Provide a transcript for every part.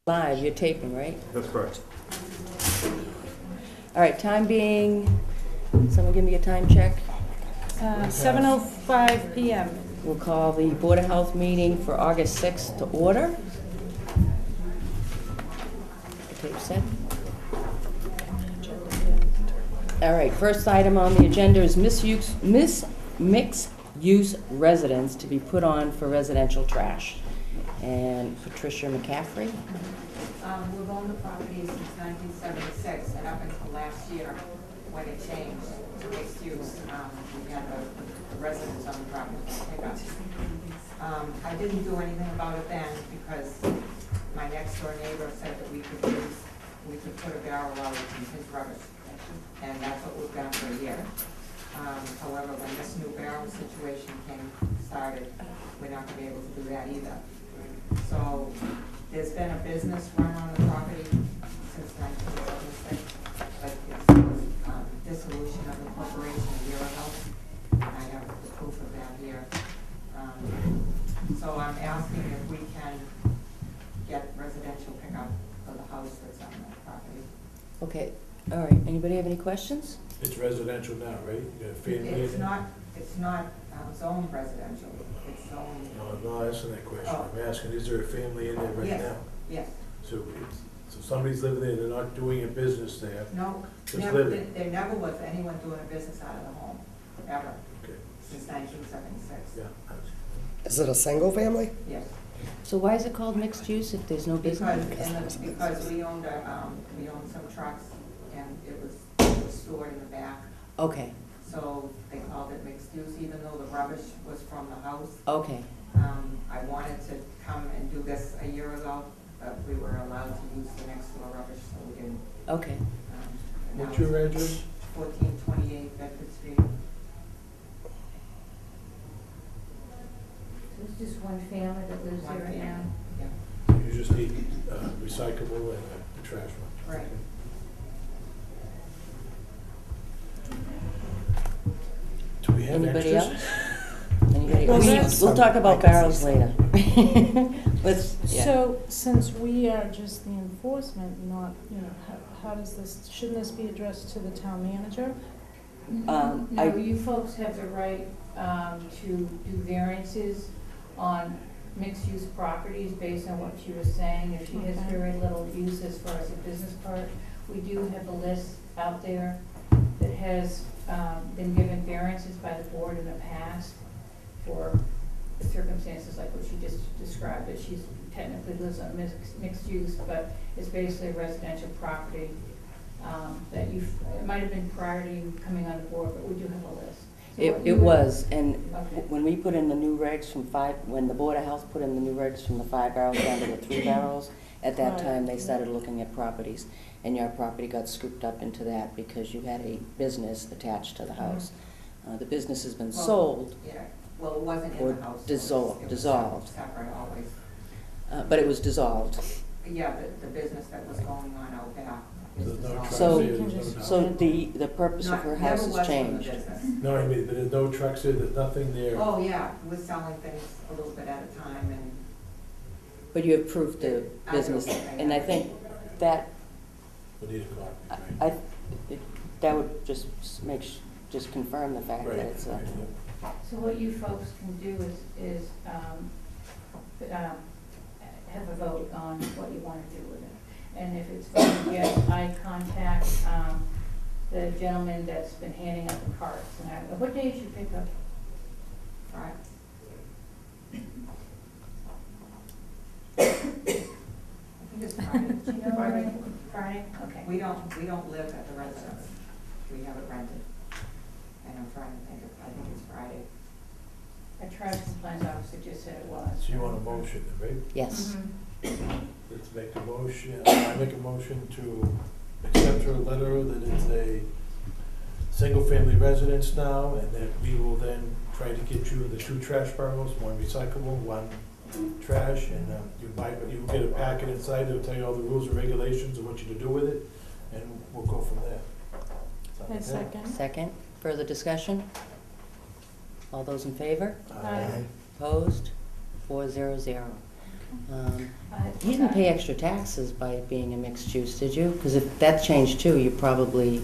Live, you're taping, right? That's correct. All right, time being, someone give me a time check. 7:05 PM. We'll call the Board of Health meeting for August 6th to order. The tape set. All right, first item on the agenda is mixed-use residence to be put on for residential trash. And Patricia McCaffrey. We've owned the property since 1976, and up until last year, when it changed to mixed use, we had the residents on the property pick up. I didn't do anything about it then because my next door neighbor said that we could put a barrel out in his rubbish, and that's what we've done for a year. However, when this new barrel situation started, we're not gonna be able to do that either. So there's been a business run on the property since 1976, but it's dissolution of the corporation a year ago. And I have the proof of that here. So I'm asking if we can get residential pickup for the house that's on that property. Okay, all right, anybody have any questions? It's residential now, right? You got a family in It's it? not zoned residential, it's zoned. No, I'm not asking that question. Oh. I'm asking, is there a family in there right Yes. now? Yes, So somebody's living there, they're not doing a business there, no, just never, living? there never was anyone doing a business out of the home, ever, Okay, since 1976. yeah. Is it a single family? Yes. So why is it called mixed use if there's no business? Because we owned some trucks, and it was stored in the back, Okay, so they called it mixed use, even though the rubbish was from the house. okay, I wanted to come and do this a year ago, but we were allowed to use the next door rubbish, so we didn't. okay. And now What's your it's address? 1428 Bedford Street. It's just one family that lives One there right now. family. Yeah, You just need recyclable and a trash one. right. Do we have Anybody extras? else? Anybody? Well, We- that's We'll talk about I can barrels see later. Let's, yeah. So, since we are just the enforcement, not, how does this, shouldn't this be addressed to the town manager? I- No, you folks have the right to do variances on mixed-use properties based on what she was saying. If she has Okay. very little use as far as the business part, we do have a list out there that has been given variances by the board in the past for circumstances like what she just described, that she's technically lives on mixed use, but it's basically a residential property that it might have been prior to you coming on the board, but we do have a list. So what It you would- was, and Okay. when we put in the new regs when the Board of Health put in the new regs from the 5 barrels down to the 3 barrels, at that Right. time, they started looking at properties, and your property got scooped up into that because you had a business attached to the house. The business has been Well, sold, Yeah, well, it wasn't Or in the house. so dissolved- it was dissolved. Separate always. but it was dissolved. Yeah, the business that was going on out back is There's no dissolved. trucks So- there, You can there's just- no So doubt. the purpose of Not- her never house was has from the changed. business. No, I mean, but there's no trucks there, there's nothing there. Oh, yeah, we're selling things a little bit at a time, and But you have proof the I do. business, and I think that, We need a copy, I, right? that would just just confirm the fact that Right, it's right, a, yeah. So what you folks can do is have a vote on what you want to do with it. And if it's voted yes, I contact the gentleman that's been handing out the carts. And what day is your pickup? right. I think it's Friday. Do you know when? Friday? Okay. We don't live at the residence. We have it rented. And I'm trying to think I think it's Friday. A trash compliance officer just said it was. So you want a motion, right? yes. Let's make a motion, I make a motion to accept her letter that it's a single-family residence now, and that we will then try to get you the 2 trash barrels, 1 recyclable, 1 trash, and you'll get a packet inside that'll tell you all the rules and regulations of what you're to do with it, and we'll go from there. Sound I okay? second. Second, further discussion? All those in favor? Aye. Opposed? 400. You didn't pay extra taxes by it being a mixed use, did you? Because if that changed too, you probably,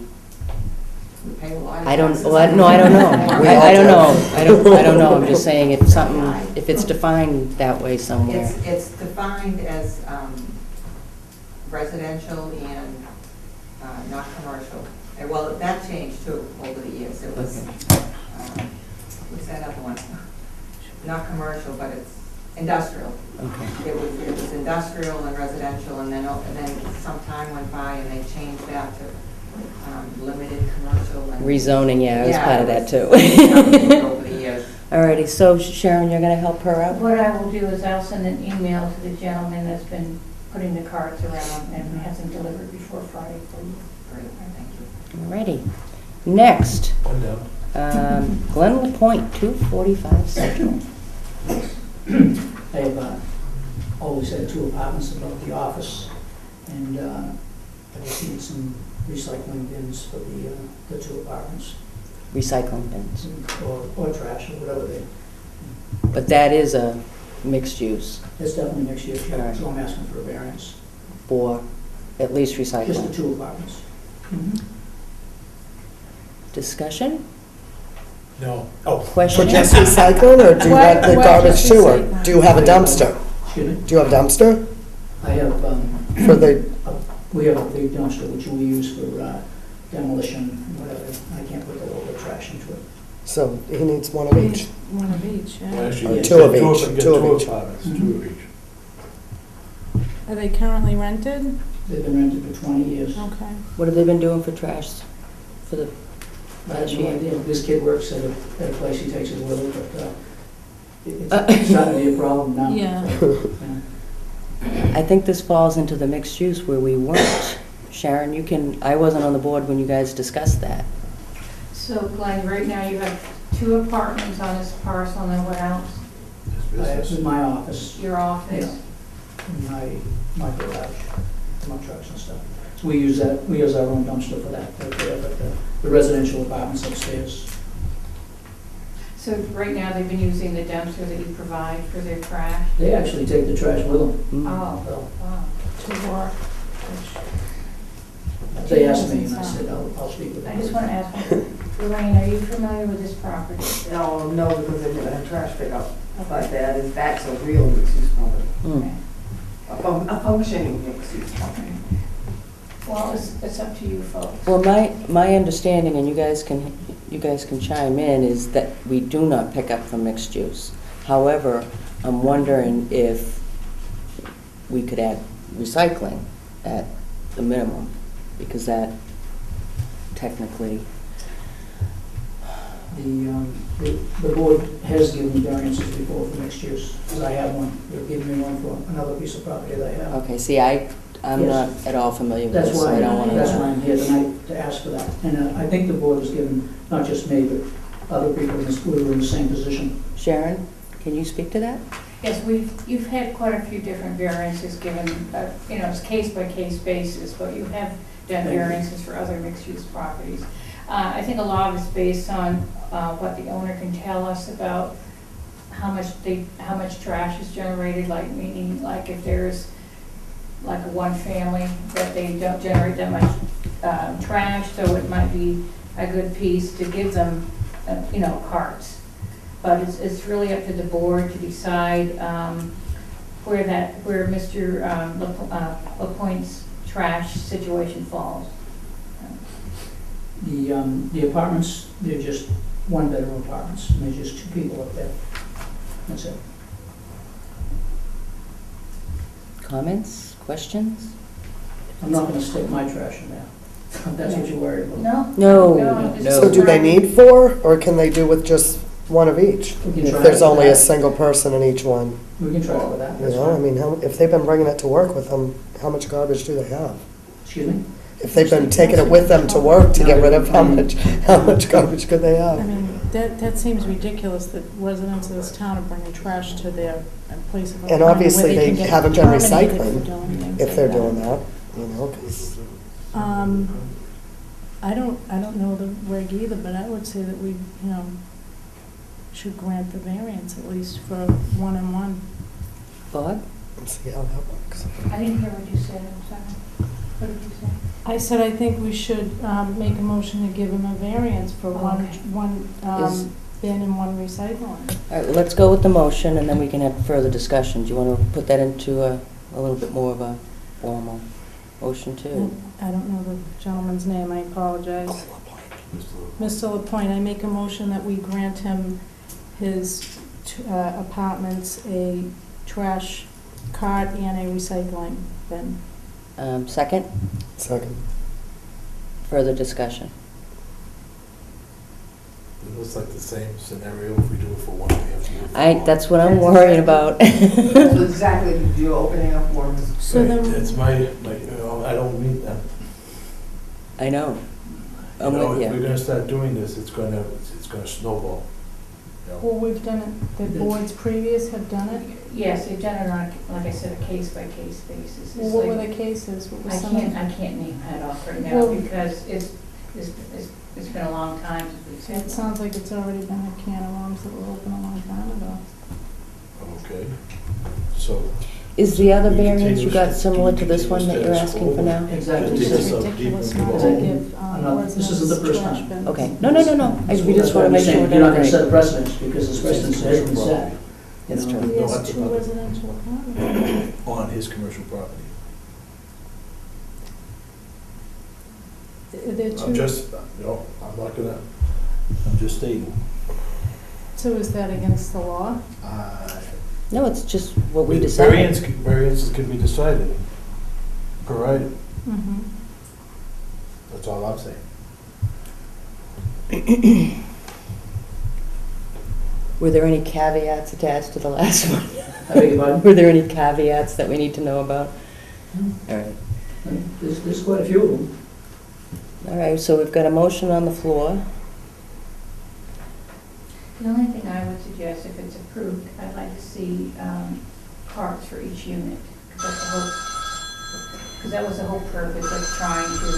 We pay a lot of I don't, taxes. well, no, I don't know. We all I don't do. know. I don't know. I'm just saying if something, if it's defined that way somewhere. It's defined as residential and not commercial. Well, that changed too over the years. It was, what's that other one? Not commercial, but it's industrial. Okay. It was industrial and residential, and then some time went by and they changed that to limited commercial and. Rezoning, yeah, I was part of that too. Over the years. Alrighty, so Sharon, you're gonna help her out? What I will do is I'll send an email to the gentleman that's been putting the carts around and has them delivered before Friday for you. Great, thank you. Alrighty. Next, One down. Glen LaPointe, 245 Central. I have always had 2 apartments above the office, and I just need some recycling bins for the 2 apartments, Recycling bins. or trash, or whatever they, But that is a mixed use it's definitely next year, All right. so I'm asking for a variance. for at least Just the recycling. 2 apartments. Discussion? No. Oh, For Question? just recycling, or do you Why- want the why garbage just too, or recycling? do you have a dumpster? Excuse me? Do you have a dumpster I have, for the, we have a big dumpster which we use for demolition, whatever. I can't put the local trash into it. so he needs one of each? One of each, well, yeah. actually, Or you 2 get of each, you get 2 of 2 each. apartments, Mhm. 2 of each. Are they currently rented? They've been rented for 20 years. Okay. What have they been doing for trash for the, I have no idea. This kid works at a place, he takes his with him, but it's starting to be a problem now. Yeah. I think this falls into the mixed use where we weren't. Sharon, you can, I wasn't on the board when you guys discussed that. So Glenn, right now you have 2 apartments on this parcel, and then what else? It's I have business. in my office, Your office? in my garage, my trucks and stuff. So we use our own dumpster for that, but the residential apartments upstairs. So right now they've been using the dumpster that you provide for their trash? They actually take the trash with them. Oh, So wow. To work. they asked me, and I said, I'll speak with them. I just want to ask, Lorraine, are you familiar with this property? No, because I never had trash pickup, but that's a real mixed-use property, Mm. a functioning mixed-use property. Well, it's up to you folks. Well, my understanding, and you guys can chime in, is that we do not pick up from mixed use. However, I'm wondering if we could add recycling at the minimum, because that technically, The board has given variances before for mixed use, because I have one. They've given me one for another piece of property that I have. okay, see, I'm not Yes. at all familiar with That's this, so why, I don't want to. that's why I'm here tonight, to ask for that. And I think the board has given, not just me, but other people in this, who were in the same position. Sharon, can you speak to that? Yes, you've had quite a few different variances given, it's case-by-case basis, but you have done Thank you. variances for other mixed-use properties. I think a lot of it's based on what the owner can tell us about how much trash is generated, like meaning, like if there's like one family that they don't generate that much trash, so it might be a good piece to give them, carts. But it's really up to the board to decide where Mr. LaPointe's trash situation falls. The apartments, they're just one-bedroom apartments, and there's just 2 people up there. That's it. Comments, questions? I'm not gonna stick my trash in there. If that's what you're worried about. No? No, this no. is So do they private. need 4, or can they do with just one of each? We can If try there's with only a that. single person in each one, We can try with that, you that's know, I fine. mean, if they've been bringing it to work with them, how much garbage do they have? Excuse me? If they've been taking it with them to work to get rid of, how much garbage could they I have? mean, that seems ridiculous that residents of this town are bringing trash to their place of And employment obviously where they can get haven't been terminated for recycling doing things if like they're that. doing that, you know, 'cause I don't know the reg either, but I would say that we, should grant the variance at least for 1 and 1. Bob? Let's see how that works. I didn't hear what you said, I'm sorry. What did you say? I said I think we should make a motion to give him a variance for one, Okay. one Is- bin and one recycling. All right, well, let's go with the motion, and then we can have further discussion. Do you want to put that into a little bit more of a formal motion, too? I don't know the gentleman's name, I apologize. Mr. Lapointe, I make a motion that we grant him his apartments a trash cart and a recycling bin. Second, Second. further discussion. It looks like the same scenario if we do it for one, we have to do it for one. That's what I'm worried about. That's exactly, you're opening up more. So then, It's my, I don't mean that. I know. You I'm know, with if we're you. gonna start doing this, it's gonna snowball. You know? well, we've done it, the boards previous have done it. Yes, they've done it on, like I said, a case-by-case basis. Well, It's what like- were the cases? What were I some of can't, them? I can't name that off right now Well- because it's been a long time since we've seen It it. sounds like it's already been a can of worms that were open a long time ago. Okay, so. Is the other We variance continue you got to- similar to this one that you're status asking for quo. now? Exactly. It's Take just this up deep ridiculous and not go. to give This isn't the residents first trash time. bins. Okay, no, we just That's want why to I'm make saying sure we're you're not doing gonna set it a precedence, because this precedence has been set. You That's know, true. He has that's two another- residential apartments. On his commercial property. They're I'm two, just, I'm not gonna, I'm just stating. so is that against the law? No, it's just what we decided. Variances can be decided per item, Mm-hmm. that's all I'm saying. Were there any caveats attached to the last one? I beg your pardon? Were there any caveats that we need to know about? All right. There's quite a few of them. All right, so we've got a motion on the floor. The only thing I would suggest, if it's approved, I'd like to see carts for each unit. Because that was the whole purpose of trying to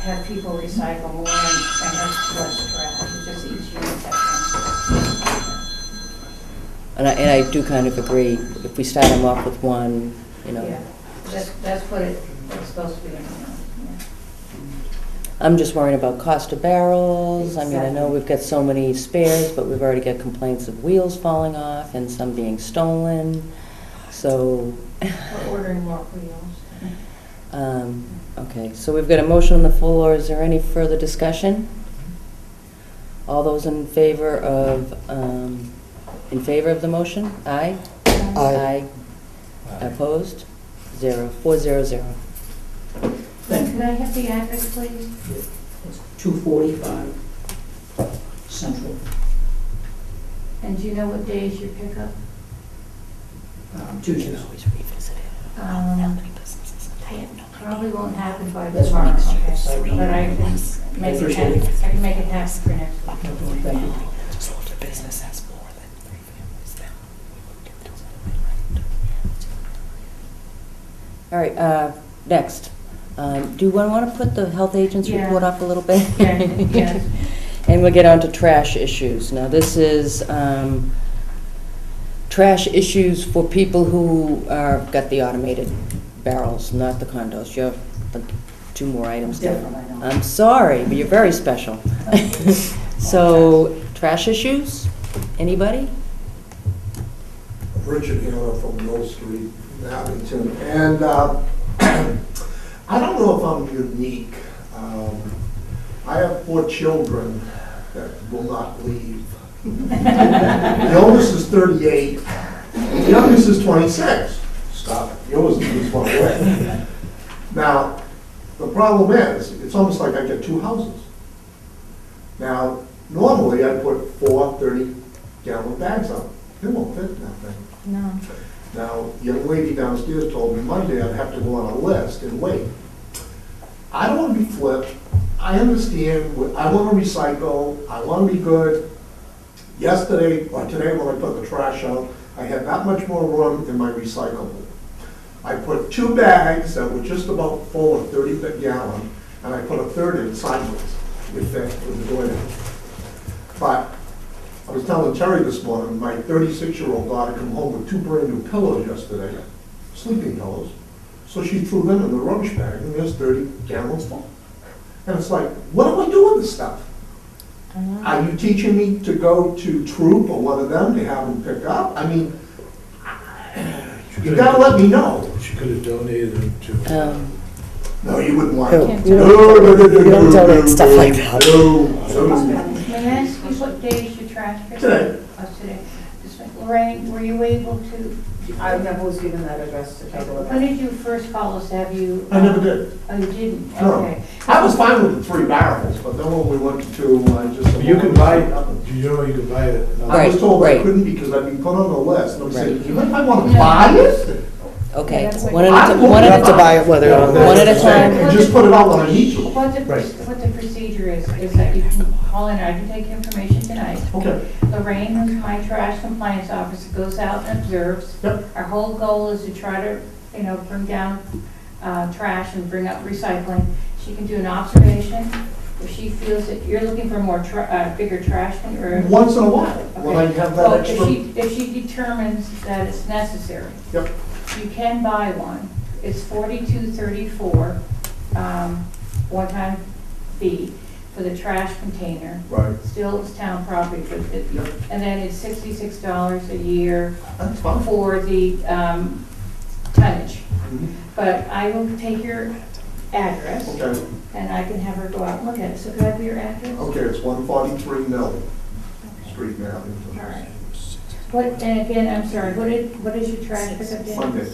have people recycle more and have less trash. It's just each unit has And I do kind of agree, if we start them off with one, you know. Yeah, that's what it's supposed to be. Yeah. I'm just worried about cost of barrels. I mean, I know Exactly. we've got so many spares, but we've already got complaints of wheels falling off and some being stolen. So, We're ordering more wheels. okay, so we've got a motion on the floor. Is there any further discussion? All those in favor of the motion? Aye? Aye. Opposed? 400. Could I have the address, please? It's 245 Central. And do you know what days you pick up? Tuesdays. Probably won't happen by That's tomorrow, fine. okay? But I can make it appreciate happen, it. I can make it happen for next week. Thank you. All right, next. Do you want to put the health agent's Yeah. report up a little bit? Yeah, yes. And we'll get on to trash issues. Now, this is trash issues for people who got the automated barrels, not the condos. You have two more items there. Definitely don't. I'm sorry, but you're very special. So, trash issues? Anybody? Richard Hanna from Mill Street, in Abington, and I don't know if I'm unique. I have 4 children that will not leave. The oldest is 38, the youngest is 26. Stop it, yours is one way. Now, the problem is, it's almost like I get 2 houses. Now, normally I put 4 30-gallon bags up. They won't fit in that thing. No. Now, young lady downstairs told me Monday I'd have to go on a list and wait. I don't want to be flipped. I understand, I want to recycle, I want to be good. Yesterday, or today when I put the trash out, I had that much more room in my recyclable. I put 2 bags that were just about full of 30-gallon, and I put a third in sideways with the door down. But I was telling Terry this morning, my 36-year-old daughter come home with 2 brand new pillows yesterday, sleeping pillows. So she threw them in the rubbish bag, and there's 30 gallons full. And it's like, what do I do with this stuff? Are you teaching me to go to Troop or one of them to have them pick up? I mean, you gotta let me know. She could have donated them to. No, you wouldn't want No, to. you don't donate stuff like that. No. May I ask you what day is your trash pickup? Today. Today. Lorraine, were you able to, I never was given that address to take a look when at. did you first call us? Have you? I never did. Oh, you didn't? No. Okay. I was fine with the 3 barrels, but then when we went to, I just. You can buy, do you know you can buy it? I was told I Right. couldn't because I'd be put on the list. And I'm saying, Right. you know, if I want to buy it? Okay, That's what- one at a I'm time, willing one You at have a to time. buy it whether or not. One at a time. And just put it out when I need to. What the procedure is that you can call in, I can take information tonight. Okay. Lorraine, who's my trash compliance officer, goes out and observes. Yep. Our whole goal is to try to, bring down trash and bring up recycling. She can do an observation. If she feels that you're looking for more, bigger trash converter. Once in a while, when I Okay. have Well, that extra. if she determines that it's necessary. Yep. You can buy one. It's $42.34, one-time fee for the trash container. Right. Still, it's town property, but Yep. and then it's $66 a year That's fine. for the tonnage. Mhm. But I will take your address, Okay. and I can have her go out and look at it. So could I have your address? Okay, it's 143 Mill Street in Abington. All right. What, and again, I'm sorry, what is your trash pickup day? Monday.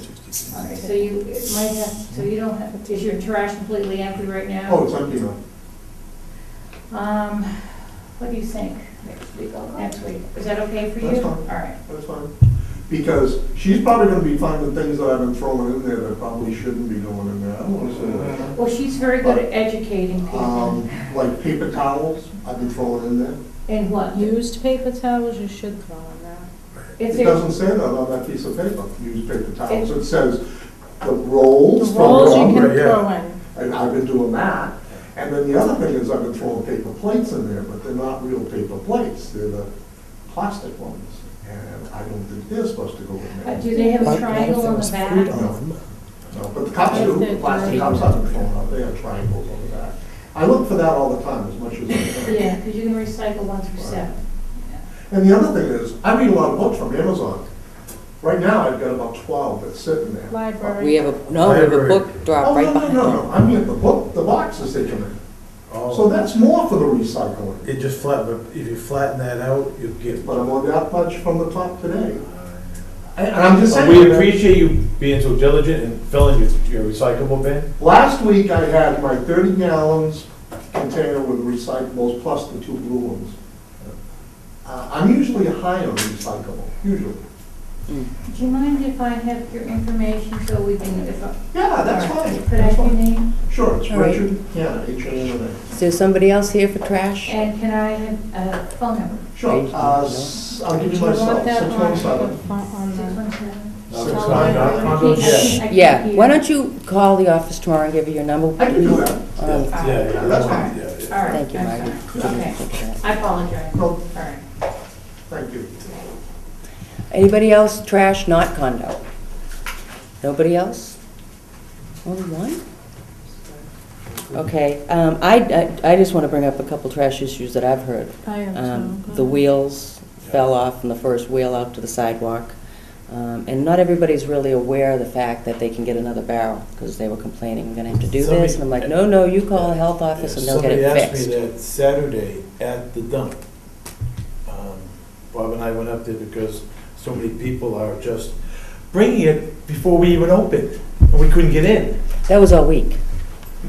All right, so you it might have, so you don't have, is your trash completely empty right now? Oh, it's empty now. What do you think? Next week, is that okay for you? That's fine. All right. That's fine. Because she's probably gonna be finding things that I've been throwing in there that probably shouldn't be going in there. I don't wanna say that. Well, she's very good at educating people. Like paper towels, I've been throwing in there. And what? Used paper towels, you should throw in there. If It there- doesn't say that on that piece of paper, use paper towels. It says the rolls. The from rolls you rum, can yeah. throw in. And I've been doing that. And then the other thing is I've been throwing paper plates in there, but they're not real paper plates. They're the plastic ones. And I don't think they're supposed to go in there. Do they have a Not if triangle there on was the food back? on them. No, but the cups do, the plastic cups I've been throwing out, they have triangles on the back. I look for that all the time, as much as I can. Yeah, because you can recycle 1 through 7. And the other thing is, I read a lot of books from Amazon. Right now, I've got about 12 that's sitting there. Library. We have a book drop Oh, right no, behind. no, I mean, the boxes they come in. So Oh, that's more for the recycling. it just flat, but if you flatten that out, you'll get. But I'm on that much from the top today. And I'm just saying. We appreciate you being so diligent and filling your recyclable bin. Last week, I had my 30 gallons container with recyclables plus the 2 blue ones. I'm usually high on recyclable, usually. Mm. Do you mind if I have your information so we can, Yeah, that's All right. fine. Could I have your name? Sure, it's All right. Richard, yeah, H-A-N-N-A. Is there somebody else here for trash? And can I have a phone number? Sure, I'll give Do you you my cell, want that on the 617. front, on the, 617? Yeah. Yeah, why don't you call the office tomorrow and give her your number? I can do that. Um, Yeah, that's fine. All right. Thank you, I'm Marty. sorry. Okay, I apologize. No, All right. thank you. Anybody else trash not condo? Nobody else? Only one? Okay, I just want to bring up a couple trash issues that I've heard. I have some. The wheels fell off from the first wheel out to the sidewalk. And not everybody's really aware of the fact that they can get another barrel, because they were complaining, we're gonna have to do this, and I'm like, no, you call the health office and they'll get it Somebody asked fixed. me that Saturday at the dump. Bob and I went up there because so many people are just bringing it before we even opened, and we couldn't get in. That was all week.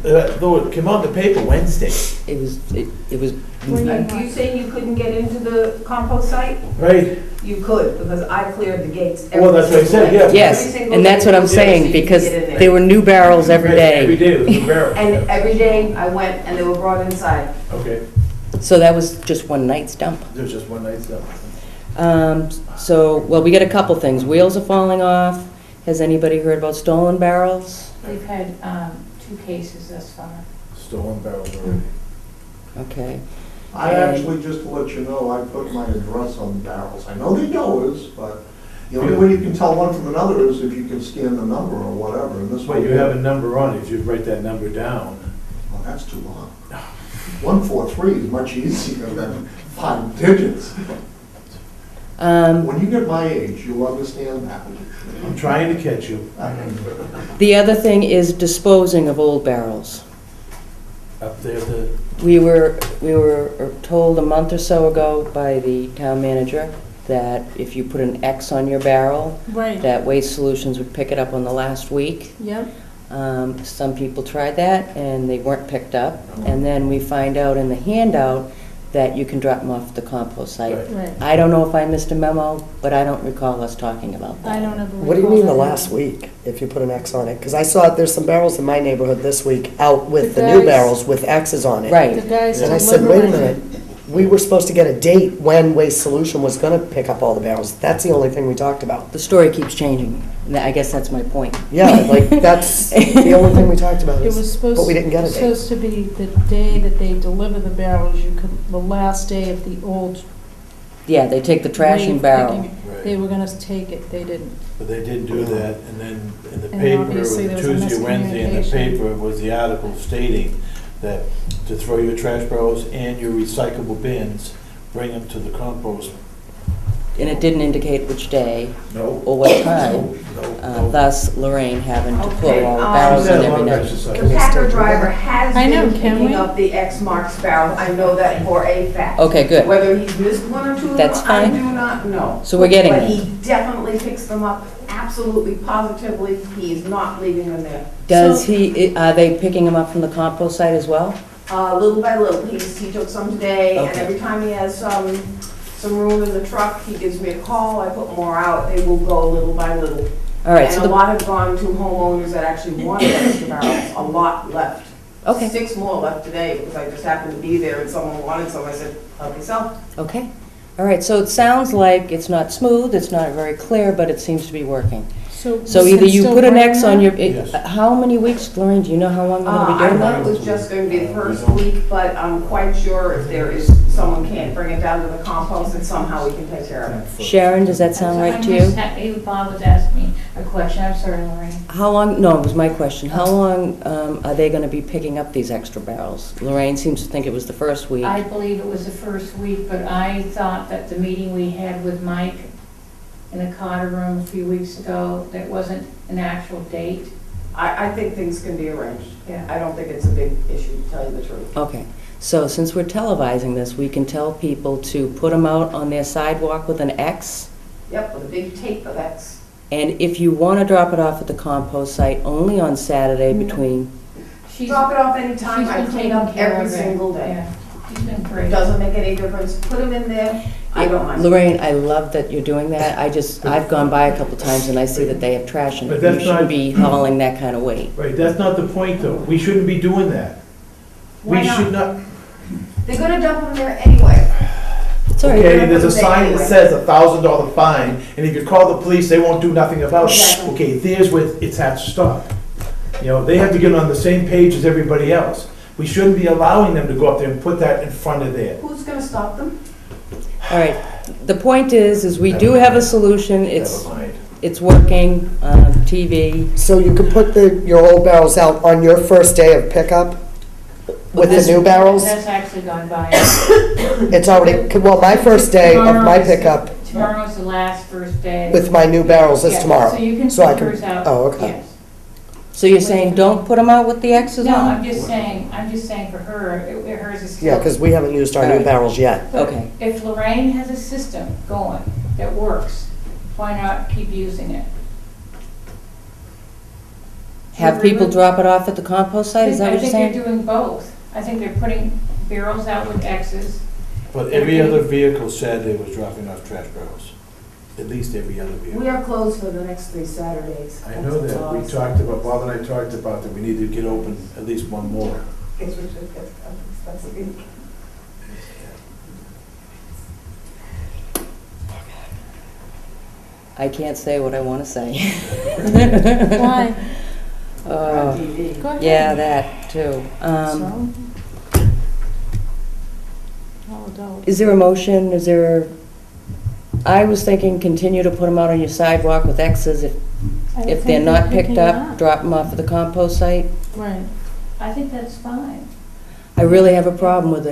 Though it came out in the paper Wednesday, It was, You say you couldn't get into the compost site? right? You could, because I cleared the gates. Well, that's what I said, yeah. yes, and that's what I'm saying, so you because can get in there were new barrels every Every day. day there was a barrel. And every day I went and they were brought inside. Okay, So that was just one night's dump. there's just one night stuff. Well, we got a couple things. Wheels are falling off. Has anybody heard about stolen barrels? We've had 2 cases thus far. Stolen barrels already. Okay. I And- actually, just to let you know, I put my address on the barrels. I know they're yours, but The only way you can tell one from another is if you can scan the number or whatever, and this But way. you have a number on it, if you write that number down. Well, that's too long. 143 is much easier than 5 digits. When you get my age, you'll understand that. I'm trying to catch you. The other thing is disposing of old barrels. Up there, the, We were told a month or so ago by the town manager that if you put an X on your barrel, Right, that Waste Solutions would pick it up on the last week. yep, Some people tried that and they weren't picked up. And then we find out in the handout that you can drop them off at the compost site. Right. right. I don't know if I missed a memo, but I don't recall us talking about that. I don't ever What do you recall mean the that. last week, if you put an X on it? Because I saw there's some barrels in my neighborhood this week out with The the new guys- barrels with X's on it. The Right. guys And I said, wait a delivering. minute, we were supposed to get a date when Waste Solution was gonna pick up all the barrels. That's the only thing we talked about. The story keeps changing. I guess that's my point. Yeah, like, that's the only thing we talked about, It was but we didn't get a date. supposed to be the day that they deliver the barrels, the last day of the old. Yeah, they take the way trashing of barrel. picking it. They were gonna take it, they didn't. but they did do that, and then in the And paper, it was obviously there was a Tuesday or Wednesday, in the miscommunication. paper was the article stating that to throw your trash barrels and your recyclable bins, bring them to the compost. And it didn't indicate which day No. or what time, No. thus Lorraine having to pull Okay, all the um, barrels She's had in a lot every of night. exercise. The packer driver has I know, been can picking we? up the X marks barrel, I know that for a fact. Okay, good. Whether he's missed one or two of them, That's I fine. do not know. So we're getting But there. he definitely picks them up, absolutely positively, he is not leaving them there. Does are they picking them up from the compost site as well? Little by little, he took some today, and Okay. every time he has some room in the truck, he gives me a call, I put more out, they will go little by little. All right, so And a the, lot have gone to homeowners that actually wanted extra barrels, a lot left. okay, 6 more left today, because I just happened to be there and someone wanted some, I said, help yourself. okay. All right, so it sounds like it's not smooth, it's not very clear, but it seems to be working. So we either can you still put an bring X that? on your, Yes. how many weeks, Lorraine, do you know how long we're gonna be I doing thought that? it was just going to be the first week, but I'm quite sure if there is, someone can't bring it down to the compost, that somehow we can take care of it. Sharon, does that sound right to you? Bob was asking me a question, I'm sorry, Lorraine. How long, no, it was my question, how long are they gonna be picking up these extra barrels? Lorraine seems to think it was the first week. I believe it was the first week, but I thought that the meeting we had with Mike in the Carter room a few weeks ago, that wasn't an actual date. I think things can be arranged. Yeah. I don't think it's a big issue, to tell you the truth. Okay, so since we're televising this, we can tell people to put them out on their sidewalk with an X, Yep, with a big tape of X. and if you wanna drop it off at the compost site, only on Saturday between, She's Drop it off anytime, she's I been clean taking up care every of it. single day. Yeah, she's been It great. doesn't make any difference, put them in there, I don't mind. Lorraine, I love that you're doing that, I've gone by a couple times and I see that they have trash in it. But that's You shouldn't not- be hauling that kind of weight. Right, that's not the point, though. We shouldn't be doing that. Why We not? should not, They're gonna dump them there anyway. It's all right. okay, there's a Anyway. sign that says $1,000 fine, and if you call the police, they won't do nothing about it. Exactly. Okay, there's where it has to stop. You know, they have to get on the same page as everybody else. We shouldn't be allowing them to go up there and put that in front of there. Who's gonna stop them? All right, the point is we do have a solution, it's, Never mind. it's working on TV. So you can put your old barrels out on your first day of pickup with the new barrels? That's actually gone by. It's already, well, my first day of my pickup Tomorrow's the last first day. with my new barrels is Yeah, tomorrow. So you can So I put can- yours out. oh, okay. Yes. So you're saying don't put them out with the X's No, on? I'm just saying for her, hers is still. Yeah, because we haven't used our new Alright. barrels yet. But Okay. If Lorraine has a system going that works, why not keep using it? Have people drop it off at the compost site, is that what you're I think saying? they're doing both. I think they're putting barrels out with X's. But every other vehicle Saturday was dropping off trash barrels. At least every other vehicle. We are closed for the next 3 Saturdays. I know That's that. all We I said. talked about, Bob and I talked about that we need to get open at least one more. It's ridiculous. That's the thing. I can't say what I want to say. Why? Oh, On TV. Go ahead. yeah, that too. So? All adults. Is there a motion, is there, I was thinking continue to put them out on your sidewalk with X's. I don't If think they're not picking picked it up, drop them off at the compost site. Right. I think that's fine. I really have a problem with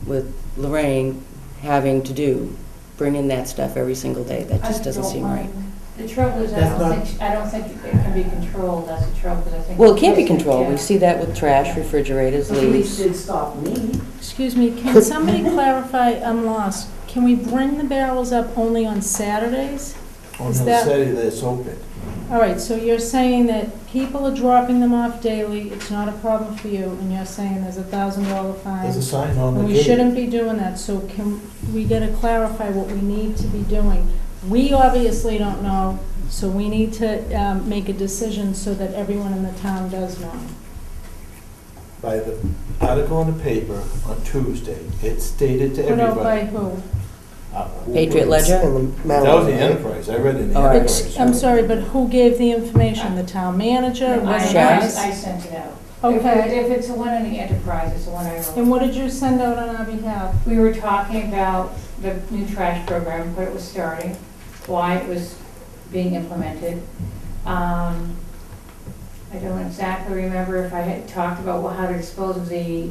with Lorraine having to bring in that stuff every single day. That just doesn't seem right. The trouble is, That's I don't think it can be controlled, that's the trouble, 'cause I think. Well, it can't be controlled. We see that with trash, Yeah. refrigerators, The police leaves. did stop me. Excuse me, can somebody clarify, I'm lost. Can we bring the barrels up only on Saturdays? On Is the that- Saturday that it's open. All right, so you're saying that people are dropping them off daily, it's not a problem for you, and you're saying there's $1,000 fine? There's a sign on the And gate. we shouldn't be doing that, so can we gotta clarify what we need to be doing? We obviously don't know, so we need to make a decision so that everyone in the town does know. By the article in the paper on Tuesday, it stated to Put out by everybody. who? Patriot Ledger? In the That was the Mallon. Enterprise, I read it in the All right. Enterprise. I'm sorry, but who gave the information? The town manager? I Was it Sheriff? us? sent it out. Okay. If it's the one in the Enterprise, it's the one I wrote. And what did you send out on our behalf? We were talking about the new trash program, what it was starting, why it was being implemented. I don't exactly remember if I had talked about how to dispose of the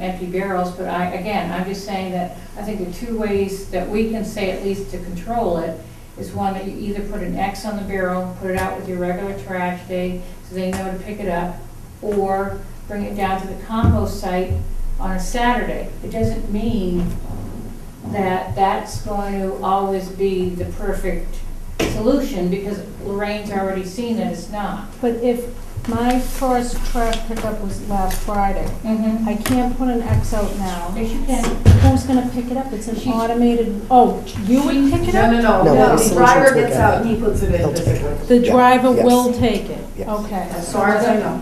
empty barrels, but I'm just saying that I think the two ways that we can say at least to control it is one, that you either put an X on the barrel, put it out with your regular trash day, so they know to pick it up, or bring it down to the compost site on a Saturday. It doesn't mean that that's going to always be the perfect solution, because Lorraine's already seen that it's not. But if my first trash pickup was last Friday, Mm-hmm. I can't put an X out now. Yes, you can. Who's gonna pick it up? It's an She- automated, oh, you would pick it No, up? no, No, no, Waste the driver Solutions will gets get out it. and he puts it in He'll take it. physically. The Yeah, driver yes. will take it? Yes. Okay. As far as I know.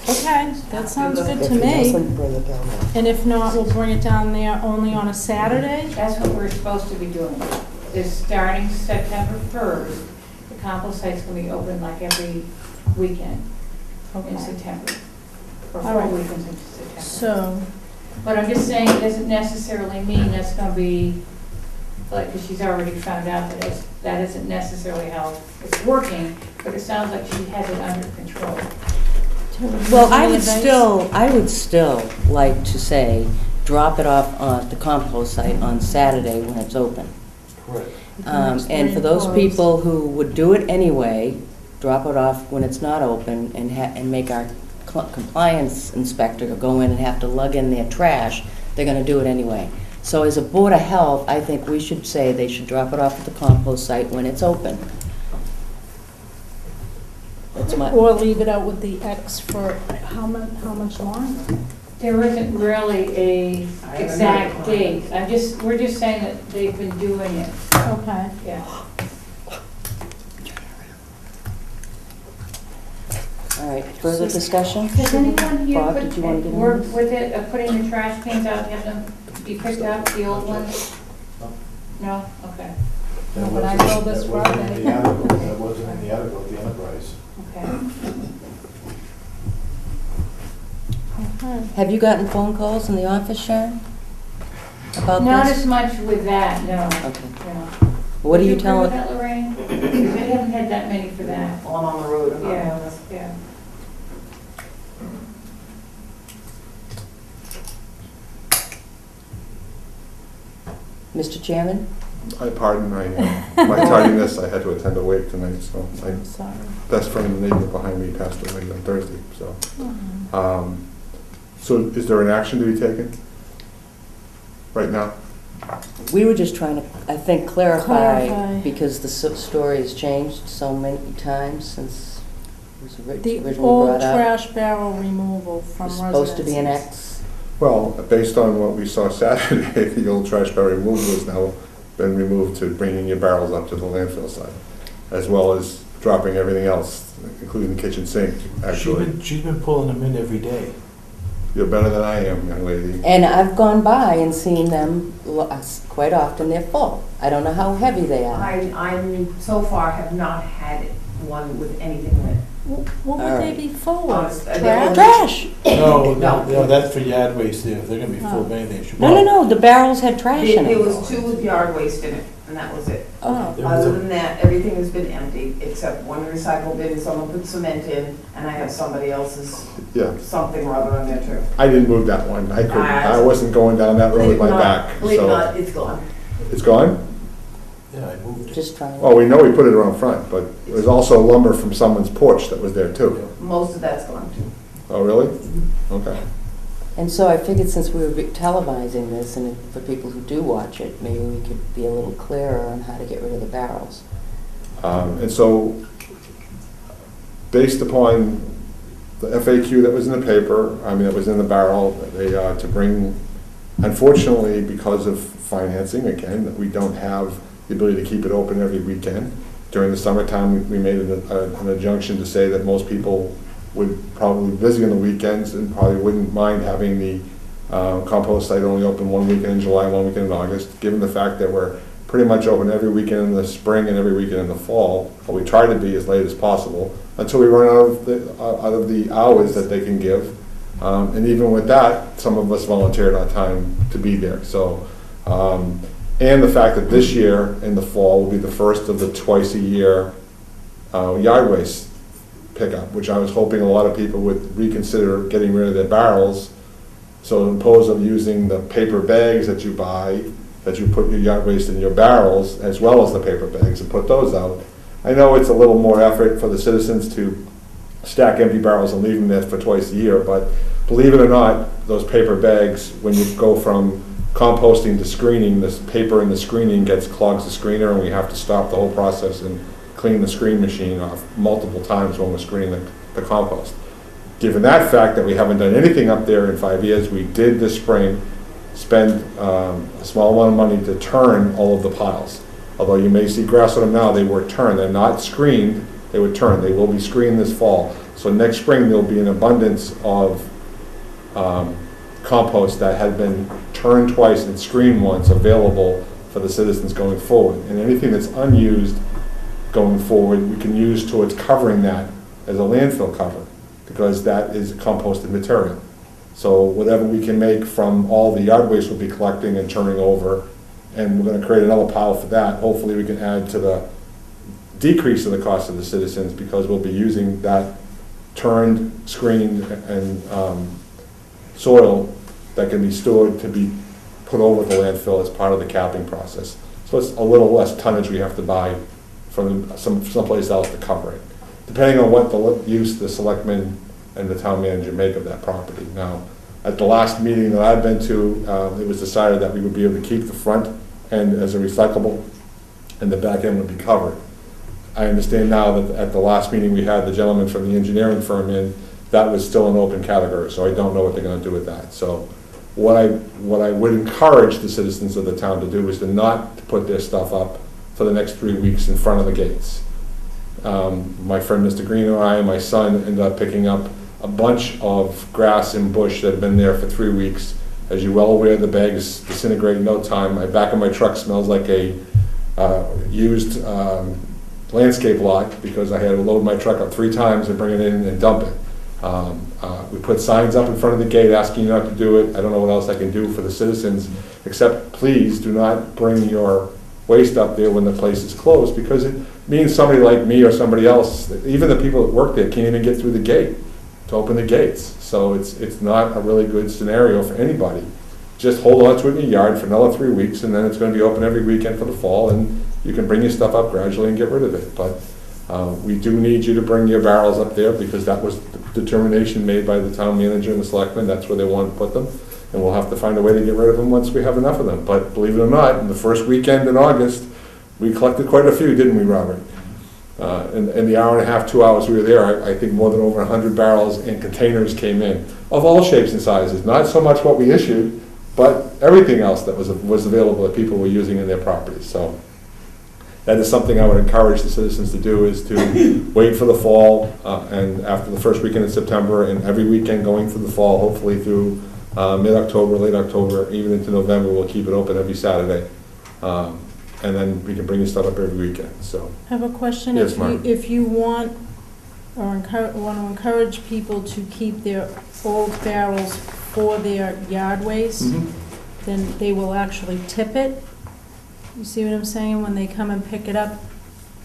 Okay, that sounds good If to he me. doesn't, bring it down there. And if not, we'll bring it down there only on a Saturday? That's what we're supposed to be doing. Is starting September 1st, the compost site's gonna be open like every weekend in Okay. September. Or All 4 right. weekends in September. So, But I'm just saying, it doesn't necessarily mean that's gonna be, like, because she's already found out that isn't necessarily how it's working, but it sounds like she has it under control. Well, I Any would still like to say, drop it off on the compost site on Saturday when it's open. Correct. And for those people who would do it anyway, drop it off when it's not open and make our compliance inspector go in and have to lug in their trash, they're gonna do it anyway. So as a Board of Health, I think we should say they should drop it off at the compost site when it's open. That's my, Or leave it out with the X for how much longer? There isn't really a I have exact another date. We're just saying that they've been doing it, Okay. yeah. all right, further discussion? Does anyone here Bob, did you want to get in work this? with it, putting the trash cans out, have them be picked up, the old ones? No? Okay, No, but I know this Friday. That wasn't in the article at the Enterprise. okay. Okay. Have you gotten phone calls in the office, Sharon? About Not this? as much with that, no. Okay. No. What do Would you agree tell with it? that, Lorraine? Because we haven't had that many for that. While I'm on the road, I'm not Yeah, doing this. yeah. Mr. Chairman? Pardon my tardiness, I had to attend a wake tonight, so my I'm sorry. best friend and neighbor behind me passed away on Thursday, so. Oh. So is there an action to be taken right now? We were just trying to, I think, clarify, Clarify. because the story has changed so many times since it was The originally old brought up. trash barrel removal from It's residences. supposed to be an X. Well, based on what we saw Saturday, the old trash barrel removal has now been removed to bringing your barrels up to the landfill site, as well as dropping everything else, including the kitchen sink, actually. She's been pulling them in every day. You're better than I am, young lady. And I've gone by and seen them quite often, they're full. I don't know how heavy they are. I so far have not had one with anything in it. What would All they right. be full of? Honest, they Trash? were- Trash! No, that's for yard waste there. If they're gonna be full of anything, it should. No, the barrels had trash in There them. was 2 with yard waste in it. and that was it. Oh, Other than that, everything has been empty, except one recycle bin, someone put cement in, and I have somebody else's Yeah, something or other on there too. I didn't move that one. I couldn't, I wasn't going down that road with my back, Believe it or so. not, it's gone. It's gone? Yeah, I moved it. Just trying. Well, we know we put it around front, but there's also lumber from someone's porch that was there too. Most of that's gone too. Oh, really? Okay. And so I figured since we were televising this, and for people who do watch it, maybe we could be a little clearer on how to get rid of the barrels. And so, based upon the FAQ that was in the paper, that was in the barrel, they, to bring, unfortunately, because of financing, again, that we don't have the ability to keep it open every weekend. During the summertime, we made an injunction to say that most people would probably be busy on the weekends and probably wouldn't mind having the compost site only open one weekend in July, one weekend in August, given the fact that we're pretty much open every weekend in the spring and every weekend in the fall. But we try to be as late as possible until we run out of the hours that they can give. And even with that, some of us volunteered our time to be there. So, and the fact that this year in the fall will be the first of the twice a year yard waste pickup, which I was hoping a lot of people would reconsider getting rid of their barrels. So opposed of using the paper bags that you buy, that you put your yard waste in your barrels, as well as the paper bags, and put those out. I know it's a little more effort for the citizens to stack empty barrels and leave them there for twice a year, but believe it or not, those paper bags, when you go from composting to screening, this paper in the screening clogs the screener, and we have to stop the whole process and clean the screen machine off multiple times when we're screening the compost. Given that fact that we haven't done anything up there in 5 years, we did this spring spend a small amount of money to turn all of the piles. Although you may see grass on them now, they were turned. They're not screened, they were turned. They will be screened this fall. So next spring there'll be an abundance of compost that had been turned twice and screened once available for the citizens going forward. And anything that's unused going forward, we can use towards covering that as a landfill cover, because that is composted material. So whatever we can make from all the yard waste we'll be collecting and turning over, and we're going to create another pile for that. Hopefully we can add to the decrease of the cost of the citizens, because we'll be using that turned, screened, and soil that can be stored to be put over the landfill as part of the capping process. So it's a little less tonnage we have to buy from someplace else to cover it, depending on what the use the selectmen and the town manager make of that property. Now, at the last meeting that I've been to, it was decided that we would be able to keep the front end as a recyclable and the back end would be covered. I understand now that at the last meeting we had the gentleman from the engineering firm in, that was still an open category, so I don't know what they're gonna do with that. So what I would encourage the citizens of the town to do is to not put their stuff up for the next 3 weeks in front of the gates. My friend Mr. Green and I and my son ended up picking up a bunch of grass and bush that had been there for 3 weeks. As you're well aware, the bags disintegrate in no time. My back of my truck smells like a used landscape lot, because I had to load my truck up 3 times and bring it in and dump it. We put signs up in front of the gate asking you not to do it. I don't know what else I can do for the citizens, except please do not bring your waste up there when the place is closed, because it means somebody like me or somebody else, even the people that work there, can't even get through the gate to open the gates. So it's not a really good scenario for anybody. Just hold on to it in your yard for another 3 weeks, and then it's going to be open every weekend for the fall, and you can bring your stuff up gradually and get rid of it. But we do need you to bring your barrels up there, because that was the determination made by the town manager and the selectmen. That's where they wanted to put them, and we'll have to find a way to get rid of them once we have enough of them. But believe it or not, in the first weekend in August, we collected quite a few, didn't we, Robert? In the hour and a half, 2 hours we were there, I think more than over 100 barrels and containers came in, of all shapes and sizes. Not so much what we issued, but everything else that was available that people were using in their properties. So that is something I would encourage the citizens to do, is to wait for the fall, and after the first weekend in September, and every weekend going through the fall, hopefully through mid-October, late October, even into November. We'll keep it open every Saturday. And then we can bring your stuff up every weekend, so. I have a question. Yes, ma'am. If you want want to encourage people to keep their old barrels for their yard waste, then they will actually tip it You see what I'm saying? When they come and pick it up,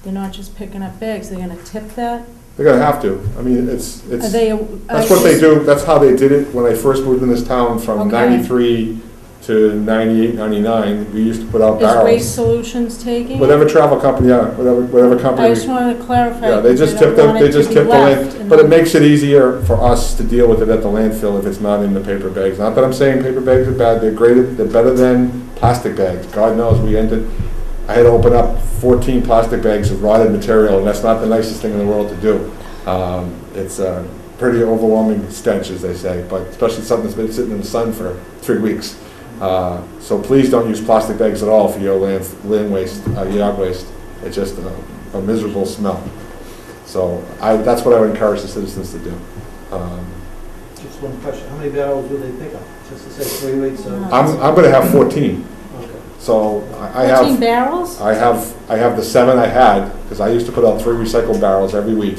they're not just picking up bags, they're gonna tip that? They're gonna have to. I mean, it's, Are they? that's what they do, that's how they did it when I first moved in this town from Okay. 93 to 98, 99. We used to put out Is barrels. Waste Solutions taking it? Whatever travel company, yeah, whatever company. I just wanted to clarify. Yeah, they because just I don't tip the, want they it to just be tip the left land, and but it then- makes it easier for us to deal with it at the landfill if it's not in the paper bags. Not that I'm saying paper bags are bad, they're great, they're better than plastic bags. God knows, I had to open up 14 plastic bags of rotted material, and that's not the nicest thing in the world to do. It's a pretty overwhelming stench, as they say, but especially something that's been sitting in the sun for 3 weeks. So please don't use plastic bags at all for your land waste, yard waste. It's just a miserable smell. So that's what I would encourage the citizens to do. Just one question, how many barrels will they pick up? Just to say 3 weeks, I'm gonna have 14. okay. So I 14 have, barrels? I have the 7 I had, because I used to put out 3 recycled barrels every week,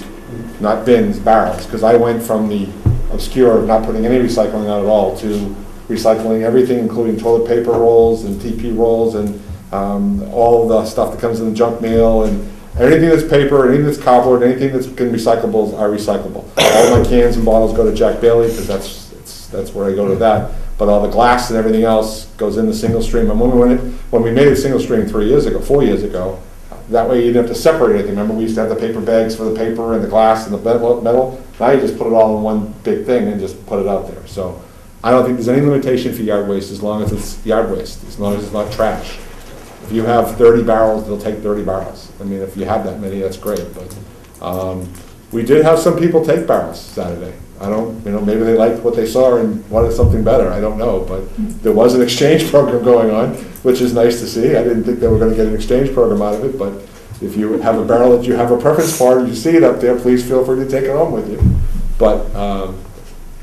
not bins, barrels, because I went from the obscure of not putting any recycling out at all to recycling everything, including toilet paper rolls and TP rolls and all the stuff that comes in the junk mail and anything that's paper, anything that's cardboard, anything that's can recyclables are recyclable. All my cans and bottles go to Jack Bailey because that's where I go to that. But all the glass and everything else goes in the single stream. And when we made it single stream 4 years ago, that way you didn't have to separate anything. Remember, we used to have the paper bags for the paper and the glass and the metal. Now you just put it all in one big thing and just put it out there. So I don't think there's any limitation for yard waste as long as it's yard waste, as long as it's not trash. If you have 30 barrels, they'll take 30 barrels. I mean, if you have that many, that's great. But we did have some people take barrels Saturday. I don't, maybe they liked what they saw and wanted something better. I don't know. But there was an exchange program going on, which is nice to see. I didn't think they were going to get an exchange program out of it. But if you have a barrel that you have a preference for and you see it up there, please feel free to take it home with you. But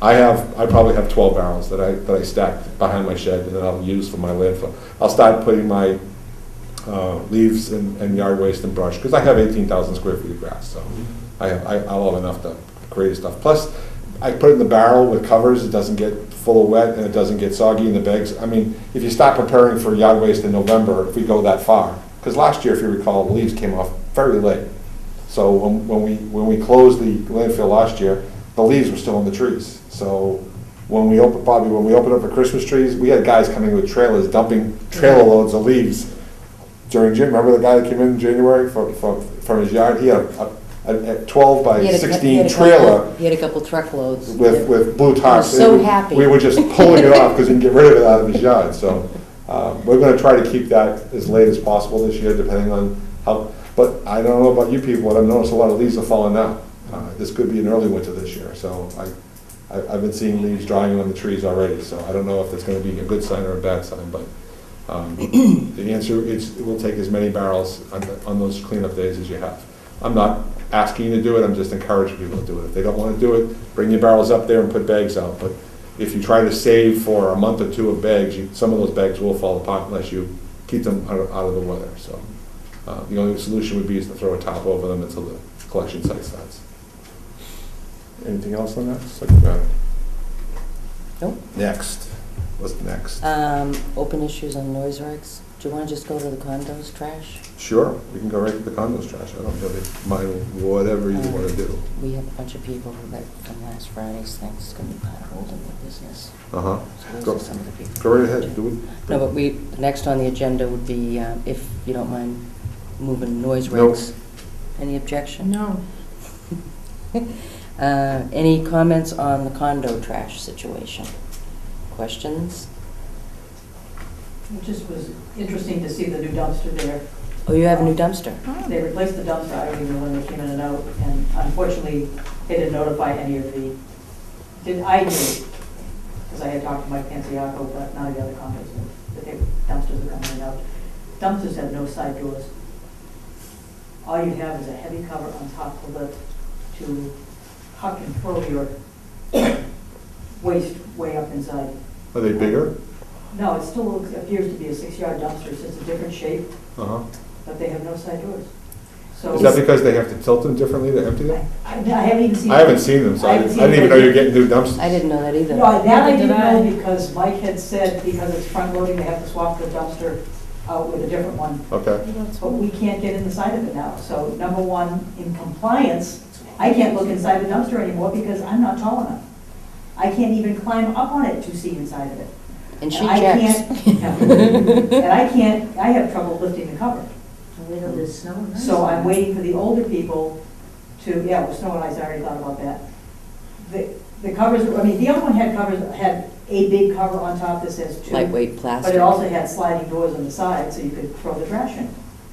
I probably have 12 barrels that I stacked behind my shed and that I'll use for my landfill. I'll start putting my leaves and yard waste and brush, because I have 18,000 square feet of grass, so I'll have enough to create stuff. Plus, I put it in the barrel with covers, it doesn't get full of wet and it doesn't get soggy in the bags. I mean, if you start preparing for yard waste in November, if we go that far, because last year, if you recall, the leaves came off very late. So when we closed the landfill last year, the leaves were still on the trees. So when we opened up for Christmas trees, we had guys coming with trailers, dumping trailer loads of leaves during June. Remember the guy that came in January from his yard? He had a 12 by 16 trailer. He had a couple truckloads. With blue tarps. So happy. We were just pulling it off because he can get rid of it out of his yard. So we're going to try to keep that as late as possible this year, depending on how. But I don't know about you people, but I've noticed a lot of leaves are falling now. This could be an early winter this year. So I've been seeing leaves drying on the trees already. So I don't know if that's going to be a good sign or a bad sign. But the answer is it will take as many barrels on those cleanup days as you have. I'm not asking you to do it, I'm just encouraging people to do it. If they don't want to do it, bring your barrels up there and put bags out. But if you try to save for a month or two of bags, some of those bags will fall apart unless you keep them out of the weather. So the only solution would be is to throw a top over them until the collection site starts. Anything else on that? Nope. Next. What's next? Open issues on noise regs. Do you want to just go to the condos trash? Sure, we can go right to the condos trash. I don't really mind whatever you want to do. We have a bunch of people who got from last Friday's things. It's going to be kind of holding their business. Uh-huh. So those Go- are some of the people. Go right ahead, do it. No, but next on the agenda would be, if you don't mind moving noise No. regs. Any objection? No. Any comments on the condo trash situation? Questions? It just was interesting to see the new dumpster there. Oh, you have a new dumpster? They replaced the dumpster, I don't even know when they came in and out, and unfortunately, they didn't notify any of the, I did, because I had talked to Mike Panziaco, but none of the other condos, that dumpsters are coming in and out. Dumpsters have no side doors. All you have is a heavy cover on top of the lip to huck and throw your waste way up inside. Are they bigger? No, it still appears to be a 6-yard dumpster, it's just a different shape, Uh-huh. but they have no side doors. So Is that because they have to tilt them differently to empty them? I haven't even seen. I haven't seen them, so I didn't even know you're getting new dumpsters. I didn't know that either. No, that I Neither didn't did I. know because Mike had said because it's front loading, they have to swap the dumpster out with a different one, Okay, but we can't get in the side of it now. So number one, in compliance, I can't look inside the dumpster anymore because I'm not tall enough. I can't even climb up on it to see inside of it. And she I checks. can't- And I can't, I have trouble lifting the cover. There's snow and ice. So I'm waiting for the older people to, yeah, well, snow and ice, I already thought about that. The covers, I mean, the other one had covers, had a big cover on top that says two. Lightweight But plastic. it also had sliding doors on the side, so you could throw the trash in.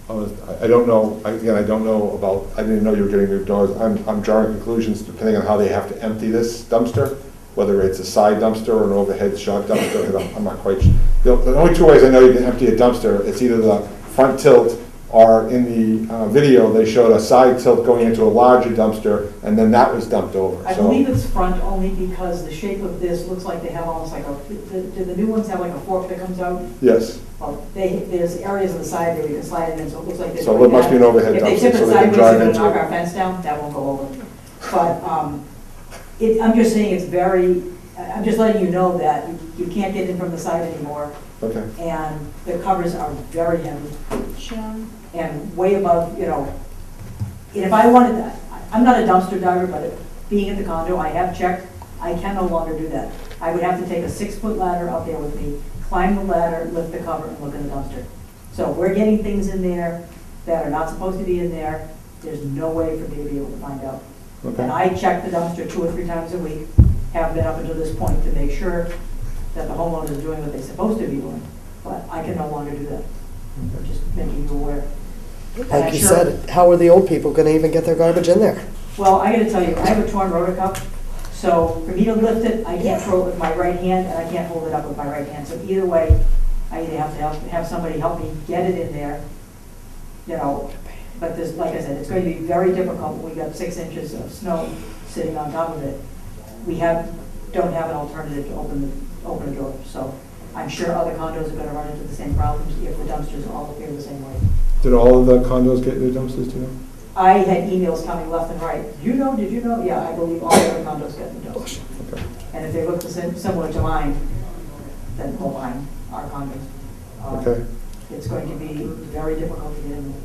I don't know, again, I don't know about, I didn't know you were getting new doors. I'm drawing conclusions depending on how they have to empty this dumpster, whether it's a side dumpster or an overhead shot dumpster, and I'm not quite sure. The only two ways I know you can empty a dumpster, it's either the front tilt, or in the video, they showed a side tilt going into a larger dumpster, and then that was dumped over. I So- believe it's front only because the shape of this looks like they have almost like a, do the new ones have like a fork that comes out? Yes, Well, there's areas on the side there we can slide it in, so it looks like they're so doing it must be an that. overhead If they dumpster, tip so it they can sideways, drive they're gonna into knock it. our fence down, that won't go over. But, I'm just saying it's very, I'm just letting you know that you can't get in from the side anymore, Okay, and the covers are very heavy Sharon, and way above, you know. And if I wanted that, I'm not a dumpster diver, but being at the condo, I have checked, I can no longer do that. I would have to take a 6-foot ladder out there with me, climb the ladder, lift the cover, and look in the dumpster. So we're getting things in there that are not supposed to be in there. There's no way for me to be able to find out. okay. And I check the dumpster 2 or 3 times a week, have been up until this point, to make sure that the homeowner is doing what they're supposed to be doing. But I can no longer do that. I'm just making you aware. Like you said, how are the old people gonna even get their garbage in there? Well, I gotta tell you, I have a torn rotor cuff, so for me to lift it, I can't throw it with my right hand, and I can't hold it up with my right hand. So either way, I either have to have somebody help me get it in there, you know. But there's, like I said, it's going to be very difficult when we got 6 inches of snow sitting on top of it. We don't have an alternative to open a door. So I'm sure other condos are gonna run into the same problems if the dumpsters all appear the same way. Did all of the condos get new dumpsters, do you know? I had emails coming left and right. Did you know? Did you know? Yeah, I believe all the other condos got new dumpsters. Okay. And if they look similar to mine, then well, mine, our condos. Okay. It's going to be very difficult to get in there.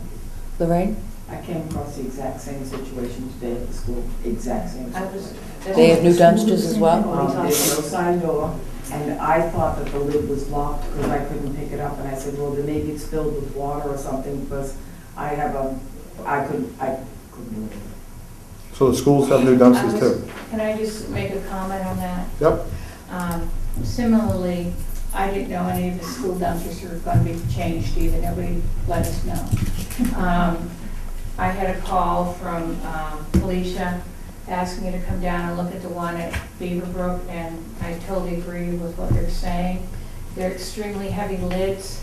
Lorraine? I came across the exact same situation today at the school, exact same situation. They have new dumpsters as well? There's no side door, and I thought that the lid was locked because I couldn't pick it up, and I said, well, then maybe it's filled with water or something, because I couldn't do it. So the schools have new dumpsters too? Can I just make a comment on that? Yep. Similarly, I didn't know any of the school dumpsters were going to be changed either. Nobody let us know. I had a call from Felicia asking me to come down and look at the one at Beaverbrook, and I totally agree with what they're saying. They're extremely heavy lids.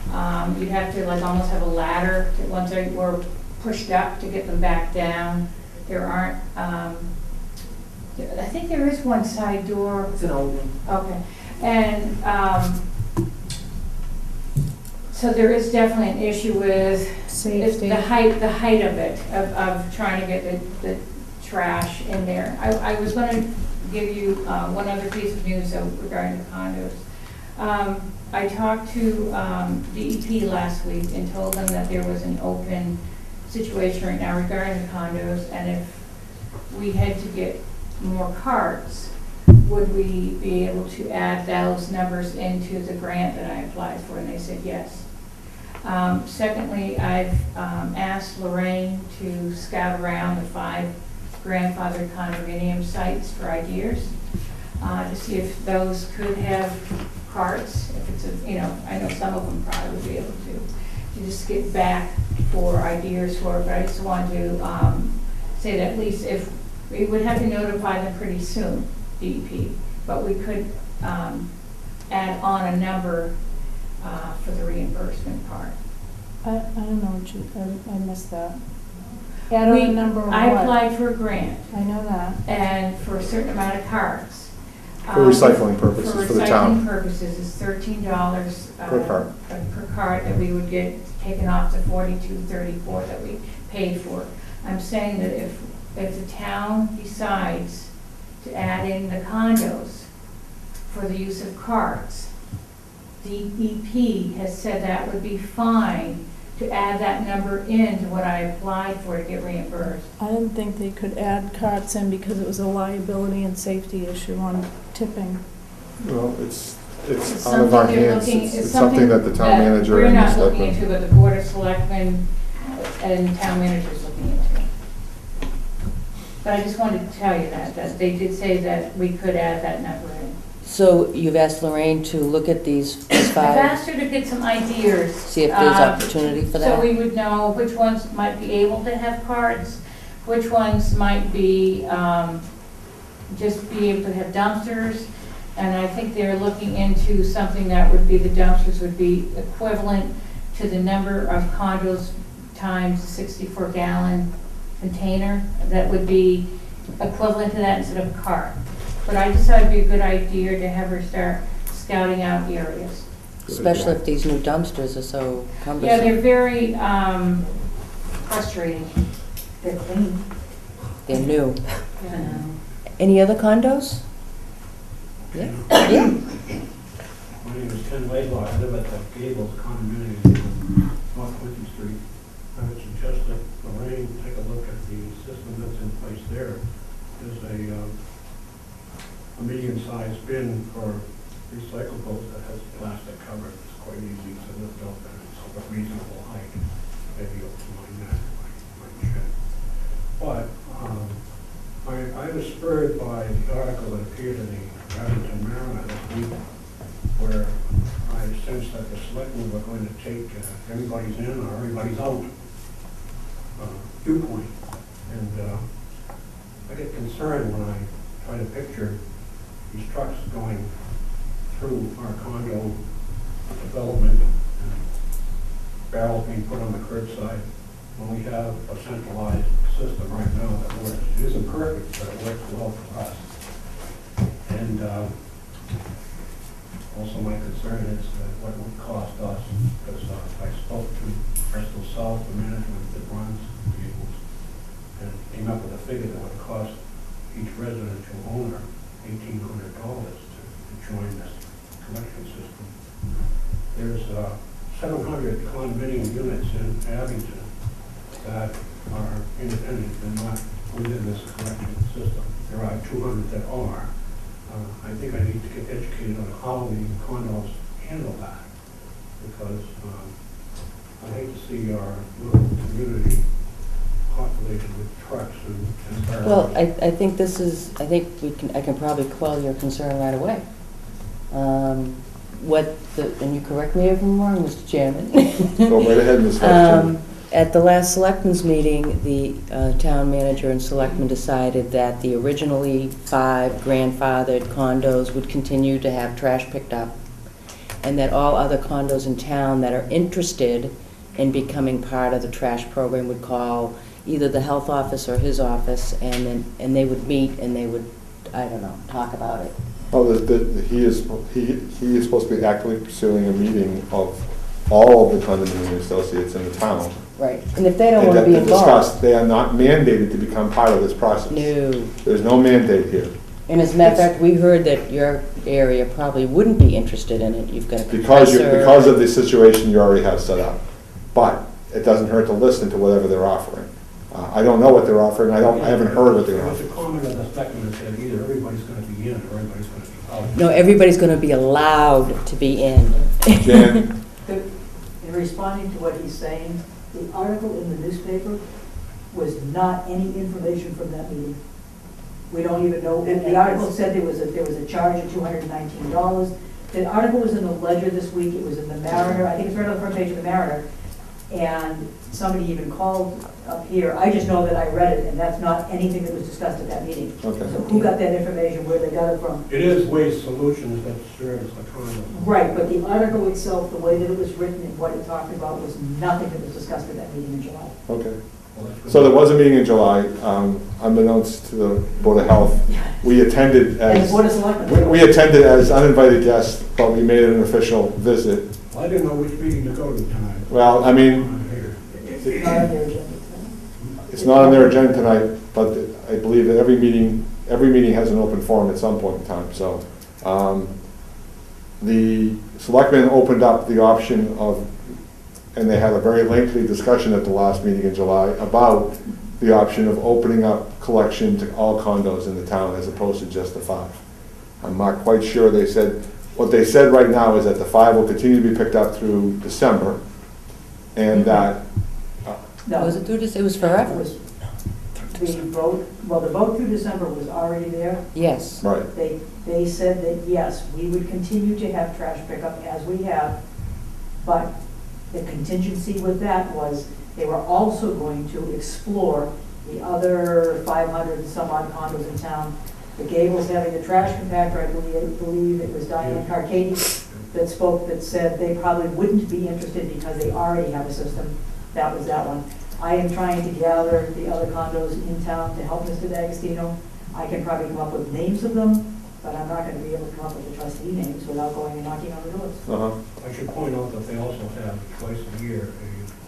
You'd have to like almost have a ladder to, once they were pushed up, to get them back down. There aren't, I think there is one side door. It's an old one. Okay, and so there is definitely an issue with safety. the height of it, of trying to get the trash in there. I was going to give you one other piece of news though regarding the condos. I talked to DEP last week and told them that there was an open situation right now regarding the condos, and if we had to get more carts, would we be able to add those numbers into the grant that I applied for? And they said yes. Secondly, I've asked Lorraine to scout around the 5 grandfathered condominium sites for ideas to see if those could have carts. If it's a, you know, I know some of them probably would be able to just get back for ideas for it, but I just wanted to say that at least if we would have to notify them pretty soon, DEP, but we could add on a number for the reimbursement part. I don't know what you, I missed that. Add on a number of I what? applied for a grant, I know that. and for a certain amount of carts. For recycling purposes for the town. For recycling purposes, it's $13 Per cart. per cart that we would get taken off the $42.34 that we paid for. I'm saying that if the town decides to add in the condos for the use of carts, DEP has said that would be fine to add that number in to what I applied for to get reimbursed. I didn't think they could add carts in because it was a liability and safety issue on tipping. Well, it's It's out of our something they're hands. looking- It's something that the town manager We're and the not looking selectmen. into, but the Board of Selectmen and town manager's looking into. But I just wanted to tell you that they did say that we could add that number in. So you've asked Lorraine to look at these I've five, asked her to get some ideas. see if there's opportunity for So that? we would know which ones might be able to have carts, which ones might be, just be able to have dumpsters. And I think they're looking into something that would be, the dumpsters would be equivalent to the number of condos times the 64-gallon container. That would be equivalent to that instead of a cart. But I decided it'd be a good idea to have her start scouting out areas. Especially if these new dumpsters are so Yeah, cumbersome. they're very frustrating. They're clean. They're new. Yeah. Any other condos? Yeah, yeah. My name is Ken Laidlaw. I live at the Gables condominium on North Quincy Street. I would suggest that Lorraine take a look at the system that's in place there. There's a medium-sized bin for recyclables that has plastic cover. It's quite easy to lift up and it's of a reasonable height, maybe up to my neck, my chin. But I was spurred by the article that appeared in the Abington Mariner this week, where I sensed that the selectmen were going to take everybody's in or everybody's out viewpoint. And I get concerned when I try to picture these trucks going through our condo development and barrels being put on the curbside when we have a centralized system right now that works. It isn't perfect, but it works well for us. And also my concern is what it would cost us, because I spoke to Bristol South, the management that runs vehicles, and came up with a figure that would cost each residential owner $1,800 to join this collection system. There's 700 condominium units in Abington that are independent and not within this collection system. There are 200 that are. I think I need to get educated on how the condos handle that, because I hate to see our little community populated with trucks and barrels. Well, I think this is, I think I can probably quell your concern right away. And you correct me if I'm wrong, Mr. Chairman. Go right ahead, Ms. Hutchinson. At the last selectmen's meeting, the town manager and selectmen decided that the originally 5 grandfathered condos would continue to have trash picked up, and that all other condos in town that are interested in becoming part of the trash program would call either the health office or his office, and they would meet and they would, I don't know, talk about it. Oh, he is supposed to be actively pursuing a meeting of all of the condominium associates in the town. Right, and if they don't want to be involved. Discuss, they are not mandated to become part of this process. No. There's no mandate here. And as a matter of fact, we heard that your area probably wouldn't be interested in it. You've got a Because compressor. of the situation you already have set up. But it doesn't hurt to listen to whatever they're offering. I don't know what they're offering, I haven't heard what they're There's a offering. comment of the selectmen that said either everybody's going to be in or everybody's going to be out. No, everybody's going to be allowed to be in. Jan? In responding to what he's saying, the article in the newspaper was not any information from that meeting. We don't even know, and the article said there was a charge of $219. The article was in the Ledger this week, it was in the Mariner, I think it's right on the front page of the Mariner, and somebody even called up here. I just know that I read it, and that's not anything that was discussed at that meeting. Okay. So who got that information, where they got it from? It is Waste Solutions that serves the condo. Right, but the article itself, the way that it was written and what it talked about was nothing that was discussed at that meeting in July. Okay. So there was a meeting in July, unbeknownst to the Board of Health. We attended And the as, Board of Selectmen. we attended as uninvited guests, but we made it an official visit. Well, I didn't know which meeting to go to tonight. Well, I mean, I'm here. It's not on their agenda. it's not on their agenda tonight, but I believe that every meeting has an open forum at some point in time, so. the selectmen opened up the option of, and they had a very lengthy discussion at the last meeting in July about the option of opening up collection to all condos in the town as opposed to just the 5. I'm not quite sure. They said, what they said right now is that the 5 will continue to be picked up through December, and that, No, Was it through this, it was forever? the vote through December was already there. Yes. right, They said that, yes, we would continue to have trash pickup as we have, but the contingency with that was they were also going to explore the other 500 and some odd condos in town. The Gables having the trash compactor, I believe it was Diane Carcati that spoke, that said they probably wouldn't be interested because they already have a system. That was that one. I am trying to gather the other condos in town to help Mr. D'Agostino. I can probably come up with names of them, but I'm not gonna be able to come up with the trustee names without going and knocking on the doors. I should point out that they also have twice a year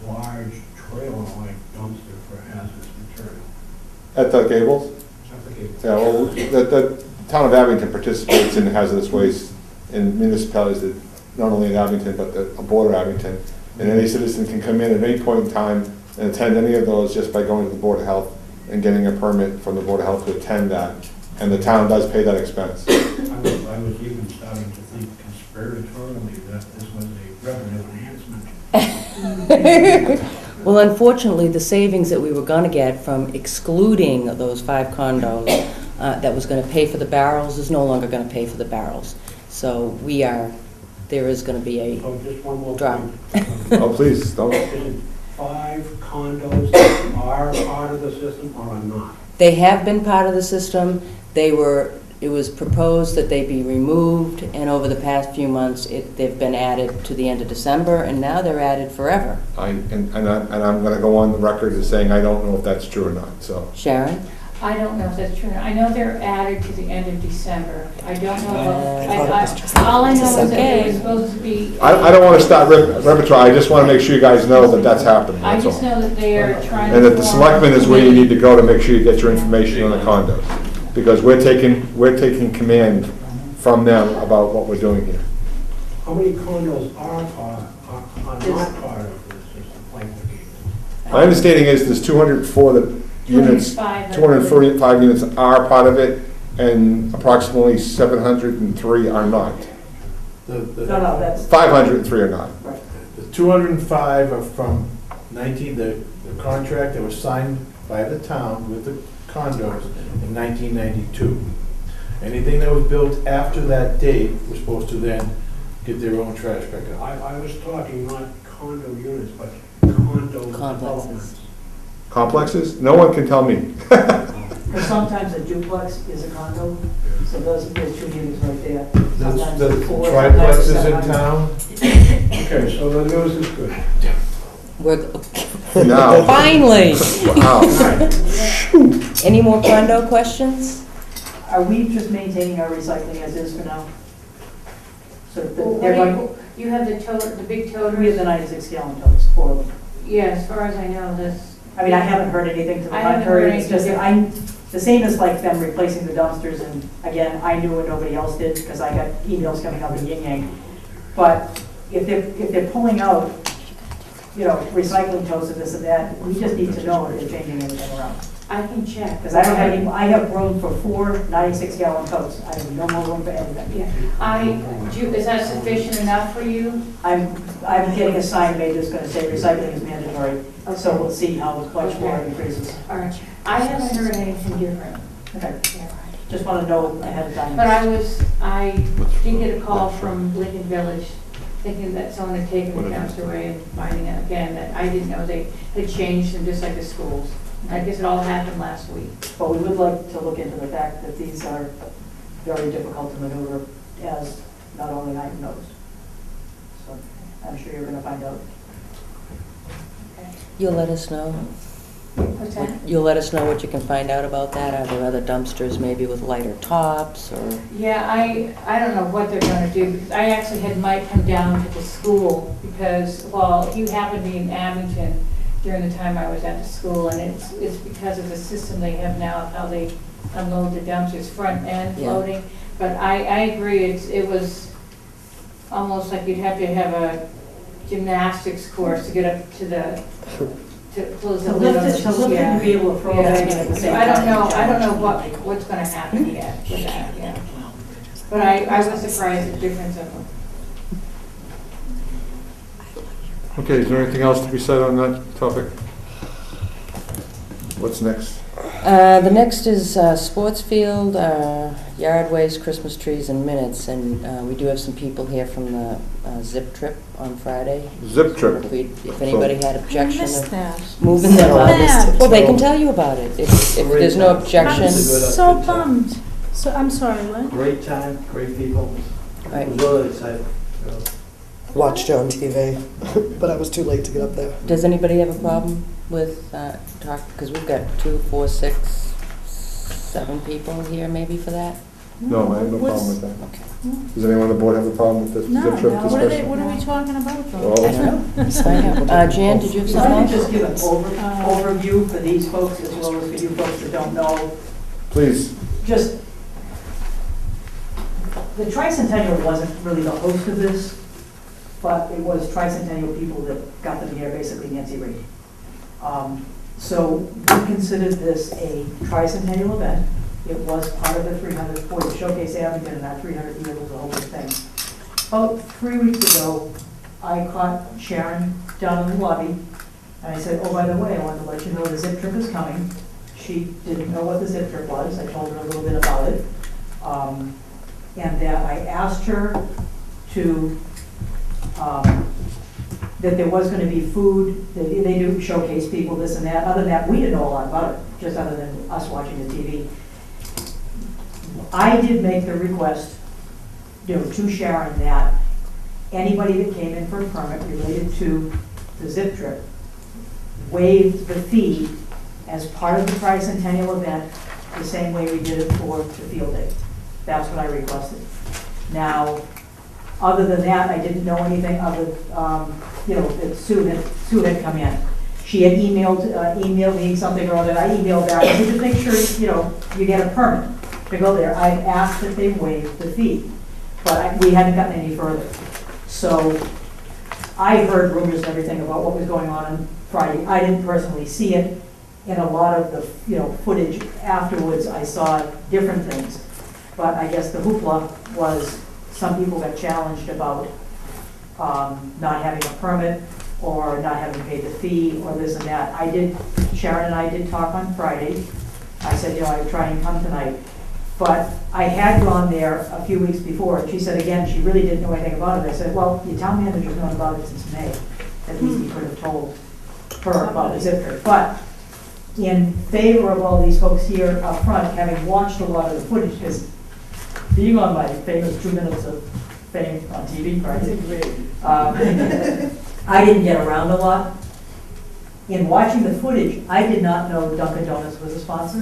a large trailer-like dumpster for hazardous material. at the Gables. Yeah, well, the town of Abington participates in hazardous waste in municipalities that, not only in Abington, but the border Abington. And any citizen can come in at any point in time and attend any of those just by going to the Board of Health and getting a permit from the Board of Health to attend that. And the town does pay that expense. I was even starting to think conspiratorially that this was a revenue enhancement. Well, unfortunately, the savings that we were gonna get from excluding those 5 condos, that was gonna pay for the barrels, is no longer gonna pay for the barrels. So there is gonna be a Oh, just one more drop. point. Oh, please, don't. Is it 5 condos that are part of the system or are not? They have been part of the system. It was proposed that they be removed, and over the past few months, they've been added to the end of December, and now they're added forever. And I'm gonna go on the record as saying I don't know if that's true or not, so. Sharon? I don't know if that's true. I know they're added to the end of December. I don't know, all I know is that they were supposed to be. I don't wanna start repertoire, I just wanna make sure you guys know that that's happening, I that's just all. know that they are trying to. And that the form- selectmen is where you need to go to make sure you get your information on the condos. Because we're taking command from them about what we're doing here. How many condos are not part of the system, like the Gables? My understanding is there's 204 units, 205. 245 units are part of it, and approximately 703 are not. No, that's. 503 are not. The 205 are from the contract that was signed by the town with the condos in 1992. Anything that was built after that date was supposed to then get their own trash pickup. I was talking not condo units, but condo developments. Complexes? No one can tell me. But sometimes a duplex is a condo, so there's 2 units right there. Sometimes The it's 4, triplexes in sometimes it's 700. town, Okay, so the news is good. Now. Finally! Wow. Any more condo questions? Are we just maintaining our recycling as is for now? So Well, they're going, You have the big we have toters. the 96 gallon totes, 4 of them. Yeah, as far as I know, this. I mean, I haven't heard anything to the I haven't contrary, heard it's just, anything the same as like them replacing the dumpsters, and again, I knew and nobody else did, because I got emails coming up in yin yang. But if they're pulling out, recycling totes and this and that, we just need to know if they're changing anything around. I can check. Because I don't have any, I have room for 4 96 gallon totes, I have no more room for anything. Yeah, is that sufficient enough for you? I'm getting a sign made that's gonna say recycling is mandatory, so we'll see how much more it increases. All right, I haven't heard anything different. Okay, just wanna know ahead of time. But I did get a call from Lincoln Village, thinking that someone had taken the dumpster away and finding out again that I didn't know they had changed them just like the schools. I guess it all happened last week. But we would like to look into the fact that these are very difficult to maneuver, as not only I knows. So I'm sure you're gonna find out. You'll let us know? What's that? You'll let us know what you can find out about that? Are there other dumpsters maybe with lighter tops, or? Yeah, I don't know what they're gonna do, because I actually had Mike come down to the school, because, well, he happened to be in Abington during the time I was at the school, and it's because of the system they have now, of how they unload the dumpsters, front end Yeah. loading. But I agree, it was almost like you'd have to have a gymnastics course to get up to the, to close the To lid lift on it, to lift it and be able to throw it Yeah. in at the same I don't time. know, what's gonna happen yet with that, yeah. But I was surprised at the difference of them. Okay, is there anything else to be said on that topic? What's next? The next is sports field, yard waste, Christmas trees, and minutes. And we do have some people here from the zip trip on Friday. Zip trip. If anybody had I objection missed of that. moving them So out. bad. Well, they can tell you about it. If there's no objection. I'm so bummed. So, I'm sorry, what? Great time, great people. Right. It was really exciting. Watched it on TV, but I was too late to get up there. Does anybody have a problem with because we've got 2, 4, 6, 7 people here maybe for that? No, I have no problem with that. Okay. Does anyone on the board have a problem with this No, zip trip no, discussion? what are we talking about though? Well, I don't know. Let's find out. Jan, did you have If I something could else? just give an overview for these folks as well as for you folks that don't know. Please. Just, the Tricentennial wasn't really the host of this, but it was Tricentennial people that got them here, basically Nancy Reed. So we considered this a Tricentennial event. It was part of the 340 Showcase Abington, and that 300 year was the whole big thing. About 3 weeks ago, I caught Sharon down in the lobby, and I said, oh, by the way, I wanted to let you know the zip trip is coming. She didn't know what the zip trip was. I told her a little bit about it. And that I asked her to, that there was going to be food, they do showcase people, this and that. Other than that, we didn't know a lot about it, just other than us watching the TV. I did make the request, to Sharon that anybody that came in for a permit related to the zip trip waived the fee as part of the Tricentennial event, the same way we did it for the field day. That's what I requested. Now, other than that, I didn't know anything other, that Sue had come in. She had emailed me something or other. I emailed back, I said, just make sure, you get a permit to go there. I asked that they waive the fee, but we hadn't gotten any further. So I heard rumors and everything about what was going on Friday. I didn't personally see it. In a lot of the, footage afterwards, I saw different things. But I guess the hoopla was some people got challenged about not having a permit or not having paid the fee or this and that. Sharon and I did talk on Friday. I said, I'd try and come tonight. But I had gone there a few weeks before, and she said, again, she really didn't know anything about it. I said, well, your town manager's known about it since May. At least he could have told her about the zip trip. But in favor of all these folks here up front, having watched a lot of the footage, because being on my famous 2 minutes of fame on TV, I didn't get around a lot. In watching the footage, I did not know Dunkin' Donuts was a sponsor.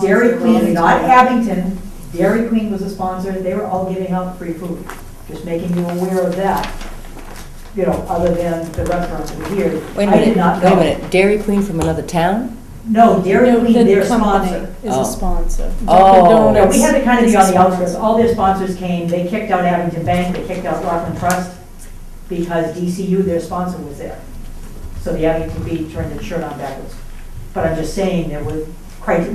Dairy Queen, not Abington, Dairy Queen was a sponsor. They were all giving out free food. Just making you aware of that. Other than the restaurants over here. Wait a minute. Dairy Queen from another town? No, Dairy Queen, the their company sponsor. is a sponsor. Oh. Yeah, we had to kind of be on the outskirts. outskirts. All their sponsors came. They kicked out Abington Bank, they kicked out Rockland Trust, because DCU, their sponsor, was there. So the Abington Bee turned its shirt on backwards. But I'm just saying, there was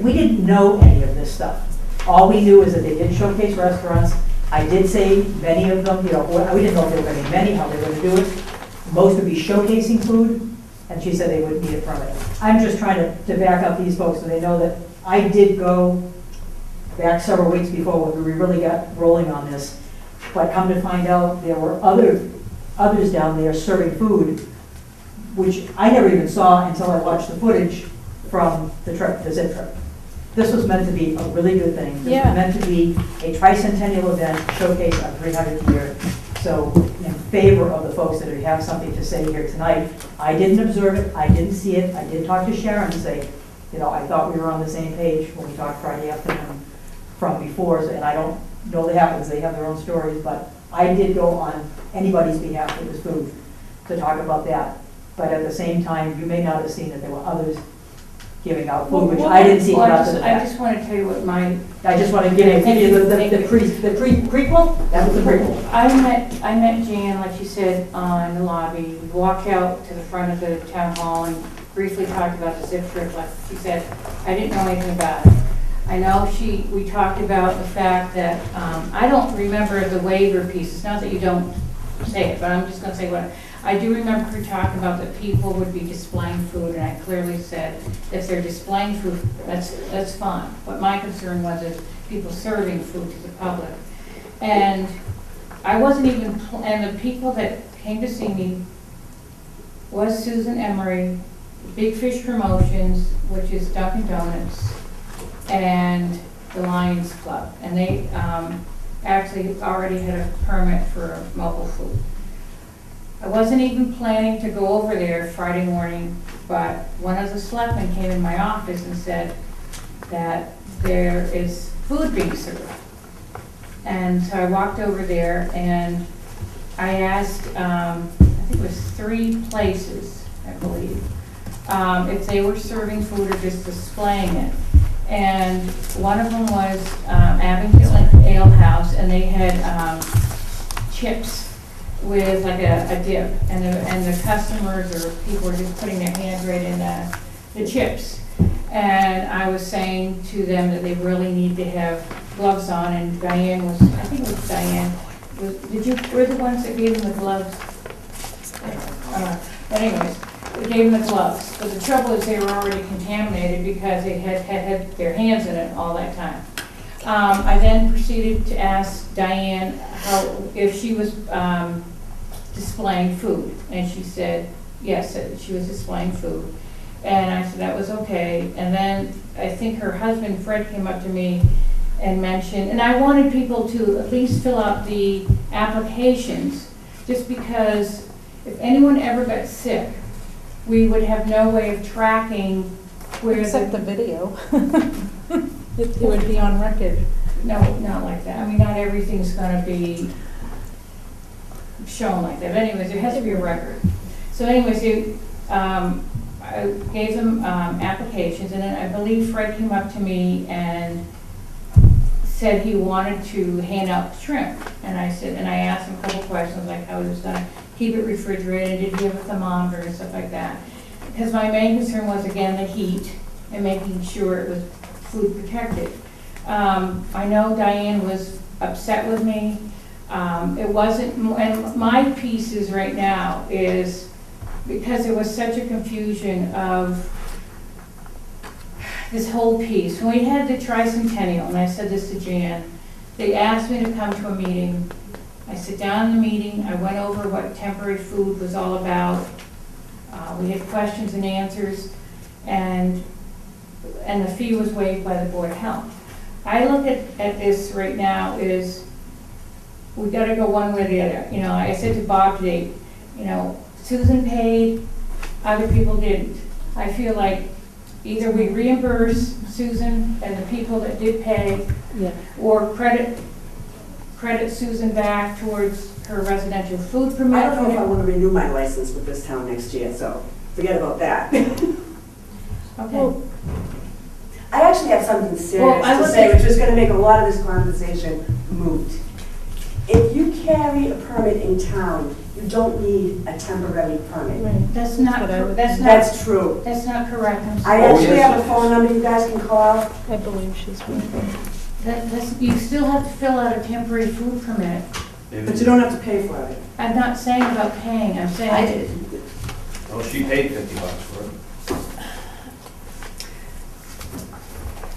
we didn't know any of this stuff. All we knew is that they did showcase restaurants. I did say many of them, we didn't know if there were going to be many, how they were going to do it. Most would be showcasing food, and she said they wouldn't need a permit. I'm just trying to back up these folks so they know that I did go back several weeks before when we really got rolling on this. But come to find out, there were others down there serving food, which I never even saw until I watched the footage from the zip trip. This was meant to be a really good thing. This was meant to be a Tricentennial event, showcase our 300th year. So in favor of the folks that have something to say here tonight, I didn't observe it, I didn't see it. I did talk to Sharon and say, I thought we were on the same page when we talked Friday afternoon from before, and I don't know that happens, they have their own stories, but I did go on anybody's behalf that was food to talk about that. But at the same time, you may not have seen that there were others giving out food, which I didn't see Well, come after the I fact. just want to tell you what my, I just want to give you the prequel, that was the prequel. I met Jan, like she said, on the lobby. We walked out to the front of the town hall and briefly talked about the zip trip. Like she said, I didn't know anything about it. I know we talked about the fact that, I don't remember the waiver piece. It's not that you don't say it, but I'm just gonna say what, I do remember her talking about that people would be displaying food, and I clearly said, if they're displaying food, that's fine. What my concern was is people serving food to the public. And I wasn't even, and the people that came to see me was Susan Emery, Big Fish Promotions, which is Dunkin' Donuts, and the Lions Club. And they actually already had a permit for mobile food. I wasn't even planning to go over there Friday morning, but one of the selectmen came in my office and said that there is food being served. And so I walked over there and I asked, I think it was 3 places, I believe, if they were serving food or just displaying it. And one of them was Abington Ale House, and they had chips with like a dip, and the customers or people were just putting their hand right in the chips. And I was saying to them that they really need to have gloves on, and Diane was, I think it was Diane, were the ones that gave them the gloves? But anyways, we gave them the gloves. But the trouble is they were already contaminated because they had their hands in it all that time. I then proceeded to ask Diane if she was displaying food, and she said yes, that she was displaying food. And I said that was okay. And then I think her husband Fred came up to me and mentioned, and I wanted people to at least fill out the applications, just because if anyone ever got sick, we would have no way of tracking where Except the video. It would be on record. No, not like that. I mean, not everything's gonna be shown like that. But anyways, there has to be a record. So anyways, I gave them applications, and then I believe Fred came up to me and said he wanted to hand out shrimp. And I said, and I asked him a couple questions, like how he was gonna keep it refrigerated, did he have a thermometer and stuff like that. Because my main concern was, again, the heat and making sure it was food protected. I know Diane was upset with me. It wasn't, and my piece is right now is because there was such a confusion of this whole piece. When we had the tricentennial, and I said this to Jan, they asked me to come to a meeting. I sat down in the meeting, I went over what temporary food was all about. We had questions and answers, and the fee was waived by the Board of Health. I look at this right now is, we gotta go one way or the other. You know, I said to Bob today, you know, Susan paid, other people didn't. I feel like either we reimburse Susan and the people that did pay, or credit Susan back towards her residential food permit. I don't know if I want to renew my license with this town next year, so forget about that. Okay. I actually have something serious to say, which is going to make a lot of this conversation moot. If you carry a permit in town, you don't need a temporary permit. Right. That's not true. That's true. That's not correct. I actually have a phone number you guys can call. I believe she's right. You still have to fill out a temporary food permit. But you don't have to pay for it. I'm not saying about paying, I'm saying. I did. Well, she paid $50 for it.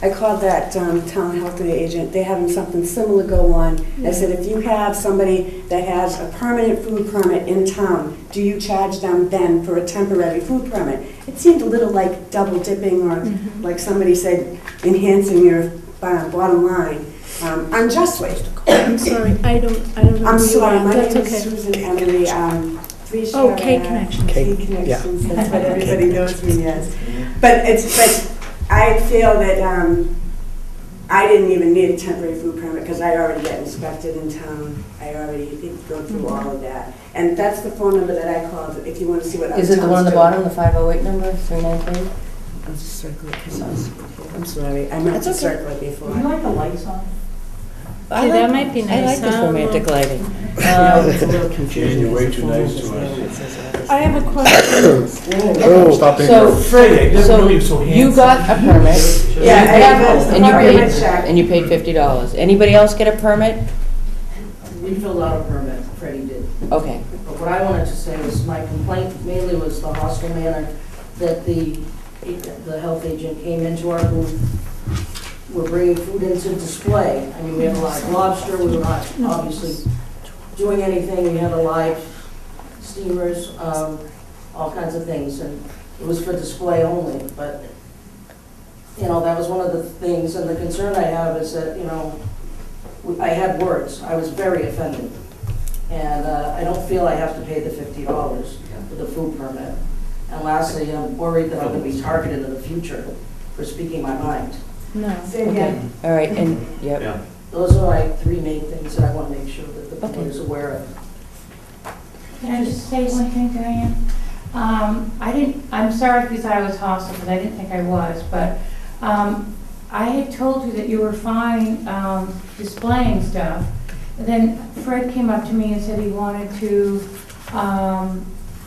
I called that town health agent. They're having something similar go on. I said, if you have somebody that has a permanent food permit in town, do you charge them then for a temporary food permit? It seemed a little like double dipping, or like somebody said, enhancing your bottom line unjustly. I'm sorry, I don't know. I'm sorry, my That's name is okay. Susan Emery. K Connections. K Connections, that's what everybody knows me as. But I feel that I didn't even need a temporary food permit because I already got inspected in town. I already did go through all of that. And that's the phone number that I called if you want to see what other Is it the one on the towns bottom, the 508 number, 393? I'll just circle it, 'cause I'm sorry, I meant to That's okay. circle it before. Would you like the lights on? Okay, that might be I nice, like this huh? romantic lighting. It's a little confusing. You're way It's a too full nice moon, to us. it says I have a question. Oh, stop being So, nervous. Freddie, I never knew you were so so handsome. you got a permit, Yeah, I have and you permit paid, check. and you paid $50. Anybody else get a permit? We filled out a permit, Freddie did. Okay, But what I wanted to say was my complaint mainly was the hostile manner that the health agent came into our booth. We're bringing food into display. I mean, we have a live lobster, we were not obviously doing anything. We had a live steamers, all kinds of things, and it was for display only. But, you know, that was one of the things, and the concern I have is that, you know, I had words. I was very offended. And I don't feel I have to pay the $50 for the food permit. And lastly, I'm worried that I'm going to be targeted in the future for speaking my mind. No. Say again. all right, and, yep. Yeah. Those are my three main things that I want to make sure that the board Okay. is aware of. Can I just say one thing, Diane? I'm sorry because I was hostile, because I didn't think I was, but I had told you that you were fine displaying stuff. And then Fred came up to me and said he wanted to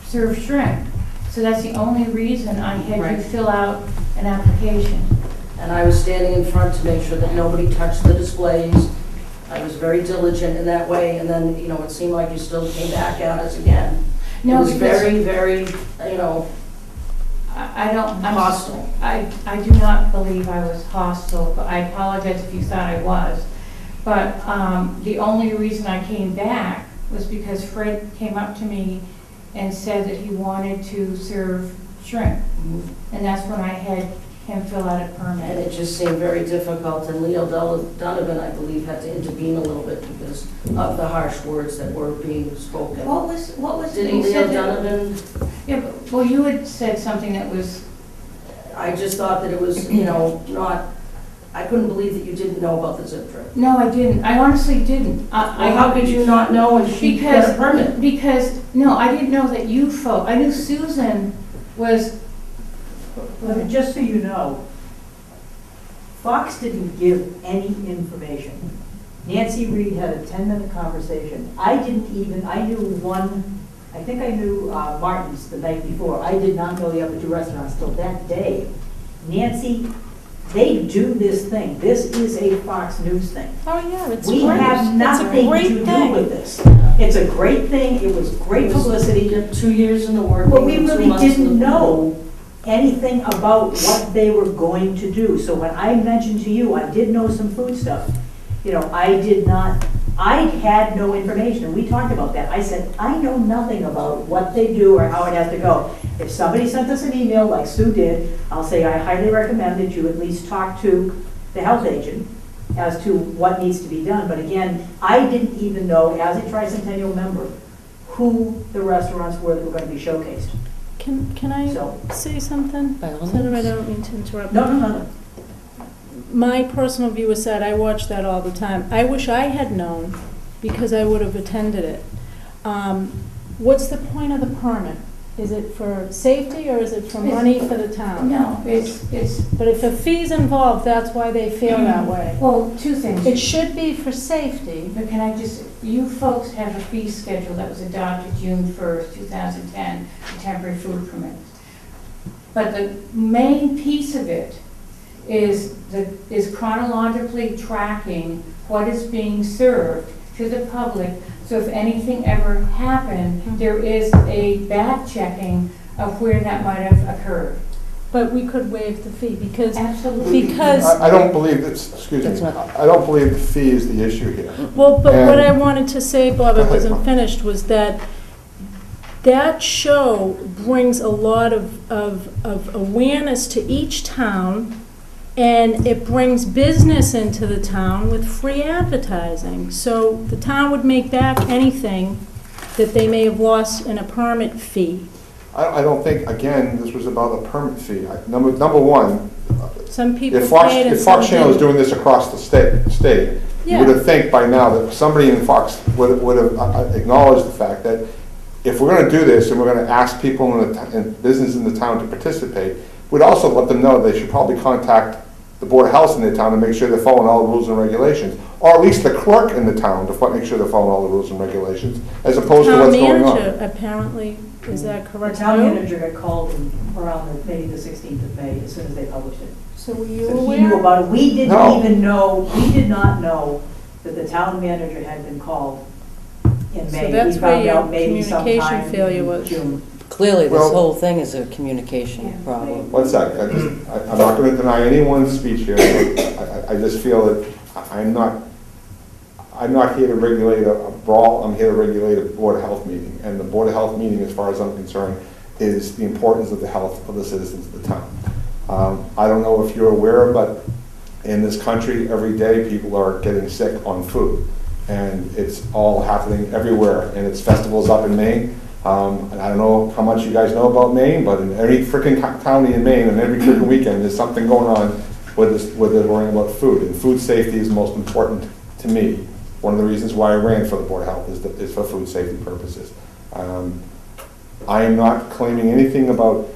serve shrimp. So that's the only reason I had you Right. fill out an application. And I was standing in front to make sure that nobody touched the displays. I was very diligent in that way, and then, you know, it seemed like you still came back at us again. It No, was because- very, very, you know, I don't, I'm hostile. I do not believe I was hostile, but I apologize if you thought I was. But the only reason I came back was because Fred came up to me and said that he wanted to serve shrimp. And that's when I had him fill out a And permit. it just seemed very difficult, and Leo Donovan, I believe, had to intervene a little bit because of the harsh words that were being spoken. What was it Didn't you Leo said that? Donovan? Yeah, well, you had said something that was, I just thought that it was, you know, not, I couldn't believe that you didn't know about the zip trip. no, I didn't. I honestly didn't. Well, how could you not know when she had a permit? Because, no, I didn't know that you folk, I knew Susan was, But just so you know, Fox didn't give any information. Nancy Reed had a 10-minute conversation. I knew one, I think I knew Martin's the night before. I did not know the other two restaurants till that day. Nancy, they do this thing. This is a Fox News thing. Oh, yeah, it's We great. have nothing great to do thing. with this. It's a great thing. It was great publicity. 2 years in the work. But we really didn't know anything about what they were going to do. So when I mentioned to you, I did know some food stuff. You know, I had no information, and we talked about that. I said, I know nothing about what they do or how it has to go. If somebody sent us an email like Sue did, I'll say, I highly recommend that you at least talk to the health agent as to what needs to be done. But again, I didn't even know, as a tricentennial member, who the restaurants were that were going to be showcased. Can I So- say something? By all Senator, I means. don't mean to interrupt. No. My personal view is that I watch that all the time. I wish I had known, because I would have attended it. What's the point of the permit? Is it for safety or is it for money for the town? no, it's, But if a fee's involved, that's why they feel that way. well, two things. It should be for safety. But can I just, you folks have a fee schedule that was adopted June 1st, 2010, for temporary food permits. But the main piece of it is chronologically tracking what is being served to the public. So if anything ever happened, there is a back checking of where that might have occurred. But we could waive the fee because, Absolutely. because, I don't believe this, excuse That's me, not- I don't believe the fee is the issue here. well, but what I And- wanted to say, Bob, Go it ahead, wasn't Bob. finished, was that that show brings a lot of awareness to each town, and it brings business into the town with free advertising. So the town would make back anything that they may have lost in a permit fee. I don't think, again, this was about a permit fee. Number one, Some people if Fox, paid and if Fox some Channel is didn't. doing this across the state, you Yeah. would have think by now that somebody in Fox would have acknowledged the fact that if we're gonna do this and we're gonna ask people in business in the town to participate, we'd also let them know they should probably contact the Board of Health in their town to make sure they're following all the rules and regulations, or at least the clerk in the town to make sure they're following all the rules and regulations, as opposed to what's going on. Town manager, apparently, is that The correct? town No? manager got called around maybe the 16th of May, as soon as they published it. So were you So he knew aware? about it. We No. didn't even know, we did not know that the town manager had been called in So May. that's We where found your out maybe communication sometime failure in was. June. Clearly, this Well- whole thing is a communication problem. One sec, I'm not gonna deny anyone's speech here, but I just feel that I'm not here to regulate a brawl, I'm here to regulate a Board of Health meeting. And the Board of Health meeting, as far as I'm concerned, is the importance of the health of the citizens of the town. I don't know if you're aware, but in this country, every day, people are getting sick on food. And it's all happening everywhere, and it's festivals up in Maine. And I don't know how much you guys know about Maine, but in every freaking county in Maine and every freaking weekend, there's something going on with they're worrying about food. And food safety is most important to me. One of the reasons why I ran for the Board of Health is for food safety purposes. I am not claiming anything about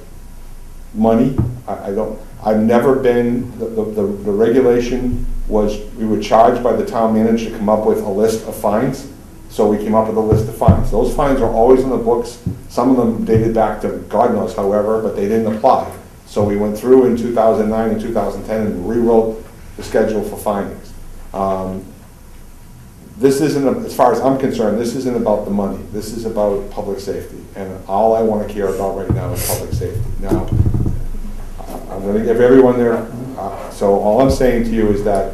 money. I've never been, the regulation was we were charged by the town manager to come up with a list of fines. So we came up with a list of fines. Those fines are always in the books. Some of them dated back to God knows however, but they didn't apply. So we went through in 2009 and 2010 and rewrote the schedule for findings. This isn't, as far as I'm concerned, this isn't about the money. This is about public safety. And all I want to care about right now is public safety. Now, I'm going to give everyone their, so all I'm saying to you is that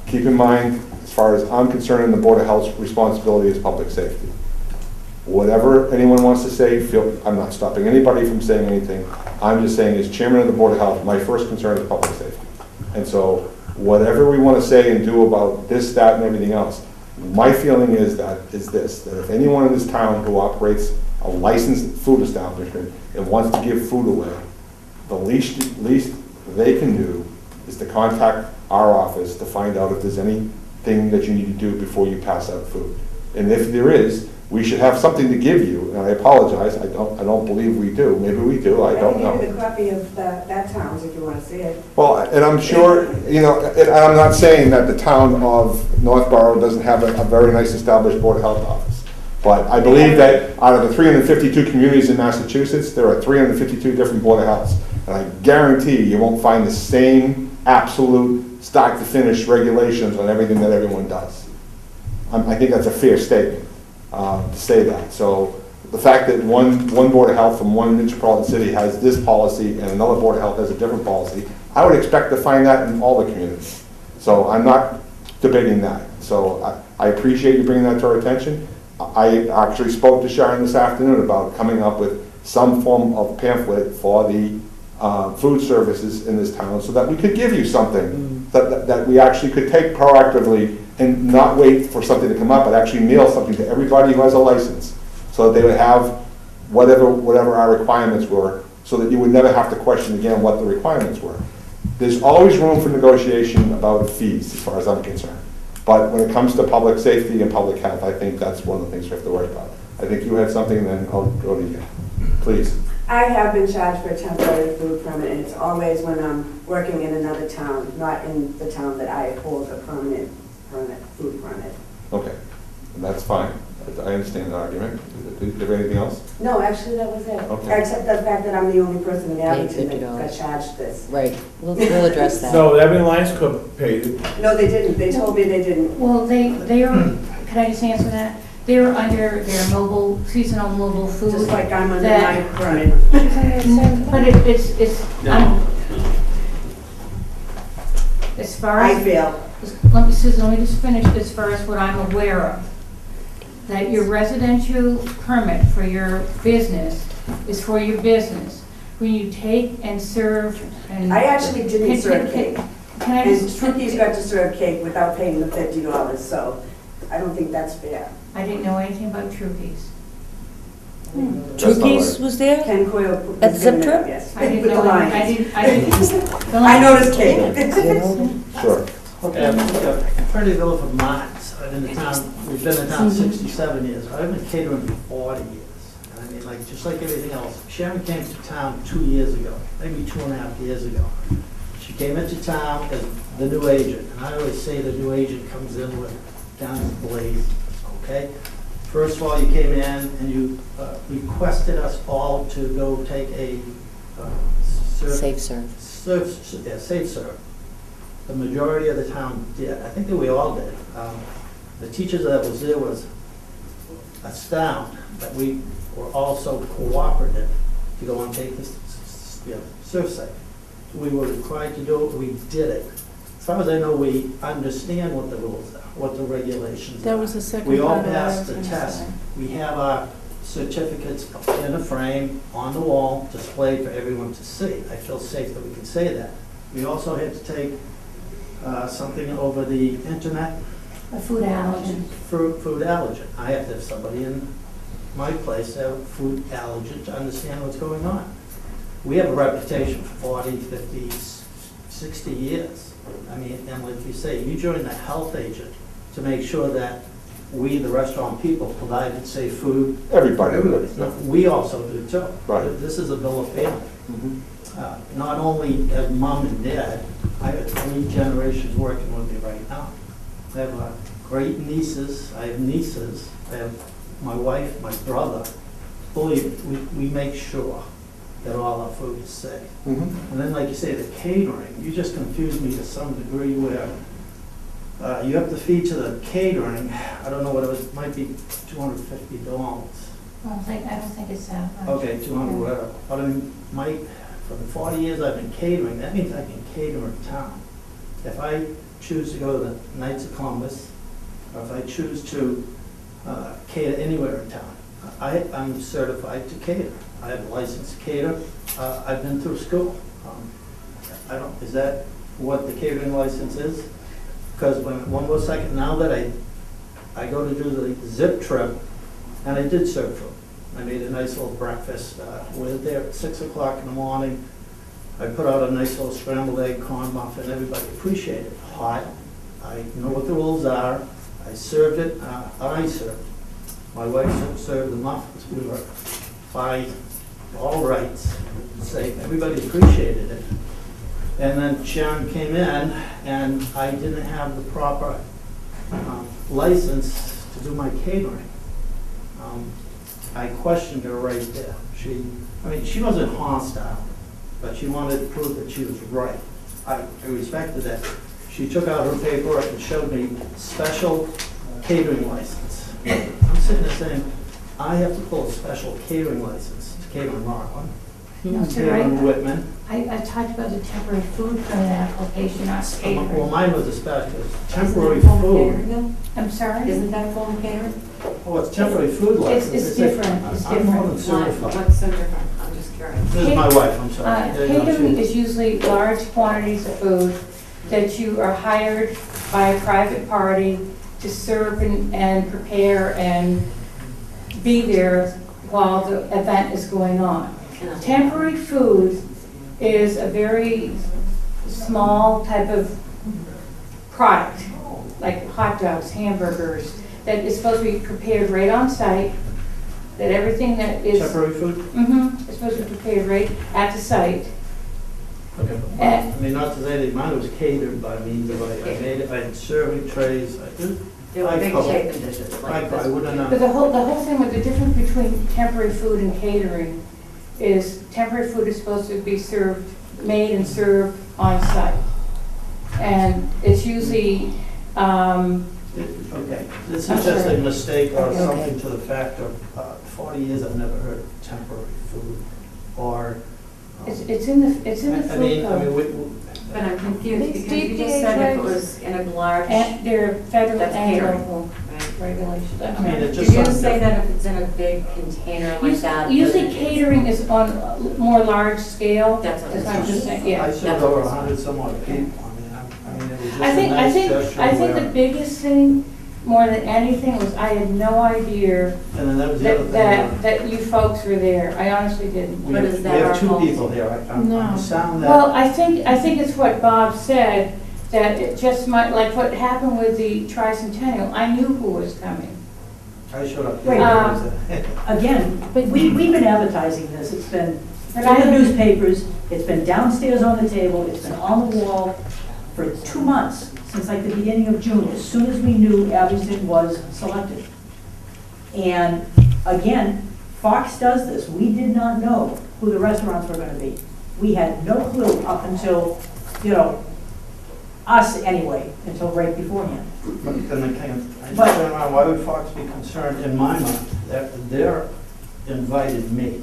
keep in mind, as far as I'm concerned, the Board of Health's responsibility is public safety. Whatever anyone wants to say, I'm not stopping anybody from saying anything. I'm just saying, as chairman of the Board of Health, my first concern is public safety. And so whatever we want to say and do about this, that, and everything else, my feeling is that if anyone in this town who operates a licensed food establishment and wants to give food away, the least they can do is to contact our office to find out if there's anything that you need to do before you pass out food. And if there is, we should have something to give you. And I apologize, I don't believe we do. Maybe we do, I don't know. I can give you the copy of that town's if you want to see it. Well, and I'm sure, and I'm not saying that the town of Northborough doesn't have a very nice established Board of Health office. But I believe that out of the 352 communities in Massachusetts, there are 352 different Board of Healths. And I guarantee you won't find the same absolute start to finish regulations on everything that everyone does. I think that's a fair statement to say that. So the fact that one Board of Health from one metropolitan city has this policy and another Board of Health has a different policy, I would expect to find that in all the communities. So I'm not debating that. So I appreciate you bringing that to our attention. I actually spoke to Sharon this afternoon about coming up with some form of pamphlet for the food services in this town so that we could give you something that we actually could take proactively and not wait for something to come up, but actually mail something to everybody who has a license so that they would have whatever our requirements were, so that you would never have to question again what the requirements were. There's always room for negotiation about fees, as far as I'm concerned. But when it comes to public safety and public health, I think that's one of the things we have to worry about. I think you had something, then I'll go to you. Please. I have been charged for a temporary food permit, and it's always when I'm working in another town, not in the town that I hold a permanent food permit. Okay, and that's fine. I understand the argument. Do you have anything else? No, actually, that was it. Okay. Except the fact that I'm the only person in Abington that $50. got charged this. Right, we'll address that. No, the Abington Lions Club paid it. No, they didn't. They told me they didn't. Well, they are, could I just answer that? They're under their seasonal mobile food. Just like I'm under that- my permit. But it's, as far I as, feel. let me just finish as far as what I'm aware of. That your residential permit for your business is for your business. When you take and serve and. I actually didn't serve cake. Can I And just? Tricky's got to serve cake without paying the $50, so I don't think that's fair. I didn't know anything about Trookies. Trookies was there? Ken Coyle was At the Zip giving it up, Trip? yes. I didn't With the know, Lions. I didn't. I noticed cake. Sure. Pretty Village of Martins, I've been in town, we've been in town 67 years, I've been catering for 40 years. I mean, like, just like everything else. Sharon came to town 2 years ago, maybe 2.5 years ago. She came into town as the new agent, and I always say the new agent comes in with guns blazing, okay? First of all, you came in and you requested us all to go take a Safe serve. safe serve. The majority of the town did. I think that we all did. The teachers that was there was astounded that we were all so cooperative to go and take this surf safe. We were required to do it, we did it. As far as I know, we understand what the rules are, what the regulations are. That was the second We all part of what I passed was the gonna test. say. We have our certificates in a frame, on the wall, displayed for everyone to see. I feel safe that we can say that. We also had to take something over the internet. A food allergen. Food allergen. I have to have somebody in my place that have a food allergen to understand what's going on. We have a reputation for 40, 50, 60 years. I mean, and like you say, you joined the health agent to make sure that we, the restaurant people, provided safe food. Everybody. We also do too. Right. This is a bill of family. Not only as mom and dad, I have 3 generations working with me right now. I have great nieces, I have nieces, I have my wife, my brother. Believe me, we make sure that all our food is safe. And then, like you say, the catering, you just confused me to some degree where you have to feed to the catering. I don't know what it was, might be $250. I don't think it's that much. Okay, 200 whatever. But I mean, for the 40 years I've been catering, that means I can cater in town. If I choose to go to the Knights of Columbus, or if I choose to cater anywhere in town, I'm certified to cater. I have a license to cater. I've been through school. Is that what the catering license is? Because one more second, now that I go to do the zip trip, and I did serve food. I made a nice little breakfast. We're there at 6 o'clock in the morning. I put out a nice little scrambled egg corn muffin. Everybody appreciated it. Hot. I know what the rules are. I served it. I served. My wife served the muffins. We were by all rights safe. Everybody appreciated it. And then Sharon came in, and I didn't have the proper license to do my catering. I questioned her right there. She wasn't hostile, but she wanted to prove that she was right. I respected that. She took out her paperwork and showed me special catering license. I'm sitting there saying, I have to pull a special catering license to cater in Rockland, cater in Whitman. I talked about the temporary food permit application, not catering. Well, mine was a special, temporary food. I'm sorry? Isn't that full catering? Oh, it's temporary food license. It's different, it's I'm more than different. certified. What's so different? I'm just curious. This is my wife, I'm sorry. Catering is usually large quantities of food that you are hired by a private party to serve and prepare and be there while the event is going on. Temporary food is a very small type of product, like hot dogs, hamburgers, that is supposed to be prepared right on site, that everything that is... Temporary food? It's supposed to be prepared right at the site. Okay. I mean, not to say that mine was catered by means of, I made it, I had serving trays, They were big chafing dishes. I wouldn't But know. the whole thing with the difference between temporary food and catering is temporary food is supposed to be made and served on site. And it's usually, Okay, this is just a mistake or something to the fact of 40 years I've never heard of temporary food or. it's in the food code. But I'm confused It's because you just said if it was in a large. And they're federal That's and catering. local regulations. I mean, it's Did just you something say different. that if it's in a big container like that? Usually then it's- catering is on a more large scale. That's what That's it's what I'm just saying, yeah. I served over 100 some odd people. I mean, it was just a nice gesture. I think where- the biggest thing, more than anything, was I had no idea And then that was the other thing. that you folks were there. I honestly didn't. We But have is that our 2 fault? people here. I'm No. sound that. Well, I think it's what Bob said, that it just might, like what happened with the tricentennial, I knew who was coming. I showed up. Wait, again, but we've been advertising this, it's been in the newspapers, it's been downstairs on the table, it's been on the wall for 2 months, since like the beginning of June, as soon as we knew Abington was selected. And again, Fox does this, we did not know who the restaurants were gonna be. We had no clue up until, us anyway, until right beforehand. But then I just turn around, why would Fox be concerned in my mind that they're invited me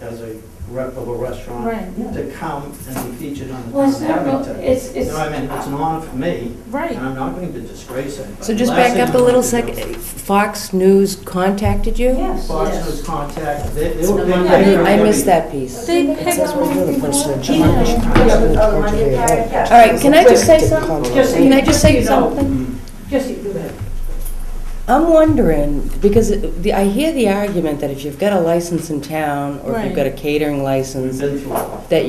as a rep of a restaurant Right. to come and be featured on the Well, town it's not- Abington? it's- You know what I mean? It's an honor for me. Right. And I'm not going to disgrace anybody. So just Last back thing up I a little want to do- second. Fox News contacted you? Yes. Fox yes. News contact, they It's were the being money. taken I every- missed that piece. They It pick says up we're going to people. post it. Yeah. All right, can I just say something? Just so Can you- I just say you know. something? Just, go ahead. I'm wondering, because I hear the argument that if you've got a license in town, or if Right. you've got a catering We've license, been through it. that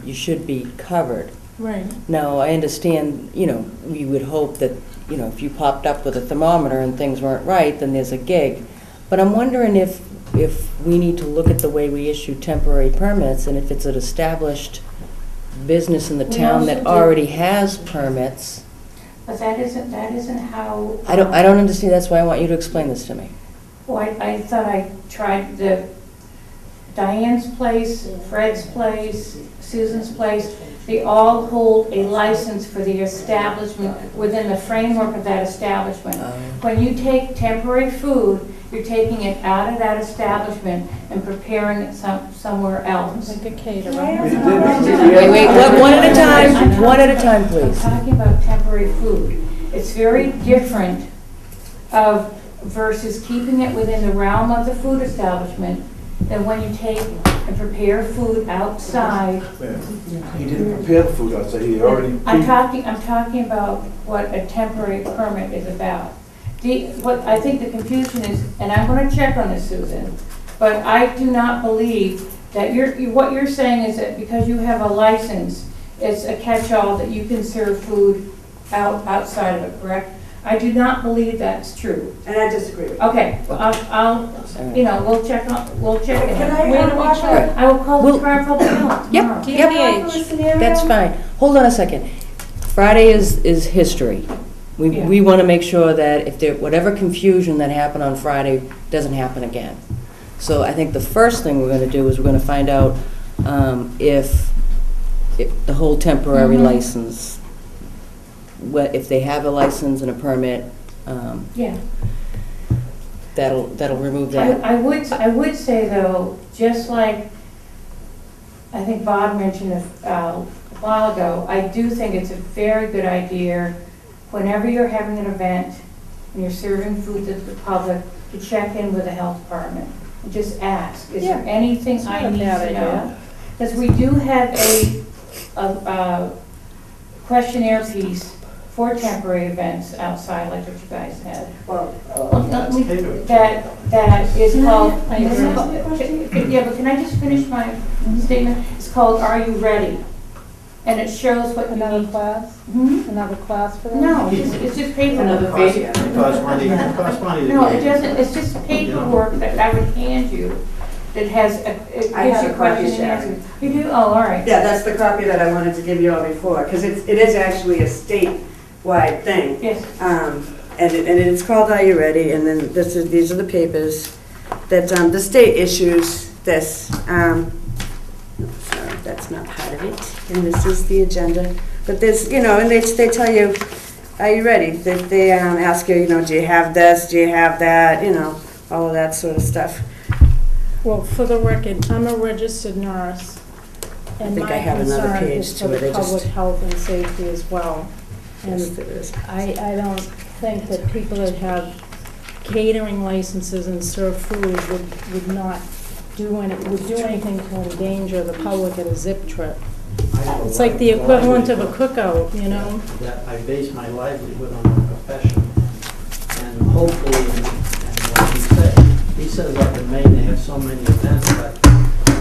you should be covered. Right. Now, I understand, we would hope that, if you popped up with a thermometer and things weren't right, then there's a gig. But I'm wondering if we need to look at the way we issue temporary permits, and if it's an established business in the We town also that do- already has permits. But that isn't how. I don't understand, that's why I want you to explain this to me. Well, I thought I tried Diane's place, Fred's place, Susan's place, they all hold a license for the establishment within the framework of that establishment. When you take temporary food, you're taking it out of that establishment and preparing it somewhere else. Like a caterer. Wait, one at a time, I'm please. talking about temporary food. It's very different versus keeping it within the realm of the food establishment than when you take and prepare food outside. He didn't prepare the food outside, he already. I'm talking about what a temporary permit is about. What I think the confusion is, and I'm gonna check on this, Susan, but I do not believe that what you're saying is that because you have a license, it's a catch-all that you can serve food outside of it, correct? I do not believe that's true. And I disagree with you. Okay, I'll we'll check it. Can I Where do we offer- check? I will call the Department of Public Health tomorrow. Yep, that's fine. Hold on a second. Friday is history. Yeah. We want to make sure that whatever confusion that happened on Friday doesn't happen again. So I think the first thing we're going to do is we're going to find out if the whole temporary license, if they have a license and a permit, Yeah. that'll remove that. I would say though, just like I think Bob mentioned a while ago, I do think it's a very good idea whenever you're having an event and you're serving food to the public, to check in with the health department and just ask, is there anything It's I not a need bad to know? idea. Because we do have a questionnaire piece for temporary events outside, like what you guys had. Well, That is called, I agree. yeah, but can I just finish my statement? It's called Are You Ready? And it shows what you Another need. class? Hmm? Another class for them? No, it's just paperwork. It costs money, it costs money to No, do it doesn't, it's just paperwork that I would hand you that has, it I gives have you a copy, question and Sharon. answer. You do? Oh, all right. Yeah, that's the copy that I wanted to give you all before, because it is actually a statewide thing. Yes. And it's called Are You Ready? And then these are the papers that the state issues this. Sorry, that's not part of it. And this is the agenda. But there's, and they tell you, are you ready? They ask you, do you have this? Do you have that? All of that sort of stuff. Well, for the record, I'm a registered nurse, and think my I have another concern page is to for it. the I just- public health and safety as well. Yes, And there is. I don't think that people that have catering licenses and serve food would not do anything to endanger the public at a zip trip. It's like the equivalent of a cookout, That I base my livelihood on a profession, and hopefully, and what he says up in Maine, they have so many events,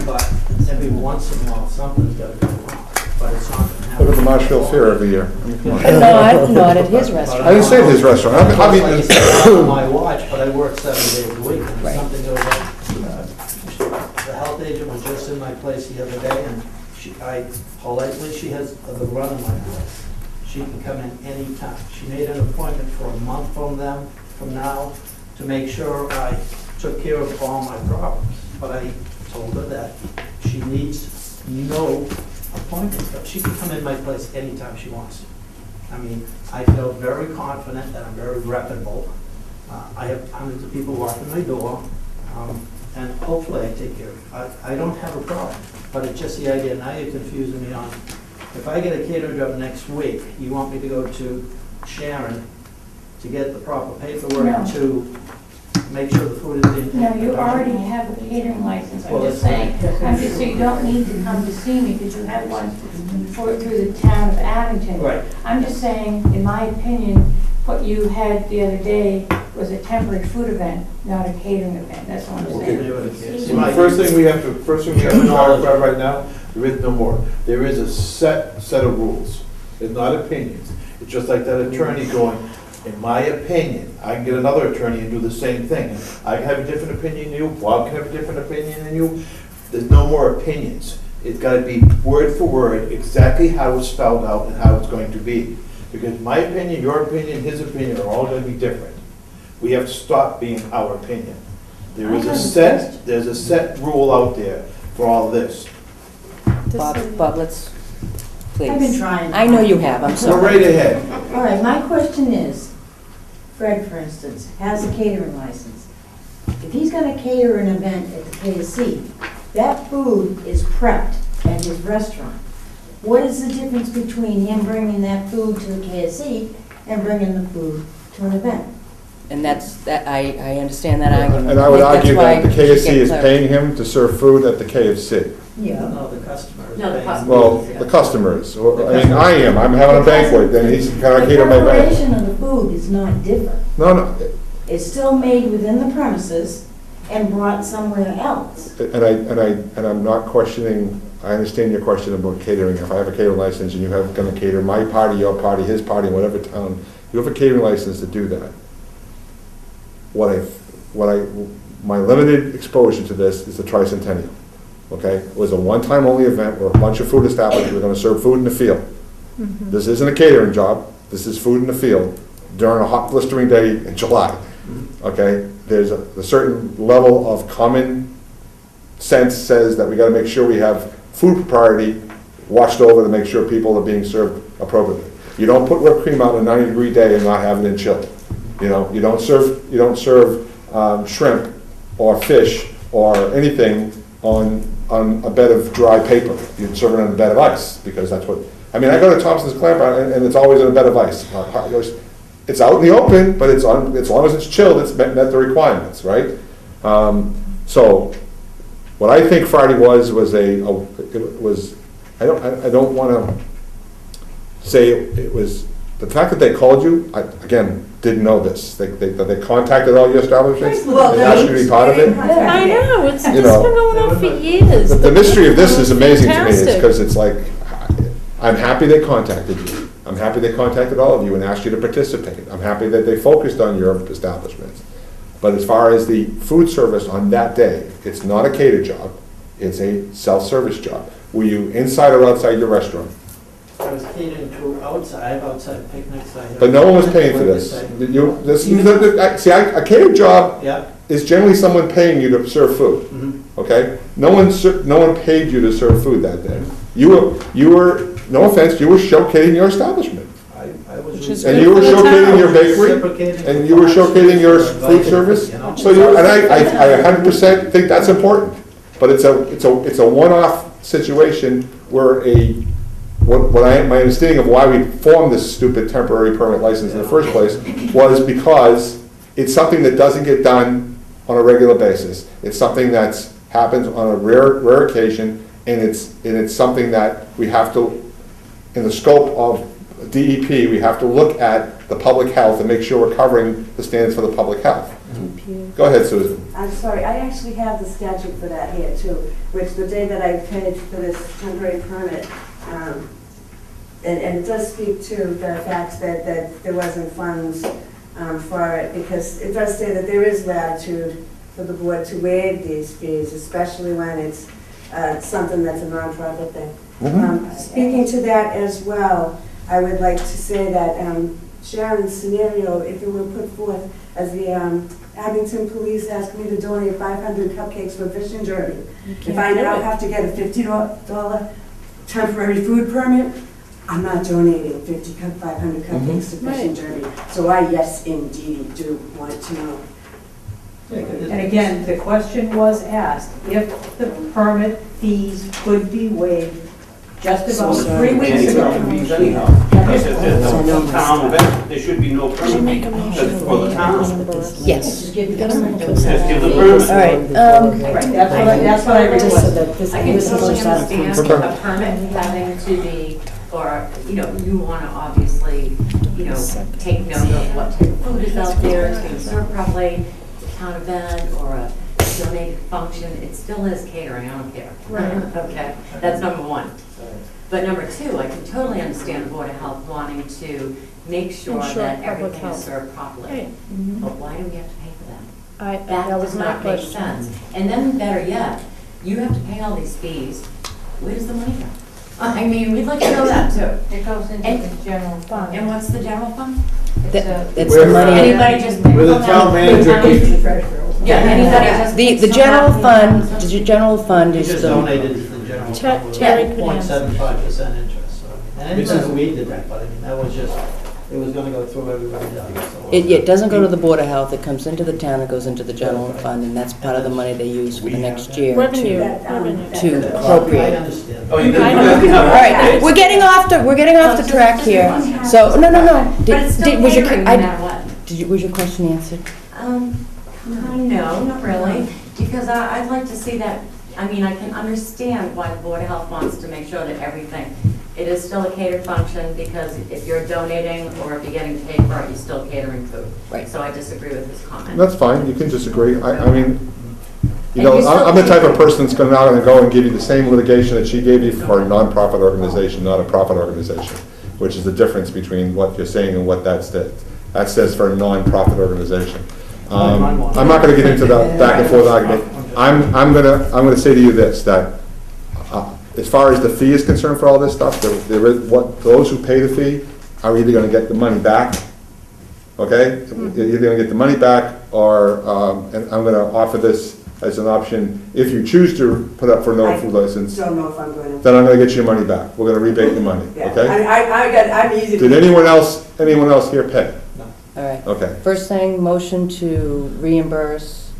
but every once in a while, something's gotta go wrong, but it's not gonna happen Look at the Marshfield Fair every year. I mean, come on. Not at his restaurant. I didn't say his restaurant. I mean, It's not on my watch, but I work 7 days a week, and Right. if something goes up, the health agent was just in my place the other day, and she has the run of my place. She can come in anytime. She made an appointment for a month from now, to make sure I took care of all my problems. But I told her that she needs no appointment, but she can come in my place anytime she wants to. I mean, I feel very confident that I'm very reputable. I have hundreds of people walking my door, and hopefully I take care of it. I don't have a problem, but it's just the idea, now you're confusing me on, if I get a catering job next week, you want me to go to Sharon to get the proper paperwork No. to make sure the food is being No, taken you care of? already have a catering license, I'm Well, just that's saying. fine. I'm just saying, you don't need to come to see me because you have one through the town of Abington. Right. I'm just saying, in my opinion, what you had the other day was a temporary food event, not a catering event, that's what I'm Okay. saying. So the first thing we have to talk about right now, there is no more. There is a set of rules. It's not opinions. It's just like that attorney going, in my opinion, I can get another attorney and do the same thing. I can have a different opinion than you, Bob can have a different opinion than you. There's no more opinions. It's gotta be word for word, exactly how it's spelled out and how it's going to be. Because my opinion, your opinion, his opinion are all gonna be different. We have to stop being our opinion. There's a set rule out there for all this. Bob, let's, please. I've been trying. I know you have, I'm Go sorry. right ahead. All right, my question is, Fred, for instance, has a catering license. If he's gonna cater an event at the KSC, that food is prepped at his restaurant. What is the difference between him bringing that food to the KSC and bringing the food to an event? And I understand that argument. And I would think argue that's that the why we should KFC get is clarity. paying him to serve food at the KFC. Yeah. No, the customer is No, the paying. customer. Well, the customers, I mean, I'm having a banquet, then he's, can I cater my The banquet? preparation of the food is not different. No, It's still made within the premises and brought somewhere else. and I'm not questioning, I understand your question about catering. If I have a catering license and you have, gonna cater my party, your party, his party, whatever town, you have a catering license to do that. My limited exposure to this is the tricentennial, okay? It was a one-time only event where a bunch of food establishments were gonna serve food in the field. This isn't a catering job, this is food in the field during a hot blistering day in July, okay? There's a certain level of common sense says that we gotta make sure we have food propriety watched over to make sure people are being served appropriately. You don't put whipped cream out on a 90-degree day and not have it in chilled. You know, you don't serve shrimp or fish or anything on a bed of dry paper. You serve it on a bed of ice, because that's what, I mean, I go to Thompson's Clamp and it's always on a bed of ice. It's out in the open, but it's on, as long as it's chilled, it's met the requirements, right? So, what I think Friday was I don't wanna say it was, the fact that they called you, I, again, didn't know this. They contacted all your establishments and asked you to be part of it. I know, it's You been know, going on for years. The mystery of this is amazing to me, Fantastic. because it's like, I'm happy they contacted you. I'm happy they contacted all of you and asked you to participate. I'm happy that they focused on your establishments. But as far as the food service on that day, it's not a cater job, it's a self-service job. Were you inside or outside your restaurant? I was catering to outside picnics. But no one was paying for this. A cater job Yeah. is generally someone paying you to serve food, okay? No one paid you to serve food that day. You were, no offense, you were showcasing your establishment. I was. Which is And good you were for the showcasing town. your bakery, Reciprocating and for you were five, showcasing six, your or food inviting, service. you know. So you, and I 100% think that's important. But it's a one-off situation where my understanding of why we formed this stupid temporary permit license in the first place was because it's something that doesn't get done on a regular basis. It's something that happens on a rare occasion, and it's something that we have to, in the scope of DEP, we have to look at the public health and make sure we're covering the standards for the public health. Go ahead, Susan. I'm sorry, I actually have the statute for that here too, which the day that I paid for this temporary permit, and it does speak to the fact that there wasn't funds for it, because it does say that there is latitude for the board to waive these fees, especially when it's something that's a nonprofit thing. Speaking to that as well, I would like to say that Sharon's scenario, if it were put forth as the Abington police asked me to donate 500 cupcakes for fishing derby, if I now have to get a $50 temporary food permit, I'm not donating 500 cupcakes to fishing derby. So I, yes, indeed, do want to know. And again, the question was asked, if the permit fees could be waived just about 3 weeks ago. Because it's a town event, there should be no permit for the town. Yes. Just give the permit. All right, Right, that's what I requested. I can totally understand a permit having to be, or, you want to obviously, take note of what type of food is out there, it's being served properly, it's a town event or a donated function, it still is catering, I don't care. Right. Okay, that's number one. But number two, I can totally understand the Board of Health wanting to make sure Ensure that public everything health. is served properly. Right. But why do we have to pay for them? That That was does my not make question. sense. And then better yet, you have to pay all these fees. Where does the money go? I mean, we'd like to know that too. It goes into the general fund. And what's the general fund? It's the money. Anybody just. With the town manager, Yeah, anybody just. The general fund, the general fund You is just the, donated to the general fund. Terry with could answer. 0.75% interest. So, and it's not we did that, but I mean, that was just, it was gonna go through everybody else. So, it doesn't go to the Board of Health, it comes into the town, it goes into the general fund, and that's part of the money they use for the next year Revenue, to revenue. to I appropriate. understand. Oh, you I know. All right, we're getting off the track here. So, no. But it's still Was your catering no matter what. was your question answered? No, not really, because I'd like to see that, I mean, I can understand why the Board of Health wants to make sure that everything, it is still a catered function, because if you're donating or if you're getting paid for it, you're still catering food. Right. So I disagree with his comment. That's fine, you can disagree. I mean, And you still I'm the type of person that's not gonna go and give you the same litigation that she gave you for a nonprofit organization, not a profit organization, which is the difference between what you're saying and what that says. That says for a nonprofit organization. I'm not gonna get into the back and forth argument. I'm gonna say to you this, that as far as the fee is concerned for all this stuff, those who pay the fee are either gonna get the money back, okay? You're either gonna get the money back, or, and I'm gonna offer this as an option, if you choose to put up for no food license, Don't know if I'm going to. then I'm gonna get your money back. We're gonna rebate your money, Yeah, okay? I'm easy. Did anyone else here pay? All right. Okay. First thing, motion to reimburse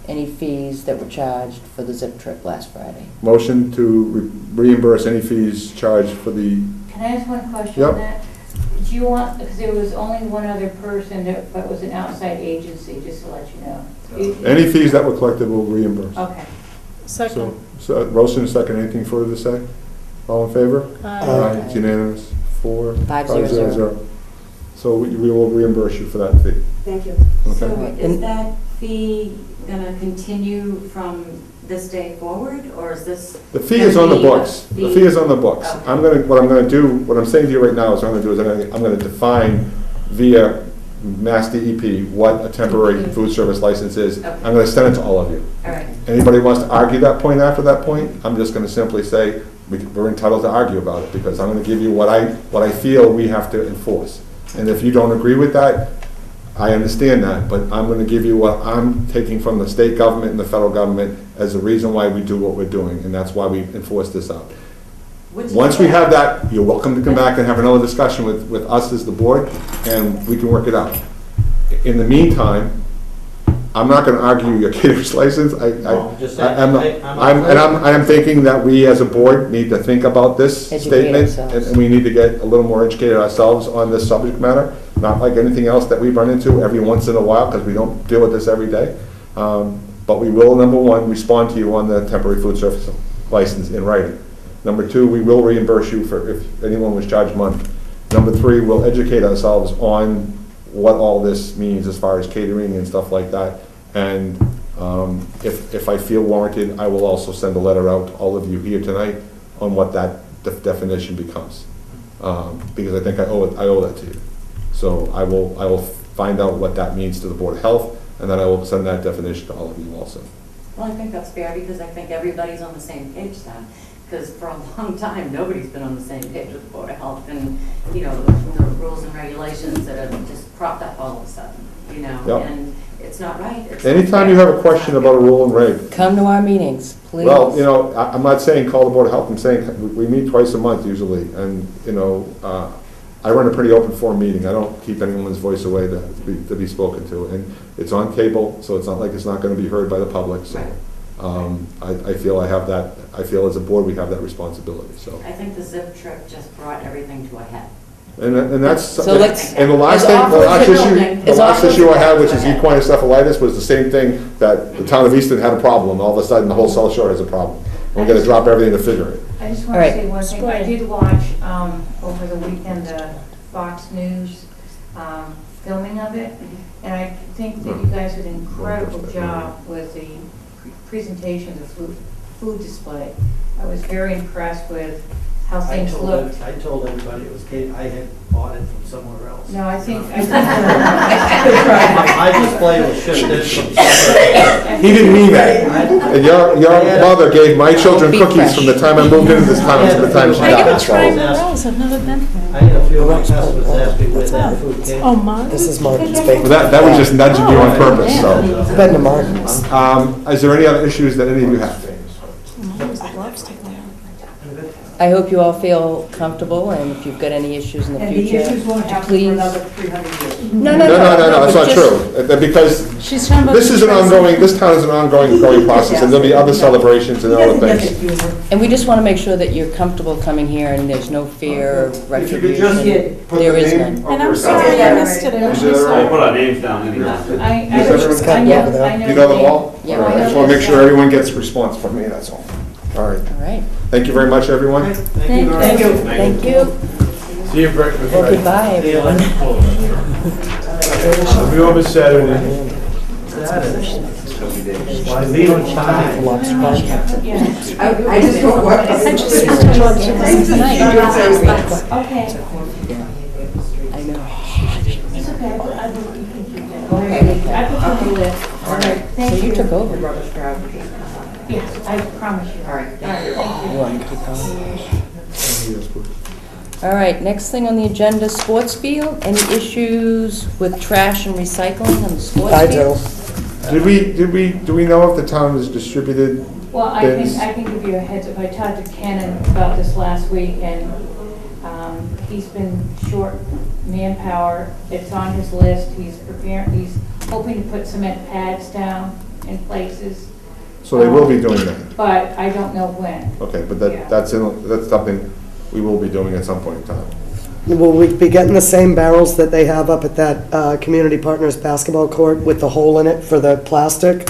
any fees that were charged for the zip trip last Friday. Motion to reimburse any fees charged for the, Can I ask one question Yep. on that? Do you want, because there was only one other person that was an outside agency, just to let you know. any fees that were collected will reimburse. Okay. Second. So, Rosen, second, anything further to say? All in favor? Aye. It's unanimous, 500. 500. So we will reimburse you for that fee, Thank you. So okay? is that fee gonna continue from this day forward, or is this? The fee is on the gonna be a books. The fee is on the books. Okay. What I'm saying to you right now is I'm gonna define via Mass DEP what a temporary food service license is. Okay. I'm gonna send it to all of you. All right. Anybody wants to argue that point after that point, I'm just gonna simply say, we're entitled to argue about it, because I'm gonna give you what I feel we have to enforce. And if you don't agree with that, I understand that, but I'm gonna give you what I'm taking from the state government and the federal government as the reason why we do what we're doing, and that's why we enforce this out. Once we have that, you're welcome to come back and have another discussion with us as the board, and we can work it out. In the meantime, I'm not gonna argue your caterer's license. I am thinking that we as a board need to think about this Educate statement, ourselves. and we need to get a little more educated ourselves on this subject matter. Not like anything else that we run into every once in a while, because we don't deal with this every day. But we will, number one, respond to you on the temporary food service license in writing. Number two, we will reimburse you for if anyone was charged money. Number three, we'll educate ourselves on what all this means as far as catering and stuff like that. And if I feel warranted, I will also send a letter out to all of you here tonight on what that definition becomes. because I think I owe that to you. So I will find out what that means to the Board of Health, and then I will send that definition to all of you also. Well, I think that's fair, because I think everybody's on the same page then. Because for a long time, nobody's been on the same page with the Board of Health and, you know, the rules and regulations that have just cropped up all of a sudden, you know? Yep. And it's not right. It's not Anytime you fair. have a question about a rule and reg, Come to our meetings, please. well, you know, I'm not saying call the Board of Health, I'm saying we meet twice a month usually, and, you know, I run a pretty open forum meeting. I don't keep anyone's voice away to be spoken to, and it's on cable, so it's not like it's not going to be heard by the public, so. I feel I feel as a board we have that responsibility, so. I think the zip trip just brought everything to a head. And that's, So let's- and the last as thing, awful as the building- the as last awful as issue I the had, which building- is equine encephalitis, was the same thing that the town of Easton had a problem, all of a sudden the whole South Shore has a problem. And we're gonna drop everything to figure it. I just All want right. to say one thing. I did watch over the weekend the Fox News filming of it, and I think that you guys did an incredible job with the presentation of the food display. I was very impressed with how things looked. I told everybody it was cake, I had bought it from somewhere else. No, I think. My display was shifted from somewhere else. He didn't mean that. And your mother gave my children Be cookies fresh. from the time I moved into this town to the time she I gotta died. try so- Morels, I've never been I there. had a few of my customers ask me where that food came Oh, from. Mark? This is Martin's Well, bakery. that was just nudging you on purpose, so. I've been to Martin's. Is there any other issues that any of you have? I hope you all feel comfortable, and if you've got any issues in the And future, the issues won't happen for please. another 300 years. No, No, that's but not just- true. Because She's talking about. this is an the ongoing, this town is an ongoing growing process, and there'll be other celebrations and He other doesn't get things. the humor. And we just want to make sure that you're comfortable coming here and there's no fear of If you could just retribution. put There the is name none. of And I'm your sorry I company. missed it. I Is wish I there saw a- it. Put our names down anyway. Yeah. You know them all? Yeah. All right, I just want to make sure everyone gets a response from me, that's all. All right. All right. Thank you very much, everyone. Thank Thank you. Thank you. See you breakfast. Well, goodbye, everyone. I'll be over Saturday. I leave on time. I just don't work. I just spoke to her tonight. Okay. I know. It's okay. I put you on the list. All right. So Thank you you. took over. Yes, I promise you. All right. Thank You you. want me to keep going? All right, next thing on the agenda, sports field. Any issues with trash and recycling on the sports I field? do. Do we know if the town has distributed Well, bins? I can give you a heads up. I talked to Kenan about this last week, and he's been short manpower. It's on his list. He's hoping to put cement pads down in places, So they will be doing that? but I don't know when. Okay, but Yeah. that's something we will be doing at some point in time. Will we be getting the same barrels that they have up at that Community Partners basketball court with the hole in it for the plastic?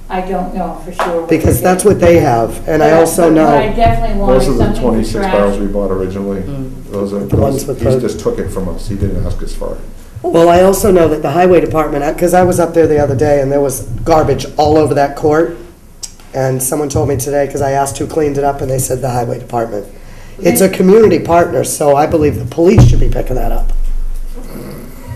I don't know for sure. what Because they're that's what they have, and I But- also but I know, definitely wanted Those are the something for 26 barrels we trash. bought originally. Mm. Those are, The ones with he the- just took it from us, he didn't ask us for it. well, I also know that the highway department, because I was up there the other day and there was garbage all over that court. And someone told me today, because I asked who cleaned it up, and they said the highway department. It's a community partner, so I believe the police should be picking that up.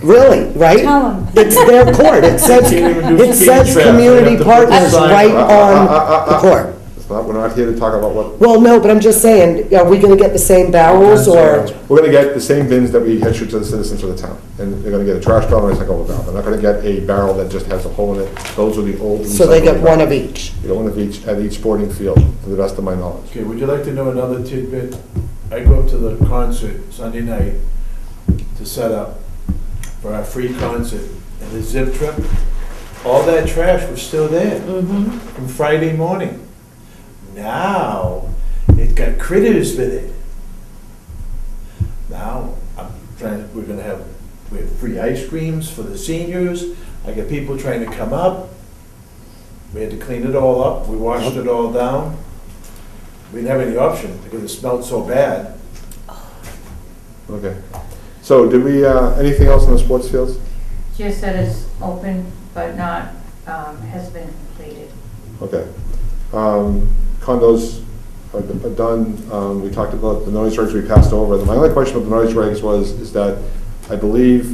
Really, right? Tell 'em. It's their court. It says, it says community partners right on the court. It's not, we're not here to talk about what, Well, no, but I'm just saying, are we gonna get the same barrels, or? we're gonna get the same bins that we issue to the citizens of the town. And they're gonna get a trash barrel and a recyclable barrel. They're not gonna get a barrel that just has a hole in it. Those are the old. So they get recyclable one of barrels. each? You get one of each at each sporting field, to the best of my knowledge. Okay, would you like to know another tidbit? I go up to the concert Sunday night to set up for our free concert, and the zip trip, all that trash was still there from Friday morning. Now, it got critters with it. Now, we have free ice creams for the seniors. I got people trying to come up. We had to clean it all up. We washed it all down. We didn't have any option because it smelled so bad. Okay. So did we, anything else on the sports fields? Just that it's open, but not, has been completed. Okay. Condos, are done. We talked about the noise regs we passed over. My only question with the noise regs is that I believe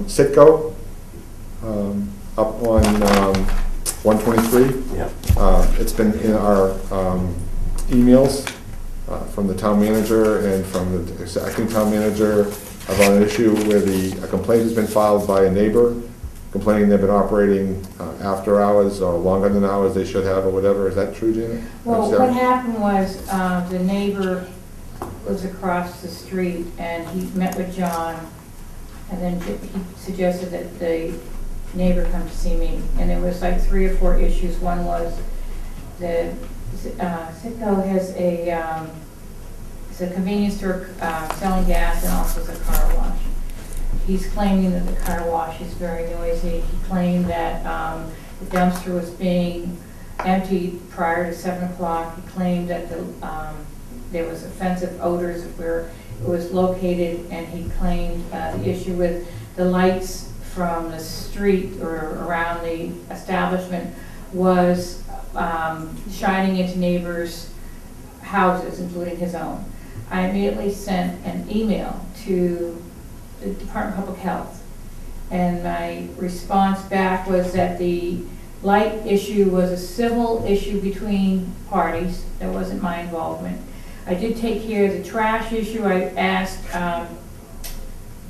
Citgo up on 123. Yeah. It's been in our emails from the town manager and from the acting town manager about an issue where a complaint has been filed by a neighbor complaining they've been operating after hours or longer than hours they should have or whatever. Is that true, Janet? Well, what happened was, the neighbor lives across the street, and he met with John, and then he suggested that the neighbor come to see me, and there was like 3 or 4 issues. One was the Citgo has it's a convenience store selling gas and also it's a car wash. He's claiming that the car wash is very noisy. He claimed that the dumpster was being emptied prior to 7 o'clock. He claimed that there was offensive odors where it was located, and he claimed the issue with the lights from the street or around the establishment was shining into neighbors' houses, including his own. I immediately sent an email to the Department of Public Health, and my response back was that the light issue was a civil issue between parties. There wasn't my involvement. I did take care of the trash issue. I asked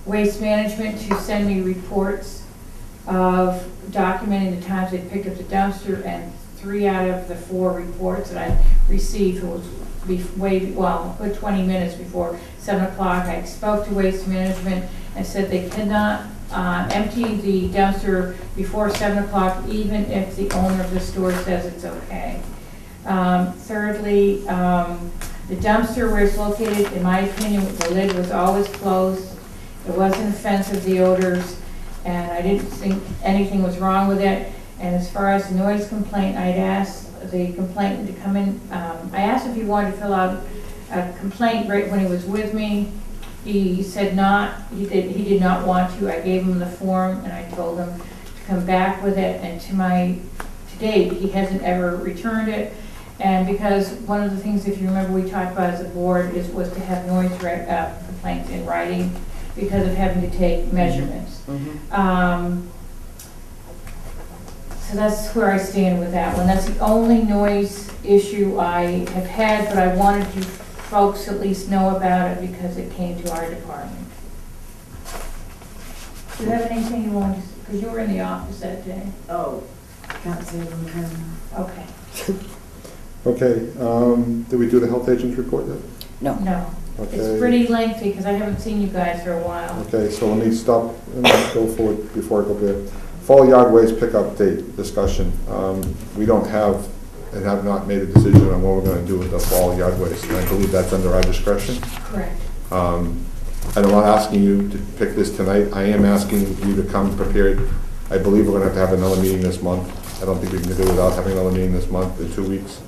Waste Management to send me reports of documenting the times they picked up the dumpster, and 3 out of the 4 reports that I received was put 20 minutes before 7 o'clock. I spoke to Waste Management and said they cannot empty the dumpster before 7 o'clock, even if the owner of the store says it's okay. Thirdly, the dumpster where it's located, in my opinion, the lid was always closed. It wasn't offensive, the odors, and I didn't think anything was wrong with it. And as far as the noise complaint, I'd asked the complainant to come in. I asked if he wanted to fill out a complaint right when he was with me. He said not. He did not want to. I gave him the form, and I told him to come back with it. And to date, he hasn't ever returned it. And because one of the things, if you remember, we talked about as a board was to have noise complaints in writing because of having to take measurements. Mm-hmm. So that's where I stand with that one. That's the only noise issue I have had, but I wanted you folks to at least know about it because it came to our department. Do you have anything you want to, because you were in the office that day? Oh, can't say it on camera. Okay. Okay, did we do the health agent's report yet? No. Okay. It's pretty lengthy because I haven't seen you guys for a while. Okay, so let me stop and go forward before I go there. Fall yard waste pickup date discussion. We don't have and have not made a decision on what we're going to do with the fall yard waste, and I believe that's under our discretion. Correct. And I'm not asking you to pick this tonight. I am asking you to come prepared. I believe we're going to have another meeting this month. I don't think we can do it without having another meeting this month in 2 weeks.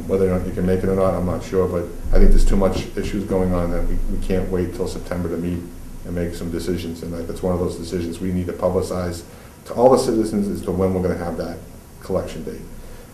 Whether or not you can make it or not, I'm not sure, but I think there's too much issues going on that we can't wait till September to meet and make some decisions, and that's one of those decisions we need to publicize to all the citizens as to when we're going to have that collection date.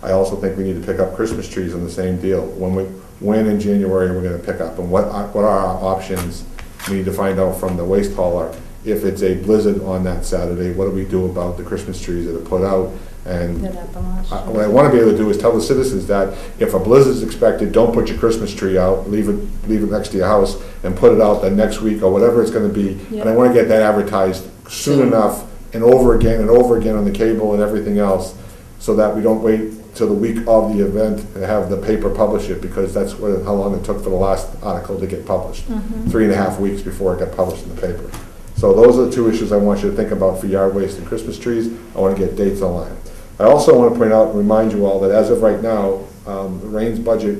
I also think we need to pick up Christmas trees on the same deal. When in January we're going to pick up, and what are our options? We need to find out from the waste hauler. If it's a blizzard on that Saturday, what do we do about the Christmas trees that are put out? And what I want to be able to do is tell the citizens that if a blizzard is expected, don't put your Christmas tree out, leave it next to your house, and put it out the next week or whatever it's going to be. Yep. And I want to get that advertised soon enough and over again on the cable and everything else, so that we don't wait till the week of the event to have the paper publish it, because that's how long it took for the last article to get published. 3.5 weeks before it got published in the paper. So those are the 2 issues I want you to think about for yard waste and Christmas trees. I want to get dates online. I also want to point out and remind you all that as of right now, the Rain's budget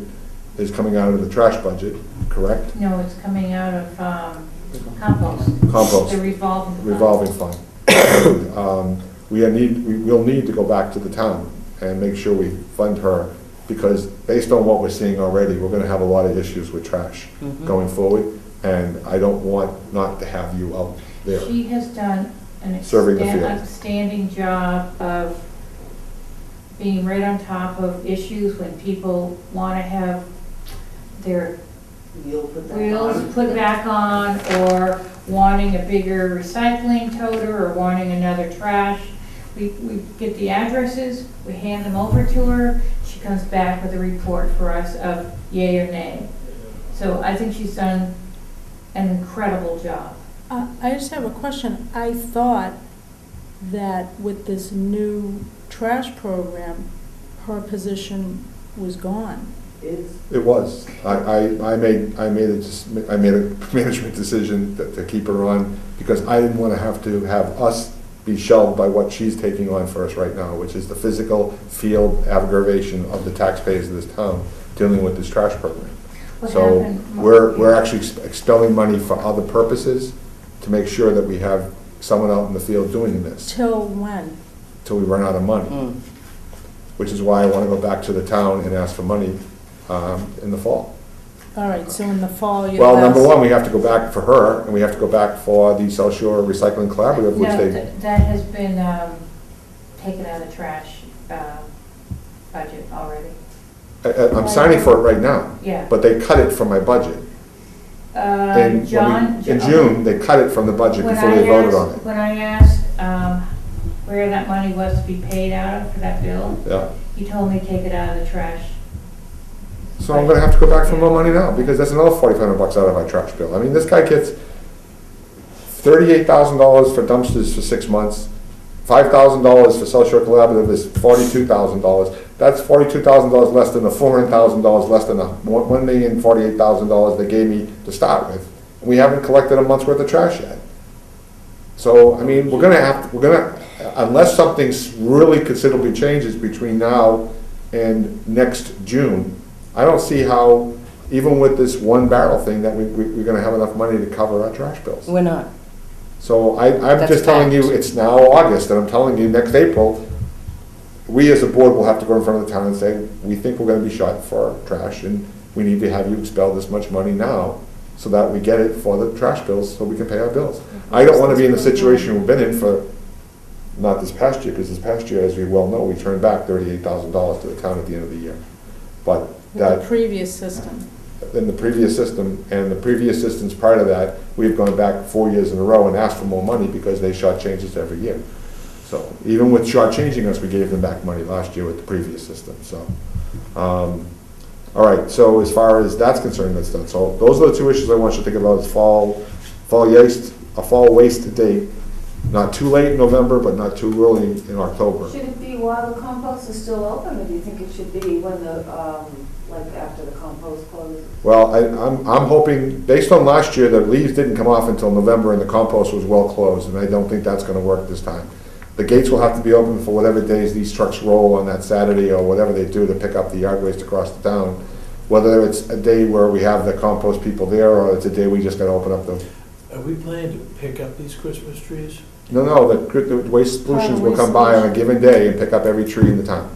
is coming out of the trash budget, correct? No, it's coming out of compost. Compost. The revolving fund. And, we'll need to go back to the town and make sure we fund her, because based on what we're seeing already, we're going to have a lot of issues with trash going forward, and I don't want not to have you out there. She has done an Serving the field. outstanding job of being right on top of issues when people want to have their You'll put that wheels on. put back on, or wanting a bigger recycling toter, or wanting another trash. We get the addresses, we hand them over to her, she comes back with a report for us of yay or nay. So I think she's done an incredible job. I just have a question. I thought that with this new trash program, her position was gone. It was. I made a management decision to keep her on because I didn't want to have us be shelved by what she's taking on for us right now, which is the physical field aggravation of the taxpayers of this town dealing with this trash program. So we're actually expelling money for other purposes to make sure that we have someone out in the field doing this. Till when? Till we run out of money. Which is why I want to go back to the town and ask for money in the fall. All right, so in the fall you'll Well, ask- number one, we have to go back for her, and we have to go back for the South Shore Recycling Collaborative, which No, they, that has been taken out of the trash budget already. I'm signing for it right now. Yeah. But they cut it from my budget. In June, they cut it from the budget before they voted on it. When I asked where that money was to be paid out of for that bill, Yeah. he told me to take it out of the trash. So I'm gonna have to go back for more money now, because that's another $4,500 out of my trash bill. I mean, this guy gets $38,000 for dumpsters for 6 months, $5,000 for South Shore Collaborative is $42,000. That's $42,000 less than the $400,000 less than the $1,048,000 they gave me to start with. And we haven't collected a month's worth of trash yet. So, I mean, unless something really considerably changes between now and next June, I don't see how, even with this one barrel thing, that we're gonna have enough money to cover our trash bills. We're not. So I'm That's just telling you, fact. it's now August, and I'm telling you, next April, we as a board will have to go in front of the town and say, we think we're gonna be short for trash, and we need to have you expel this much money now, so that we get it for the trash bills, so we can pay our bills. I don't wanna be in the situation we've been in for, not this past year, because this past year, as we well know, we turned back $38,000 to the town at the end of the year. But With the previous system. in the previous system, and the previous systems prior to that, we've gone back 4 years in a row and asked for more money because they shortchanged us every year. So even with shortchanging us, we gave them back money last year with the previous system, so. All right, so as far as that's concerned, that's done. So those are the two issues I want you to think about, is fall waste date. Not too late in November, but not too early in October. Should it be while the compost is still open, or do you think it should be when the, like after the compost closes? Well, I'm hoping, based on last year, the leaves didn't come off until November and the compost was well closed, and I don't think that's gonna work this time. The gates will have to be open for whatever days these trucks roll on that Saturday or whatever they do to pick up the yard waste across the town. Whether it's a day where we have the compost people there, or it's a day we just gotta open up the. Are we planning to pick up these Christmas trees? No, the waste solutions will come by on a given day and pick up every tree in the town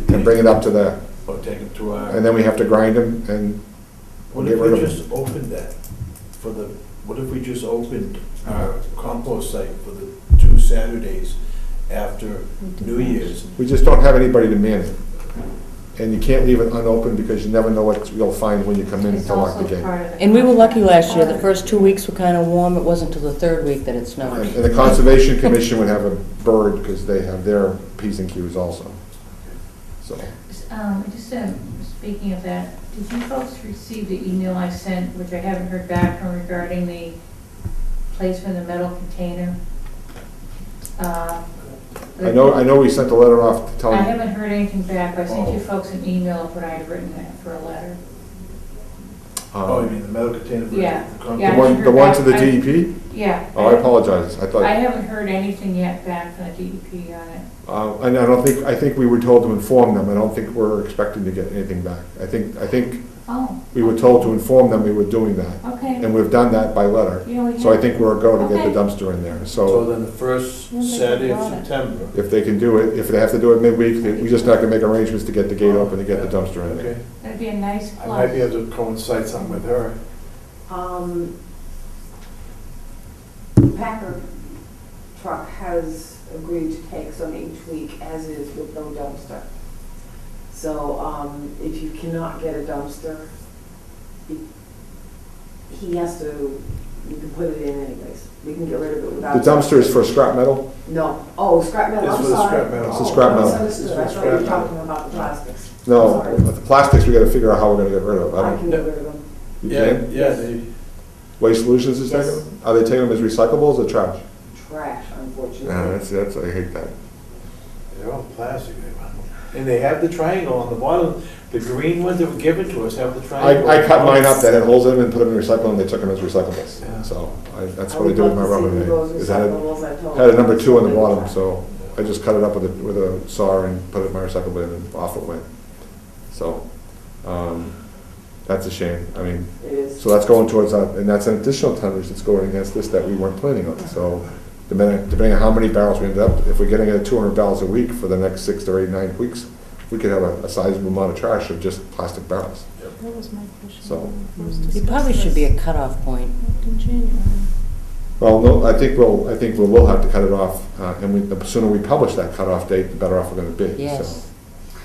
and bring it up to the, Or take them to our? and then we have to grind them and What get if rid we of them. just opened that for the, what if we just opened our compost site for the 2 Saturdays after New Year's? We just don't have anybody to man it. And you can't leave it unopened because you never know what you'll find when you come in It's to lock the also gate. part of the. And we were lucky last year, the contract. first 2 weeks were kind of warm, it wasn't till the 3rd week that it snowed. And the Conservation Commission would have a bird because they have their Ps and Qs also. So, Just speaking of that, did you folks receive the email I sent, which I haven't heard back from, regarding the place for the metal container? I know we sent a letter off to tell I you. haven't heard anything back. I sent you folks an email of what I had written for a letter. Oh, you mean the metal container for the Yeah. compost? Yeah. The one to the DEP? Yeah. Oh, I apologize. I thought. I haven't heard anything yet back from the DEP on it. And I think we were told to inform them. I don't think we're expecting to get anything back. I think Oh, we were told to inform them we were doing that. okay. And we've done that by letter. Yeah, we So I have. think we're a go to get Okay. the dumpster in there. So So then the first When they Saturday of brought it. September. if they can do it, if they have to do it midweek, we just have to make arrangements to get the gate open and get the dumpster in there. Okay. That'd be a nice I might be plus. able to coincide something with her. Packer truck has agreed to take some each week, as is with no dumpster. So, if you cannot get a dumpster, he has to, we can put it in anyways. We can get rid of it without. The dumpster is for scrap metal? No, oh, scrap metal, It's I'm for the sorry. scrap metal. It's the scrap metal. Misunderstood. I thought you were talking about the plastics. No, Sorry. the plastics we gotta figure out how we're gonna get rid of. I I don't, can get rid of them. you Yeah, can? yeah, they, Waste Solutions is taking Yes. them? Are they taking them as recyclables or trash? Trash, unfortunately. That's, I hate that. they're all plastic. And they have the triangle on the bottom. The green ones that were given to us have the triangle. I cut mine up, they had holes in them and put them in recycling, they took them as Yeah. recyclables. So that's I what I would did with love my to see rubber who goes band. Is that recyclables, I told had a them. number 2 on the bottom, so I just cut it up with a saw and put it in my recycle bin and off it went. So, that's a shame. I mean, It is. so that's going towards, and that's an additional tonnage that's going against this that we weren't planning on. So depending on how many barrels we end up, if we're getting at 200 barrels a week for the next 6 to 8, 9 weeks, we could have a sizable amount of trash of just plastic barrels. That was my question. So- when we first There probably discussed should be a this cutoff point. in January. Well, no, I think we will have to cut it off, and the sooner we publish that cutoff date, the better off we're gonna be. Yes.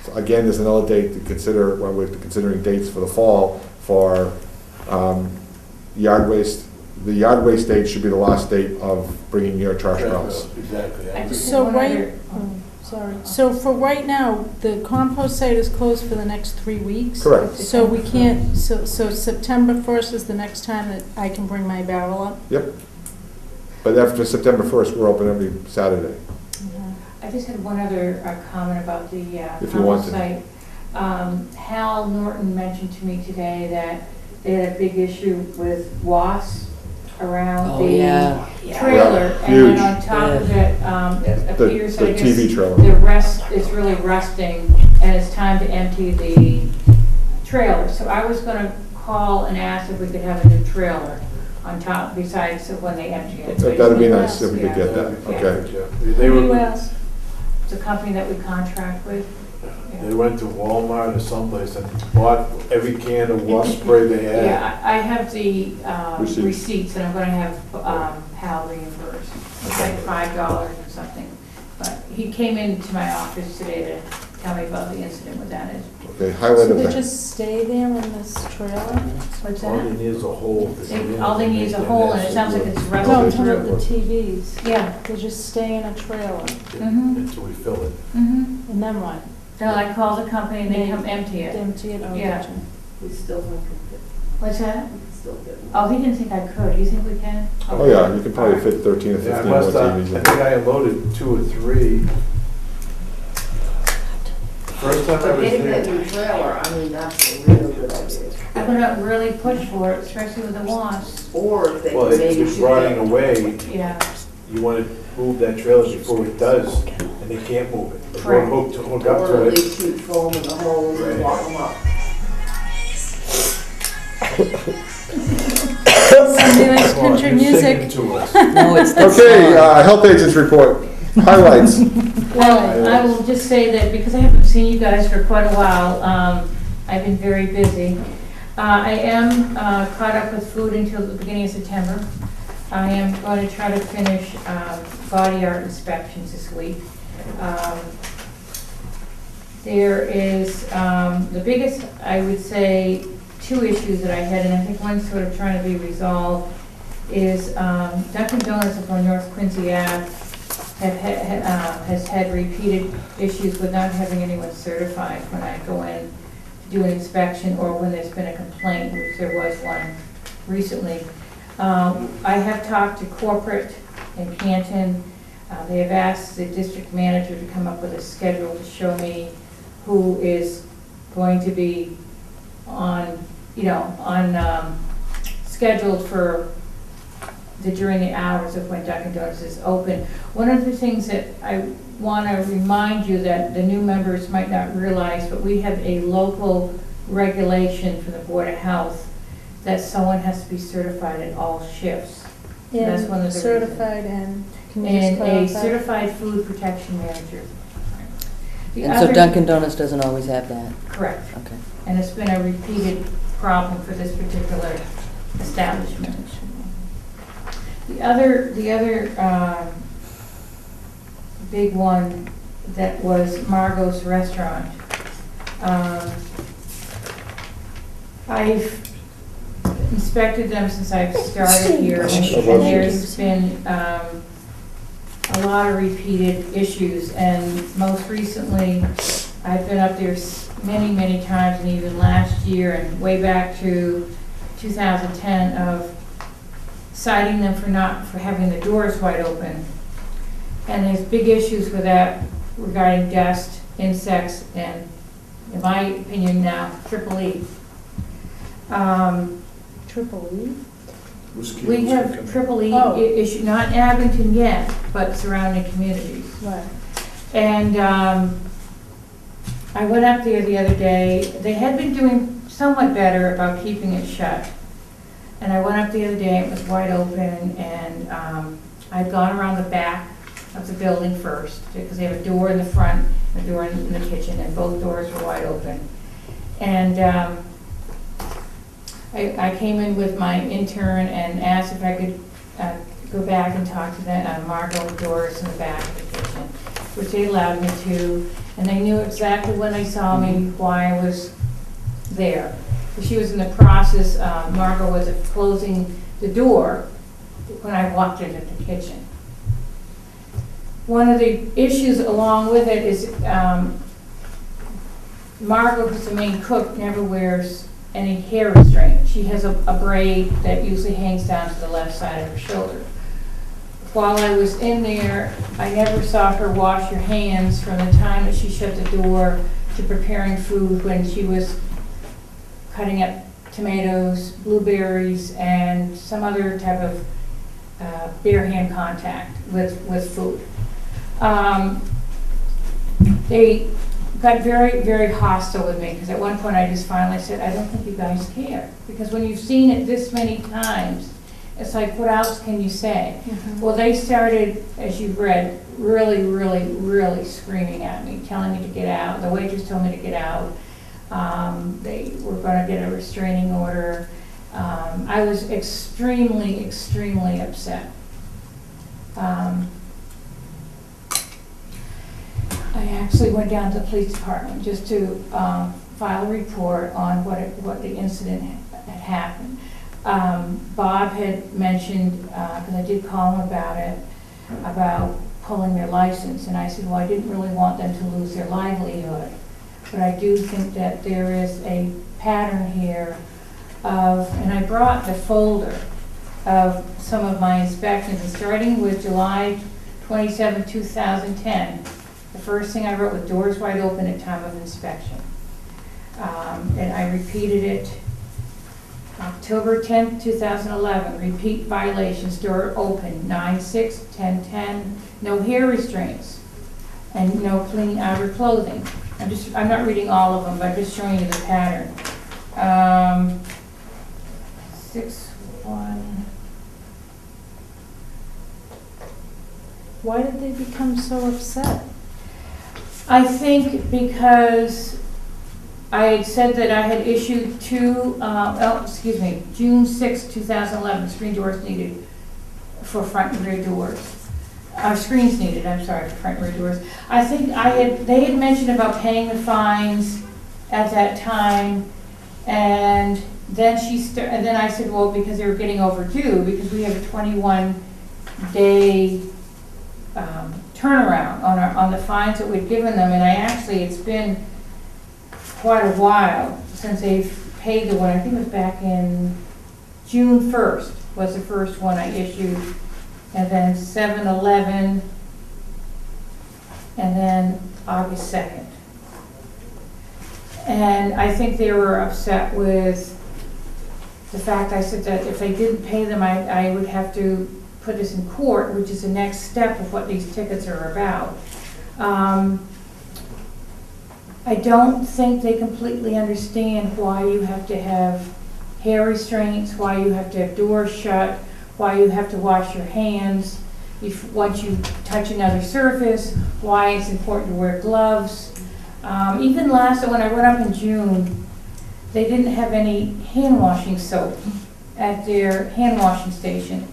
So again, there's another date to consider, when we're considering dates for the fall, for yard waste. The yard waste date should be the last date of bringing your trash barrels. Exactly. I just So had one right, other- sorry, so for right now, the compost site is closed for the next 3 weeks? Correct. So we can't, so September 1st is the next time that I can bring my barrel up? Yep. But after September 1st, we're open every Saturday. I just had one other comment about the If you want compost to. site. Hal Norton mentioned to me today that they had a big issue with wasps around Oh, yeah. the trailer. Yeah, And then huge. on top of it, it The appears, I the guess, TV trailer. the rest is really rusting and it's time to empty the trailer. So I was gonna call and ask if we could have a new trailer on top besides when they empty it. That'd be nice if we could get that, Yeah. okay. They Who were, else? It's a company that we contract with. they went to Walmart or someplace and bought every can of wasp spray they had. Yeah, I have the Receipts. receipts, and I'm gonna have Hal reimburse. It's like $5 or something. But he came into my office today to tell me about the incident with that. Okay, So highlight of they that. just stay there in this trailer? What's All they that? need is a hole. All they need is a hole, and it sounds like it's No, I'm rusted talking about through. the TVs. Yeah. They just stay in a trailer, Mhm. Until we fill it. Mm-hmm. and then what? So I call the company and they come empty it. Empty it? Oh, Yeah. gotcha. We still have to, What's that? we can still get them. Oh, he didn't think I could. You think we can? Oh, yeah, you can probably fit 13 or Yeah, I 15 more must, I TVs in. think I unloaded 2 or 3. First time I But was getting that there. new trailer, I mean, that's a really good idea. I'm gonna really push for it, especially with the wasps. Or if they Well, could maybe it's shoot rotting that. away. Yeah. You want to move that trailer before it does, and they can't move it. They Correct. won't hook up Or to at it. least shoot foam in the holes and lock them up. Somebody likes Come on, country you're singing music. to us. No, it's the Okay, song. health agents report, highlights. Well, I will just say that because I haven't seen you guys for quite a while, I've been very busy. I am caught up with food until the beginning of September. I am going to try to finish body art inspections this week. There is, the biggest, I would say, 2 issues that I had, and I think one's sort of trying to be resolved, is Dunkin' Donuts up on North Quincy Ave has had repeated issues with not having anyone certified when I go in to do an inspection or when there's been a complaint, which there was one recently. I have talked to corporate in Canton. They have asked the district manager to come up with a schedule to show me who is going to be on, scheduled for during the hours of when Dunkin' Donuts is open. One of the things that I want to remind you that the new members might not realize, but we have a local regulation for the Board of Health that someone has to be certified at all shifts. So that's one of the Certified and, can you just And a clarify? certified food protection manager. The And so other- Dunkin' Donuts doesn't always have that? Correct. Okay. And it's been a repeated problem for this particular establishment. The other big one that was Margot's Restaurant. I've inspected them since I've started here, and there's been a lot of repeated issues, and most recently, I've been up there many, many times, and even last year, and way back to 2010, of citing them for having the doors wide open. And there's big issues with that regarding dust, insects, and, in my opinion now, triple E. Triple E? We have triple E Oh. issue, not in Abington yet, but surrounding communities. Right. And I went up there the other day. They had been doing somewhat better about keeping it shut. And I went up the other day, it was wide open, and I'd gone around the back of the building first, because they have a door in the front, and a door in the kitchen, and both doors were wide open. And I came in with my intern and asked if I could go back and talk to Margot Doris in the back of the kitchen, which they allowed me to, and they knew exactly when they saw me why I was there. She was in the process, Margot was closing the door when I walked into the kitchen. One of the issues along with it is Margot, who's the main cook, never wears any hair restraint. She has a braid that usually hangs down to the left side of her shoulder. While I was in there, I never saw her wash her hands from the time that she shut the door to preparing food, when she was cutting up tomatoes, blueberries, and some other type of bare hand contact with food. They got very, very hostile with me, because at one point I just finally said, I don't think you guys care. Because when you've seen it this many times, it's like, what else can you say? Mm-hmm. Well, they started, as you've read, really, really, really screaming at me, telling me to get out. The waitress told me to get out. They were going to get a restraining order. I was extremely, extremely upset. I actually went down to the police department just to file a report on what the incident had happened. Bob had mentioned, because I did call him about it, about pulling their license, and I said, well, I didn't really want them to lose their livelihood, but I do think that there is a pattern here of, and I brought the folder of some of my inspections, and starting with July 27, 2010, the first thing I wrote was doors wide open at time of inspection. And I repeated it October 10th, 2011, repeat violations, door open, 9/6, 10/10, no hair restraints, and no clean outer clothing. I'm not reading all of them, but I'm just showing you the pattern. 6/1. Why did they become so upset? I think because I had said that I had issued June 6, 2011, screen doors needed for front and rear doors. Screens needed, I'm sorry, for front and rear doors. I think they had mentioned about paying the fines at that time, and then and then I said, well, because they were getting overdue, because we have a 21-day turnaround on the fines that we'd given them, and it's been quite a while since they've paid the one. I think it was back in June 1st was the first one I issued, and then 7/11, and then August 2nd. And I think they were upset with the fact I said that if they didn't pay them, I would have to put this in court, which is the next step of what these tickets are about. I don't think they completely understand why you have to have hair restraints, why you have to have doors shut, why you have to wash your hands once you touch another surface, why it's important to wear gloves. Even when I went up in June, they didn't have any hand washing soap at their hand washing station.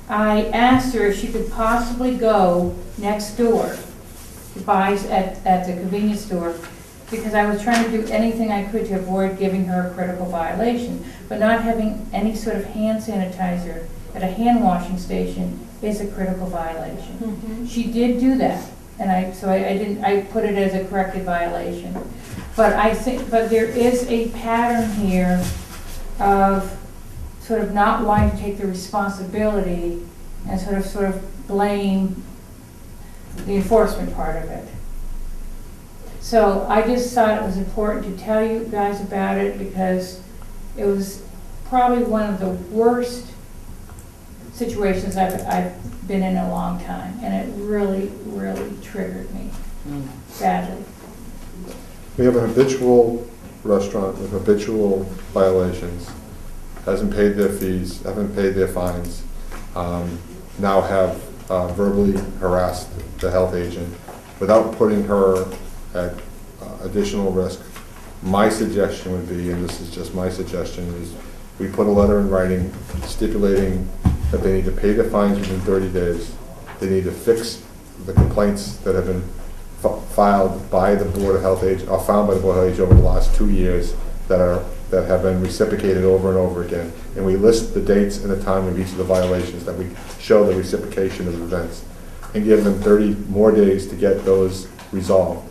I asked her if she could possibly go next door, she buys at the convenience store, because I was trying to do anything I could to avoid giving her a critical violation. But not having any sort of hand sanitizer at a hand washing station is a critical violation. She did do that, and I put it as a corrected violation. But but there is a pattern here of sort of not wanting to take the responsibility and sort of blame the enforcement part of it. So I just thought it was important to tell you guys about it because it was probably one of the worst situations I've been in a long time, and it really, really triggered me badly. We have a habitual restaurant with habitual violations, hasn't paid their fees, haven't paid their fines, now have verbally harassed the health agent without putting her at additional risk. My suggestion would be, and this is just my suggestion, is we put a letter in writing stipulating that they need to pay their fines within 30 days. They need to fix the complaints that have been filed by the Board of Health Agents, or found by the Board of Health Agents over the last 2 years that have been reciprocated over and over again. And we list the dates and the time of each of the violations, that we show the reciprocation of events, and give them 30 more days to get those resolved.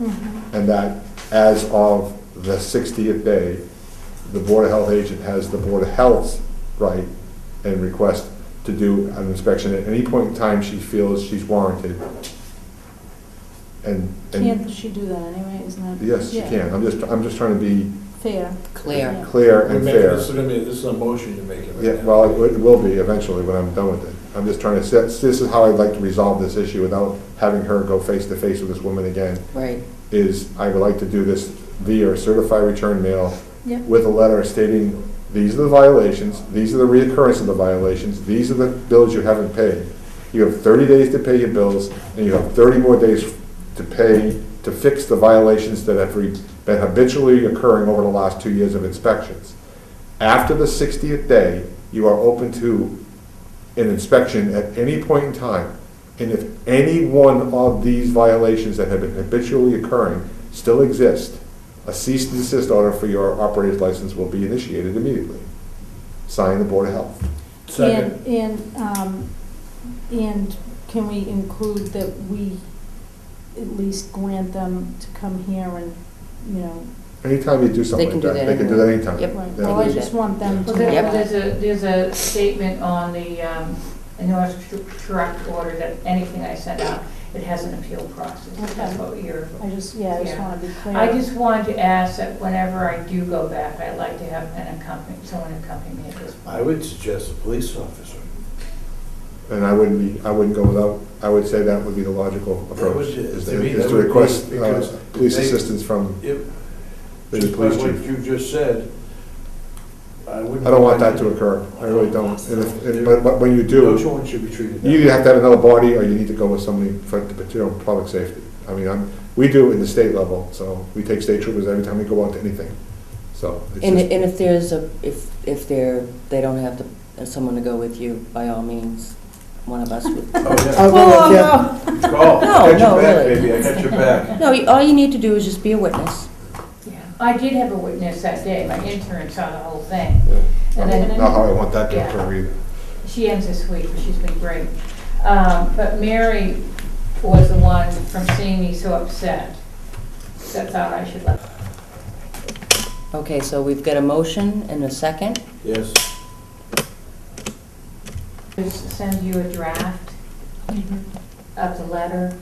And that as of the 60th day, the Board of Health Agent has the Board of Health's right and request to do an inspection at any point in time she feels she's warranted. And Can't she do that anyway, isn't that? yes, she can. I'm just trying to be Fair. Clear. Yeah. clear and fair. This is a motion you're making right Yeah, now. well, it will be eventually when I'm done with it. I'm just trying to set, this is how I'd like to resolve this issue without having her go face to face with this woman again. Right. Is I would like to do this via certified return mail Yep. with a letter stating, these are the violations, these are the reoccurrence of the violations, these are the bills you haven't paid. You have 30 days to pay your bills, and you have 30 more days to pay to fix the violations that have been habitually occurring over the last 2 years of inspections. After the 60th day, you are open to an inspection at any point in time. And if any one of these violations that have been habitually occurring still exist, a cease and desist order for your operator's license will be initiated immediately. Sign the Board of Health. Second. And can we include that we at least grant them to come here and, you know? Anytime you do something like that, they can do that anytime. Yep. Right. Yeah. Well, I just want them to. Well, Yep. there's a statement on the North Truck order that anything I send out, it has an appeal process. That's what you're. I just Yeah. want to be clear. I just wanted to ask that whenever I do go back, I'd like to have someone accompany me at this point. I would suggest a police officer. And I wouldn't go without, I would say that would be the logical approach, is to me, to that would be- request because police they- assistance from If, the just by police what chief. you just said, I wouldn't. I don't want that to occur, I really don't. But when you do, No one should be treated that you either way. have to have another body, or you need to go with somebody for, public safety. I mean, we do it in the state level, so we take state troopers every time we go out to anything. So it's And just, if there's they don't have someone to go with you, by all means, one of us would. Oh, yeah. I'll go with you. Call. No, I got no, your back, really. baby, I got your back. No, all you need to do is just be a witness. Yeah. I did have a witness that day. My intern saw the whole thing. And then not how I want that to Yeah. occur either. she ends this week, but she's been great. But Mary was the one from seeing me so upset that thought I should let. Okay, so we've got a motion and a second. Yes. Just send you a draft of the letter